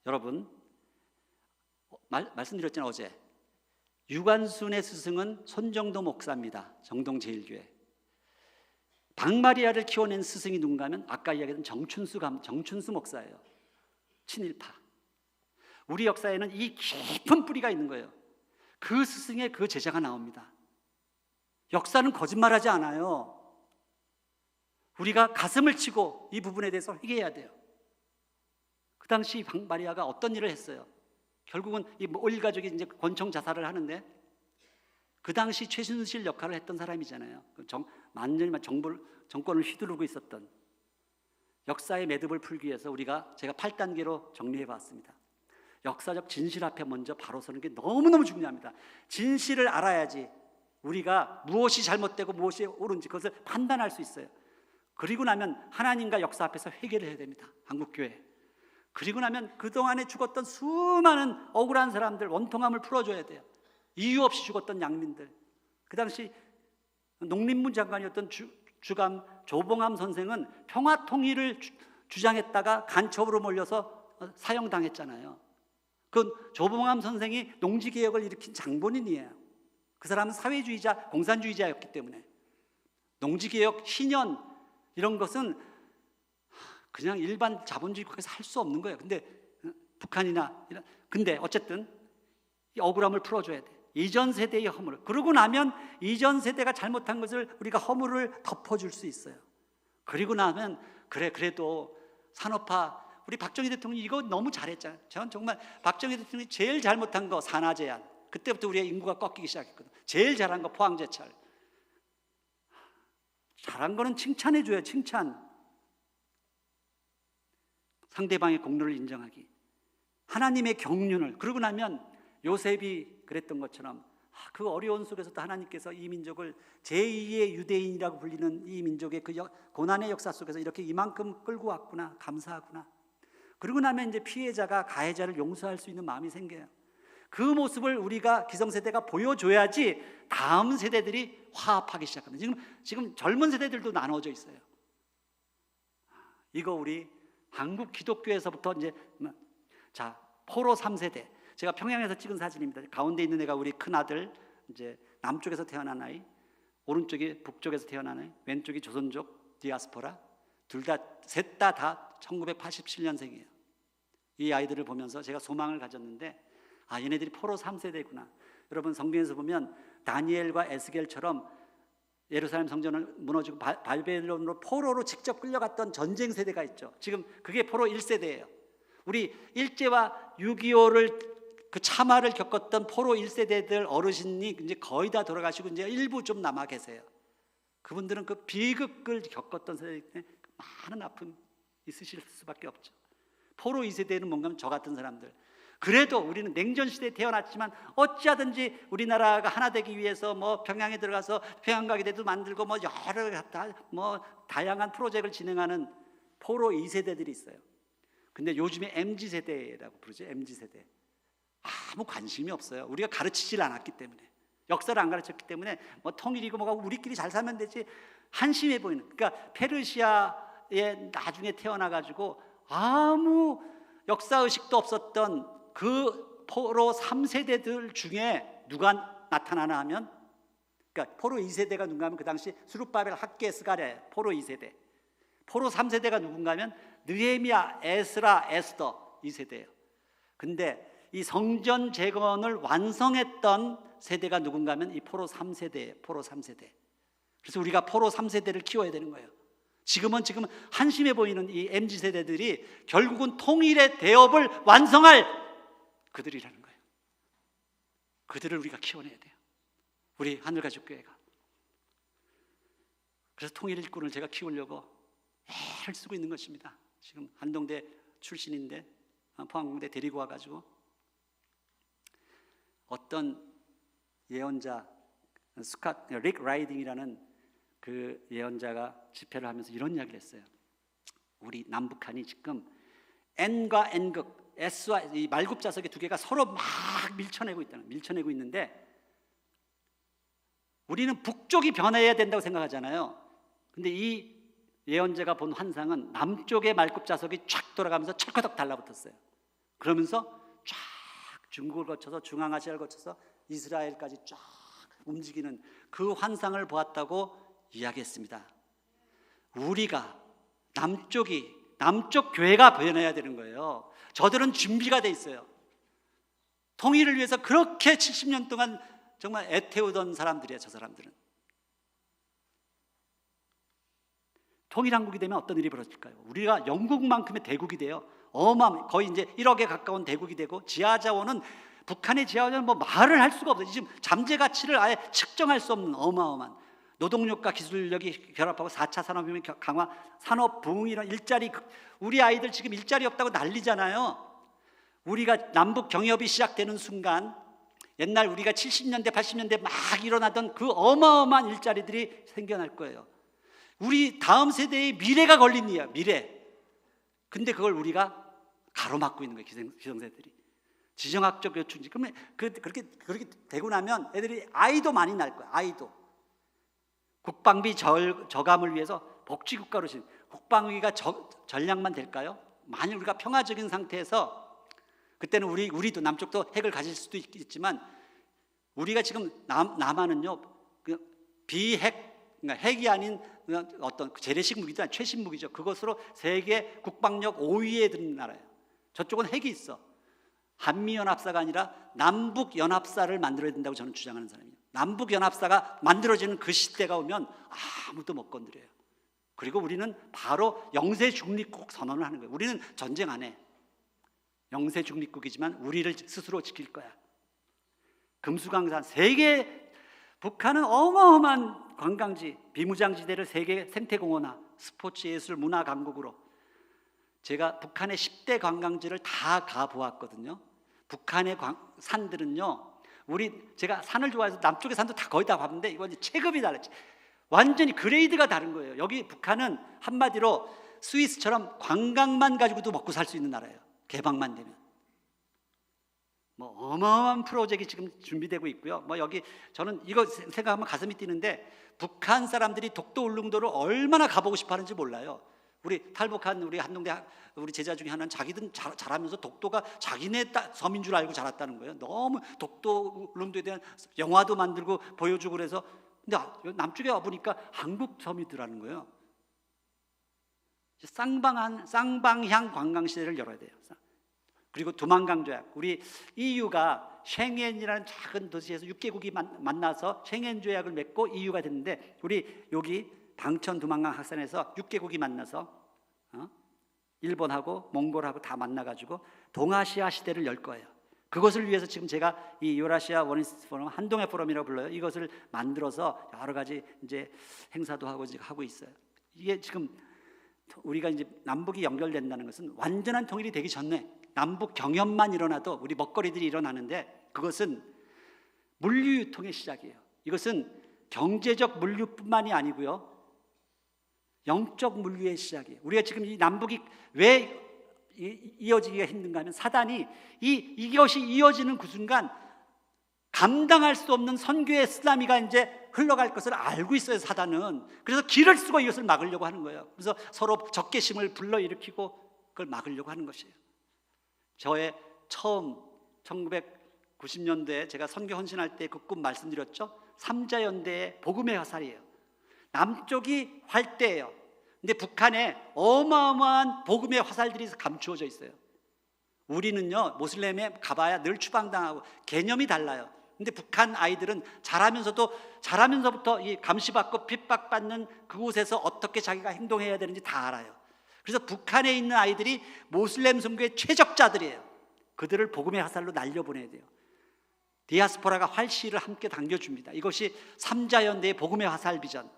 여러분, 말씀드렸잖아요, 어제. 유관순의 스승은 손정도 목사입니다. 정동제일교회. 박마리아를 키워낸 스승이 누군가 하면 아까 이야기했던 정춘수 목사예요. 친일파. 우리 역사에는 이 깊은 뿌리가 있는 거예요. 그 스승의 그 제자가 나옵니다. 역사는 거짓말하지 않아요. 우리가 가슴을 치고 이 부분에 대해서 회개해야 돼요. 그 당시 박마리아가 어떤 일을 했어요? 결국은 이 올 가족이 이제 권총 자살을 하는데 그 당시 최순실 역할을 했던 사람이잖아요. 만년만 정권을 휘두르고 있었던. 역사의 매듭을 풀기 위해서 제가 8단계로 정리해 봤습니다. 역사적 진실 앞에 먼저 바로 서는 게 너무너무 중요합니다. 진실을 알아야지 우리가 무엇이 잘못되고 무엇이 옳은지 그것을 판단할 수 있어요. 그리고 나면 하나님과 역사 앞에서 회개를 해야 됩니다. 한국교회. 그리고 나면 그동안에 죽었던 수많은 억울한 사람들 원통함을 풀어줘야 돼요. 이유 없이 죽었던 양민들. 그 당시 농림부 장관이었던 주감 조봉암 선생은 평화통일을 주장했다가 간첩으로 몰려서 사형당했잖아요. 그 조봉암 선생이 농지개혁을 일으킨 장본인이에요. 그 사람은 사회주의자, 공산주의자였기 때문에 농지개혁, 신현 이런 것은 그냥 일반 자본주의 국가에서 할 수 없는 거예요. 근데 북한이나 근데 어쨌든 이 억울함을 풀어줘야 돼. 이전 세대의 허물을. 그러고 나면 이전 세대가 잘못한 것을 우리가 허물을 덮어줄 수 있어요. 그리고 나면 그래도 산업화, 우리 박정희 대통령이 이거 너무 잘했잖아요. 저는 정말 박정희 대통령이 제일 잘못한 거 산화 제한. 그때부터 우리의 인구가 꺾이기 시작했거든. 제일 잘한 거 포항제철. 잘한 거는 칭찬해줘야 칭찬. 상대방의 공로를 인정하기. 하나님의 경륜을. 그러고 나면 요셉이 그랬던 것처럼 그 어려운 속에서도 하나님께서 이 민족을 제2의 유대인이라고 불리는 이 민족의 그 고난의 역사 속에서 이렇게 이만큼 끌고 왔구나, 감사하구나. 그러고 나면 이제 피해자가 가해자를 용서할 수 있는 마음이 생겨요. 그 모습을 우리가 기성세대가 보여줘야지 다음 세대들이 화합하기 시작합니다. 지금 젊은 세대들도 나눠져 있어요. 이거 우리 한국 기독교에서부터 이제 자 포로 3세대. 제가 평양에서 찍은 사진입니다. 가운데 있는 애가 우리 큰 아들, 이제 남쪽에서 태어난 아이, 오른쪽이 북쪽에서 태어난 아이, 왼쪽이 조선족 디아스포라. 셋 다 1987년생이에요. 이 아이들을 보면서 제가 소망을 가졌는데, 얘네들이 포로 3세대구나. 여러분 성경에서 보면 다니엘과 에스겔처럼 예루살렘 성전을 무너지고 바벨론으로 포로로 직접 끌려갔던 전쟁 세대가 있죠. 지금 그게 포로 1세대예요. 우리 일제와 6.25를 그 참화를 겪었던 포로 1세대들 어르신이 이제 거의 다 돌아가시고 이제 일부 좀 남아 계세요. 그분들은 그 비극을 겪었던 세대이기 때문에 많은 아픔 있으실 수밖에 없죠. 포로 2세대는 뭔가 저 같은 사람들. 그래도 우리는 냉전 시대에 태어났지만 어찌하든지 우리나라가 하나 되기 위해서 뭐 평양에 들어가서 평양가게대도 만들고 뭐 여러 다양한 프로젝트를 진행하는 포로 2세대들이 있어요. 근데 요즘에 MZ세대라고 부르죠. MZ세대. 아무 관심이 없어요. 우리가 가르치질 않았기 때문에, 역사를 안 가르쳤기 때문에 뭐 통일이고 뭐가 우리끼리 잘 살면 되지 한심해 보이는. 그러니까 페르시아에 나중에 태어나가지고 아무 역사의식도 없었던 그 포로 3세대들 중에 누가 나타나나 하면, 그러니까 포로 2세대가 누군가 하면 그 당시 수룹바벨 학개스가랴 포로 2세대, 포로 3세대가 누군가 하면 느헤미야, 에스라, 에스더 2세대예요. 근데 이 성전 재건을 완성했던 세대가 누군가 하면 이 포로 3세대예요. 포로 3세대. 그래서 우리가 포로 3세대를 키워야 되는 거예요. 지금 한심해 보이는 이 MZ세대들이 결국은 통일의 대업을 완성할 그들이라는 거예요. 그들을 우리가 키워내야 돼요. 우리 하늘가족교회가. 그래서 통일 일꾼을 제가 키우려고 애를 쓰고 있는 것입니다. 지금 한동대 출신인데 포항공대 데리고 와가지고 어떤 예언자 릭 라이딩이라는 그 예언자가 집회를 하면서 이런 이야기를 했어요. 우리 남북한이 지금 N과 N극, S와 이 말굽자석의 두 개가 서로 막 밀쳐내고 있는데 우리는 북쪽이 변해야 된다고 생각하잖아요. 근데 이 예언자가 본 환상은 남쪽의 말굽자석이 쫙 돌아가면서 철커덕 달라붙었어요. 그러면서 쫙 중국을 거쳐서 중앙아시아를 거쳐서 이스라엘까지 쫙 움직이는 그 환상을 보았다고 이야기했습니다. 우리가 남쪽 교회가 변해야 되는 거예요. 저들은 준비가 돼 있어요. 통일을 위해서 그렇게 70년 동안 정말 애태우던 사람들이에요. 저 사람들은. 통일한국이 되면 어떤 일이 벌어질까요? 우리가 영국만큼의 대국이 돼요. 거의 이제 1억에 가까운 대국이 되고, 지하자원은 북한의 지하자원은 뭐 말을 할 수가 없어요. 지금 잠재 가치를 아예 측정할 수 없는 어마어마한 노동력과 기술력이 결합하고 4차 산업혁명 강화, 산업 부흥, 이런 일자리, 우리 아이들 지금 일자리 없다고 난리잖아요. 우리가 남북 경협이 시작되는 순간 옛날 우리가 70년대 80년대 막 일어나던 그 어마어마한 일자리들이 생겨날 거예요. 우리 다음 세대의 미래가 걸린 일이야. 미래. 근데 그걸 우리가 가로막고 있는 거예요. 기성세대들이. 지정학적 요충지. 그러면 그렇게 되고 나면 애들이 아이도 많이 날 거야. 아이도. 국방비 저감을 위해서 복지국가로 국방위가 전략만 될까요? 만일 우리가 평화적인 상태에서, 그때는 우리도 남쪽도 핵을 가질 수도 있지만, 우리가 지금 남한은요 비핵, 그러니까 핵이 아닌 어떤 재래식 무기도 아니라 최신 무기죠. 그것으로 세계 국방력 5위에 드는 나라예요. 저쪽은 핵이 있어. 한미연합사가 아니라 남북연합사를 만들어야 된다고 저는 주장하는 사람이에요. 남북연합사가 만들어지는 그 시대가 오면 아무도 못 건드려요. 그리고 우리는 바로 영세 중립국 선언을 하는 거예요. 우리는 전쟁 안 해. 영세 중립국이지만 우리를 스스로 지킬 거야. 금수강산, 세계, 북한은 어마어마한 관광지, 비무장지대를 세계 생태공원화, 스포츠 예술 문화 강국으로, 제가 북한의 10대 관광지를 다 가보았거든요. 북한의 산들은요, 제가 산을 좋아해서 남쪽의 산도 다 거의 다 봤는데 이건 체급이 달랐지. 완전히 그레이드가 다른 거예요. 여기 북한은 한마디로 스위스처럼 관광만 가지고도 먹고 살 수 있는 나라예요. 개방만 되면. 뭐 어마어마한 프로젝트가 지금 준비되고 있고요. 뭐 여기 저는 이거 생각하면 가슴이 뛰는데, 북한 사람들이 독도 울릉도를 얼마나 가보고 싶어하는지 몰라요. 우리 탈북한 우리 한동대 우리 제자 중에 하나는 자기들 자라면서 독도가 자기네 섬인 줄 알고 자랐다는 거예요. 너무 독도 울릉도에 대한 영화도 만들고 보여주고 그래서. 근데 남쪽에 와보니까 한국 섬이더라는 거예요. 쌍방향 관광시대를 열어야 돼요. 그리고 두만강 조약, 우리 EU가 쉥헨이라는 작은 도시에서 6개국이 만나서 쉥헨 조약을 맺고 EU가 됐는데, 우리 여기 방천 두만강 학산에서 6개국이 만나서 일본하고 몽골하고 다 만나가지고 동아시아 시대를 열 거예요. 그것을 위해서 지금 제가 이 유라시아 원리스 포럼, 한동해 포럼이라고 불러요. 이것을 만들어서 여러 가지 이제 행사도 하고 지금 하고 있어요. 이게 지금 우리가 이제 남북이 연결된다는 것은 완전한 통일이 되기 전에 남북 경협만 일어나도 우리 먹거리들이 일어나는데, 그것은 물류 유통의 시작이에요. 이것은 경제적 물류뿐만이 아니고요, 영적 물류의 시작이에요. 우리가 지금 이 남북이 왜 이어지기가 힘든가 하면, 사단이 이것이 이어지는 그 순간 감당할 수 없는 선교의 쓰나미가 이제 흘러갈 것을 알고 있어요, 사단은. 그래서 길을 쓰고 이것을 막으려고 하는 거예요. 그래서 서로 적개심을 불러일으키고 그걸 막으려고 하는 것이에요. 저의 처음 1990년대에 제가 선교 헌신할 때 그 꿈 말씀드렸죠. 삼자연대의 복음의 화살이에요. 남쪽이 활대예요. 근데 북한에 어마어마한 복음의 화살들이 감추어져 있어요. 우리는요, 모슬렘에 가봐야 늘 추방당하고 개념이 달라요. 근데 북한 아이들은 자라면서부터 이 감시받고 핍박받는 그곳에서 어떻게 자기가 행동해야 되는지 다 알아요. 그래서 북한에 있는 아이들이 모슬렘 선교의 최적자들이에요. 그들을 복음의 화살로 날려보내야 돼요. 디아스포라가 활시를 함께 당겨줍니다. 이것이 삼자연대의 복음의 화살 비전.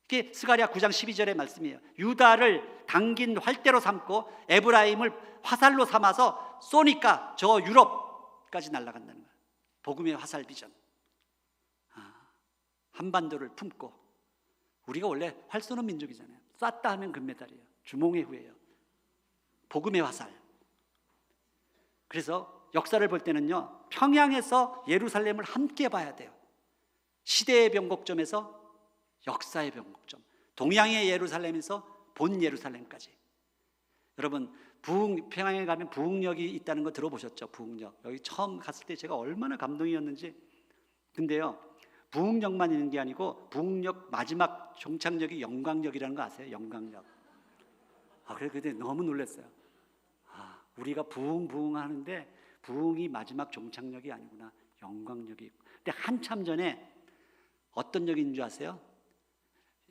이게 스가랴 9장 12절의 말씀이에요. 유다를 당긴 활대로 삼고 에브라임을 화살로 삼아서 쏘니까 저 유럽까지 날아간다는 거예요. 복음의 화살 비전. 한반도를 품고, 우리가 원래 활 쏘는 민족이잖아요. 쐈다 하면 금메달이에요. 주몽의 후예요. 복음의 화살. 그래서 역사를 볼 때는요, 평양에서 예루살렘을 함께 봐야 돼요. 시대의 변곡점에서 역사의 변곡점, 동양의 예루살렘에서 본 예루살렘까지. 여러분, 평양에 가면 부흥역이 있다는 거 들어보셨죠? 부흥역. 여기 처음 갔을 때 제가 얼마나 감동이었는지. 근데요, 부흥역만 있는 게 아니고 부흥역 마지막 종착역이 영광역이라는 거 아세요? 영광역. 그래, 그때 너무 놀랐어요. 우리가 부흥 하는데 부흥이 마지막 종착역이 아니구나. 영광역이 있고. 근데 한참 전에 어떤 역인 줄 아세요?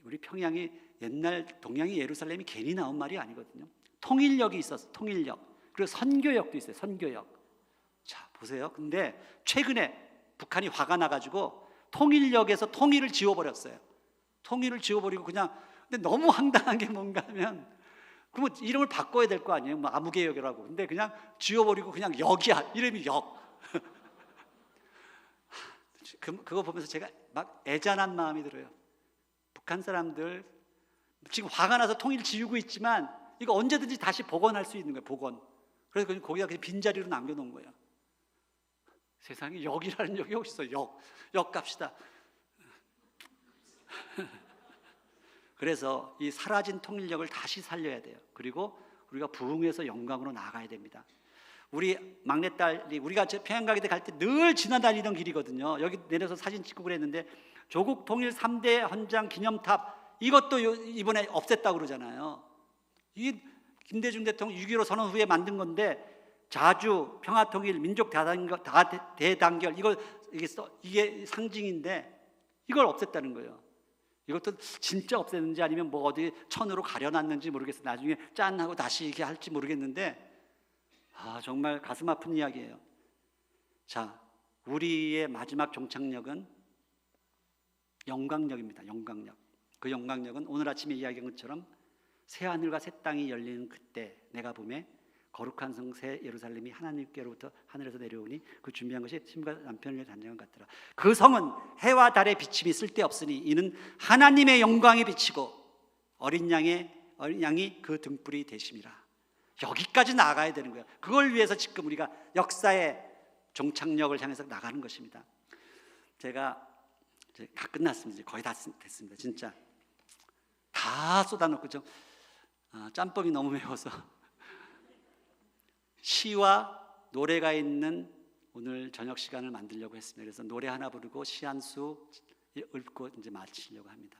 우리 평양이 옛날 동양의 예루살렘이 괜히 나온 말이 아니거든요. 통일역이 있었어. 통일역. 그리고 선교역도 있어요. 선교역. 자, 보세요. 근데 최근에 북한이 화가 나가지고 통일역에서 통일을 지워버렸어요. 통일을 지워버리고 그냥. 근데 너무 황당한 게 뭔가 하면, 그러면 이름을 바꿔야 될 거 아니에요? 뭐 아무개역이라고. 근데 그냥 지워버리고 그냥 역이야. 이름이 역. 그거 보면서 제가 막 애잔한 마음이 들어요. 북한 사람들 지금 화가 나서 통일 지우고 있지만 이거 언제든지 다시 복원할 수 있는 거예요. 복원. 그래서 거기다 그냥 빈자리로 남겨놓은 거예요. 세상에 역이라는 역이 어디 있어? 역 갑시다. 그래서 이 사라진 통일력을 다시 살려야 돼요. 그리고 우리가 부흥해서 영광으로 나아가야 됩니다. 우리 막내딸이, 우리가 평양 가게 갈 때 늘 지나다니던 길이거든요. 여기 내려서 사진 찍고 그랬는데, 조국 통일 3대 헌장 기념탑, 이것도 이번에 없앴다고 그러잖아요. 이 김대중 대통령 6.15 선언 후에 만든 건데 자주, 평화통일, 민족 대단결 이게 상징인데 이걸 없앴다는 거예요. 이것도 진짜 없앴는지 아니면 뭐 어디 천으로 가려놨는지 모르겠어요. 나중에 짠 하고 다시 이렇게 할지 모르겠는데 정말 가슴 아픈 이야기예요. 자, 우리의 마지막 종착역은 영광역입니다. 영광역. 그 영광역은 오늘 아침에 이야기한 것처럼 새 하늘과 새 땅이 열리는 그때 내가 봄에 거룩한 성 새 예루살렘이 하나님께로부터 하늘에서 내려오니 그 준비한 것이 신부가 남편을 위해 단장한 것 같더라. 그 성은 해와 달의 비침이 쓸데없으니 이는 하나님의 영광이 비치고 어린 양이 그 등불이 되심이라. 여기까지 나가야 되는 거예요. 그걸 위해서 지금 우리가 역사의 종착역을 향해서 나가는 것입니다. 제가 이제 다 끝났습니다. 거의 다 됐습니다. 진짜 다 쏟아놓고 좀 짬뽕이 너무 매워서 시와 노래가 있는 오늘 저녁 시간을 만들려고 했습니다. 그래서 노래 하나 부르고 시 한 수 읽고 이제 마치려고 합니다.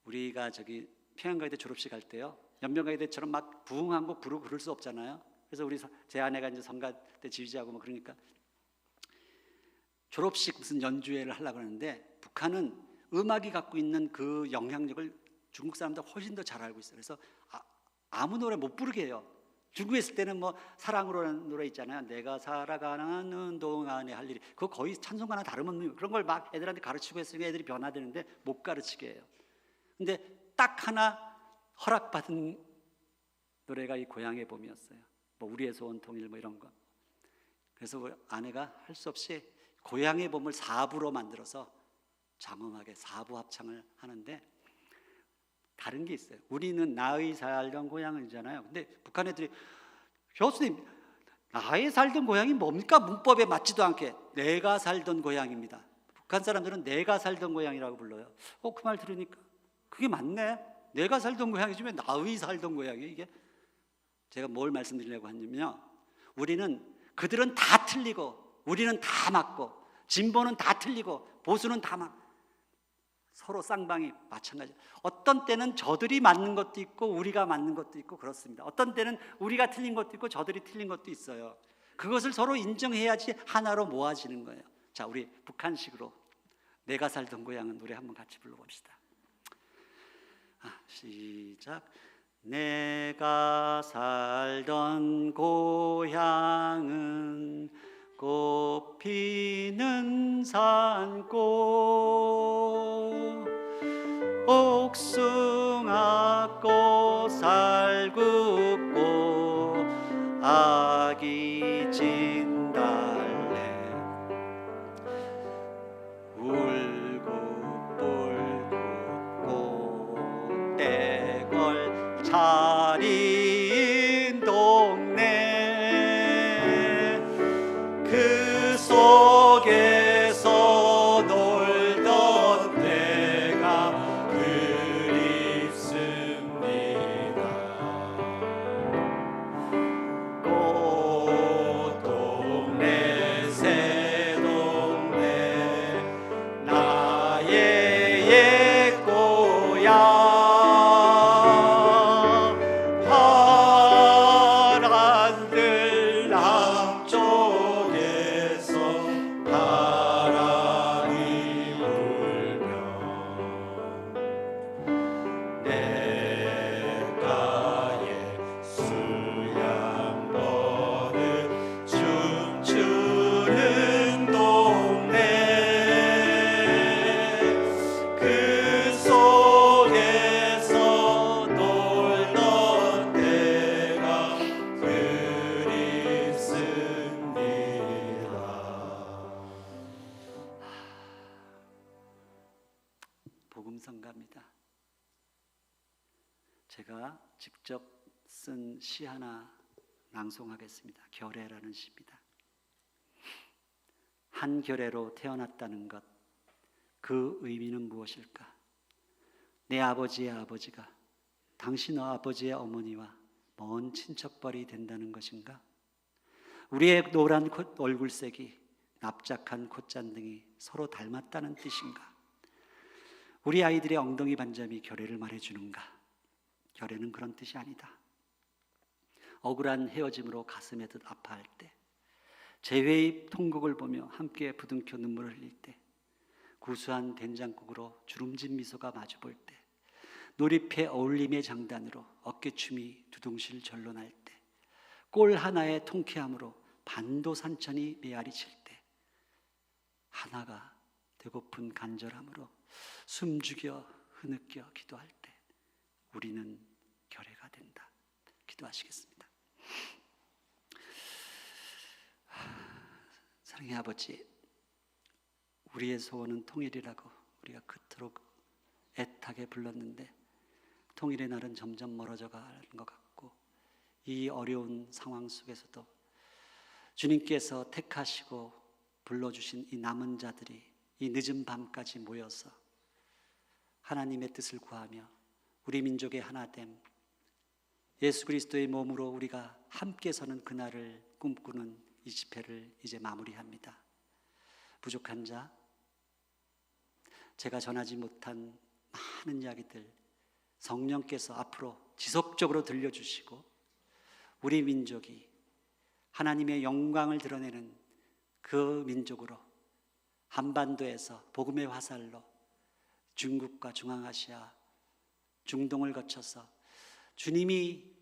우리가 저기 평양가이대 졸업식 할 때요, 연변가이대처럼 막 부흥한 곡 부르고 그럴 수 없잖아요. 그래서 제 아내가 이제 성가 때 지휘자고 뭐 그러니까 졸업식 무슨 연주회를 하려고 하는데 북한은 음악이 갖고 있는 그 영향력을 중국 사람들 훨씬 더 잘 알고 있어요. 그래서 아무 노래 못 부르게 해요. 중국에 있을 때는 뭐 사랑으로라는 노래 있잖아요. 내가 살아가는 동안에 할 일이, 그거 거의 찬송가나 다름없는 그런 걸 막 애들한테 가르치고 했으니까 애들이 변화되는데 못 가르치게 해요. 근데 딱 하나 허락받은 노래가 이 고향의 봄이었어요. 뭐 우리의 소원 통일 뭐 이런 거. 그래서 우리 아내가 할 수 없이 고향의 봄을 4부로 만들어서 장엄하게 4부 합창을 하는데 다른 게 있어요. 우리는 나의 살던 고향이잖아요. 근데 북한 애들이 교수님 나의 살던 고향이 뭡니까? 문법에 맞지도 않게 내가 살던 고향입니다. 북한 사람들은 내가 살던 고향이라고 불러요. 그 말 들으니까 그게 맞네. 내가 살던 고향이지 왜 나의 살던 고향이 이게. 제가 뭘 말씀드리려고 하냐면요, 그들은 다 틀리고 우리는 다 맞고 진보는 다 틀리고 보수는 다 맞고 서로 쌍방이 마찬가지. 어떤 때는 저들이 맞는 것도 있고 우리가 맞는 것도 있고 그렇습니다. 어떤 때는 우리가 틀린 것도 있고 저들이 틀린 것도 있어요. 그것을 서로 인정해야지 하나로 모아지는 거예요. 자, 우리 북한식으로 내가 살던 고향은 노래 한번 같이 불러봅시다. 시작. 내가 살던 고향은 꽃 피는 산골, 옥숭아꽃 살굽고 아기 진달래 울긋불긋 꽃대걸 차린 동네, 그 속에서 놀던 때가 그립습니다. 꽃동네 새동네 나의 옛 고향, 파란들 남쪽에서 바람이 불면 내가에 수양 버릇 춤추는 동네, 그 속에서 놀던 때가 그립습니다. 복음성가입니다. 제가 직접 쓴 시 하나 낭송하겠습니다. 결애라는 시입니다. 한 결애로 태어났다는 것, 그 의미는 무엇일까? 내 아버지의 아버지가 당신 아버지의 어머니와 먼 친척벌이 된다는 것인가? 우리의 노란 얼굴색이 납작한 콧잔등이 서로 닮았다는 뜻인가? 우리 아이들의 엉덩이 반점이 결애를 말해주는가? 결애는 그런 뜻이 아니다. 억울한 헤어짐으로 가슴에 듯 아파할 때, 재회의 통곡을 보며 함께 부둥켜 눈물을 흘릴 때, 구수한 된장국으로 주름진 미소가 마주볼 때, 놀이패 어울림의 장단으로 어깨춤이 두둥실 절로 날 때, 꼴 하나의 통쾌함으로 반도산천이 메아리 칠 때, 하나가 되고픈 간절함으로 숨죽여 흐느껴 기도할 때 우리는 결례가 된다. 기도하시겠습니다. 사랑의 아버지, 우리의 소원은 통일이라고 우리가 그토록 애타게 불렀는데 통일의 날은 점점 멀어져 가는 것 같고, 이 어려운 상황 속에서도 주님께서 택하시고 불러주신 이 남은 자들이 이 늦은 밤까지 모여서 하나님의 뜻을 구하며 우리 민족의 하나됨, 예수 그리스도의 몸으로 우리가 함께 서는 그날을 꿈꾸는 이 집회를 이제 마무리합니다. 부족한 자, 제가 전하지 못한 많은 이야기들 성령께서 앞으로 지속적으로 들려주시고, 우리 민족이 하나님의 영광을 드러내는 그 민족으로 한반도에서 복음의 화살로 중국과 중앙아시아, 중동을 거쳐서 주님이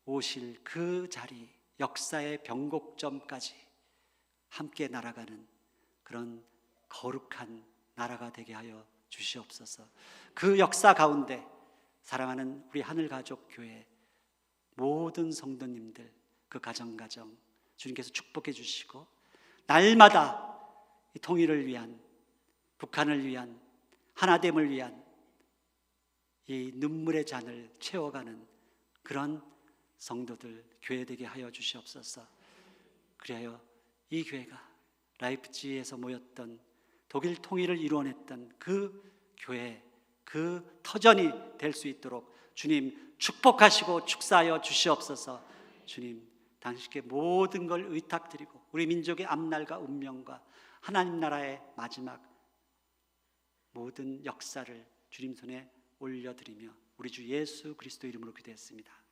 오실 그 자리, 역사의 변곡점까지 함께 날아가는 그런 거룩한 나라가 되게 하여 주시옵소서. 그 역사 가운데 사랑하는 우리 하늘가족교회 모든 성도님들, 그 가정 주님께서 축복해 주시고, 날마다 이 통일을 위한, 북한을 위한, 하나됨을 위한 이 눈물의 잔을 채워가는 그런 성도들, 교회 되게 하여 주시옵소서. 그래야 이 교회가 라이프치히에서 모였던 독일 통일을 이루어냈던 그 교회, 그 터전이 될 수 있도록 주님 축복하시고 축사하여 주시옵소서. 주님, 당신께 모든 걸 의탁드리고 우리 민족의 앞날과 운명과 하나님 나라의 마지막 모든 역사를 주님 손에 올려드리며 우리 주 예수 그리스도 이름으로 기도했습니다.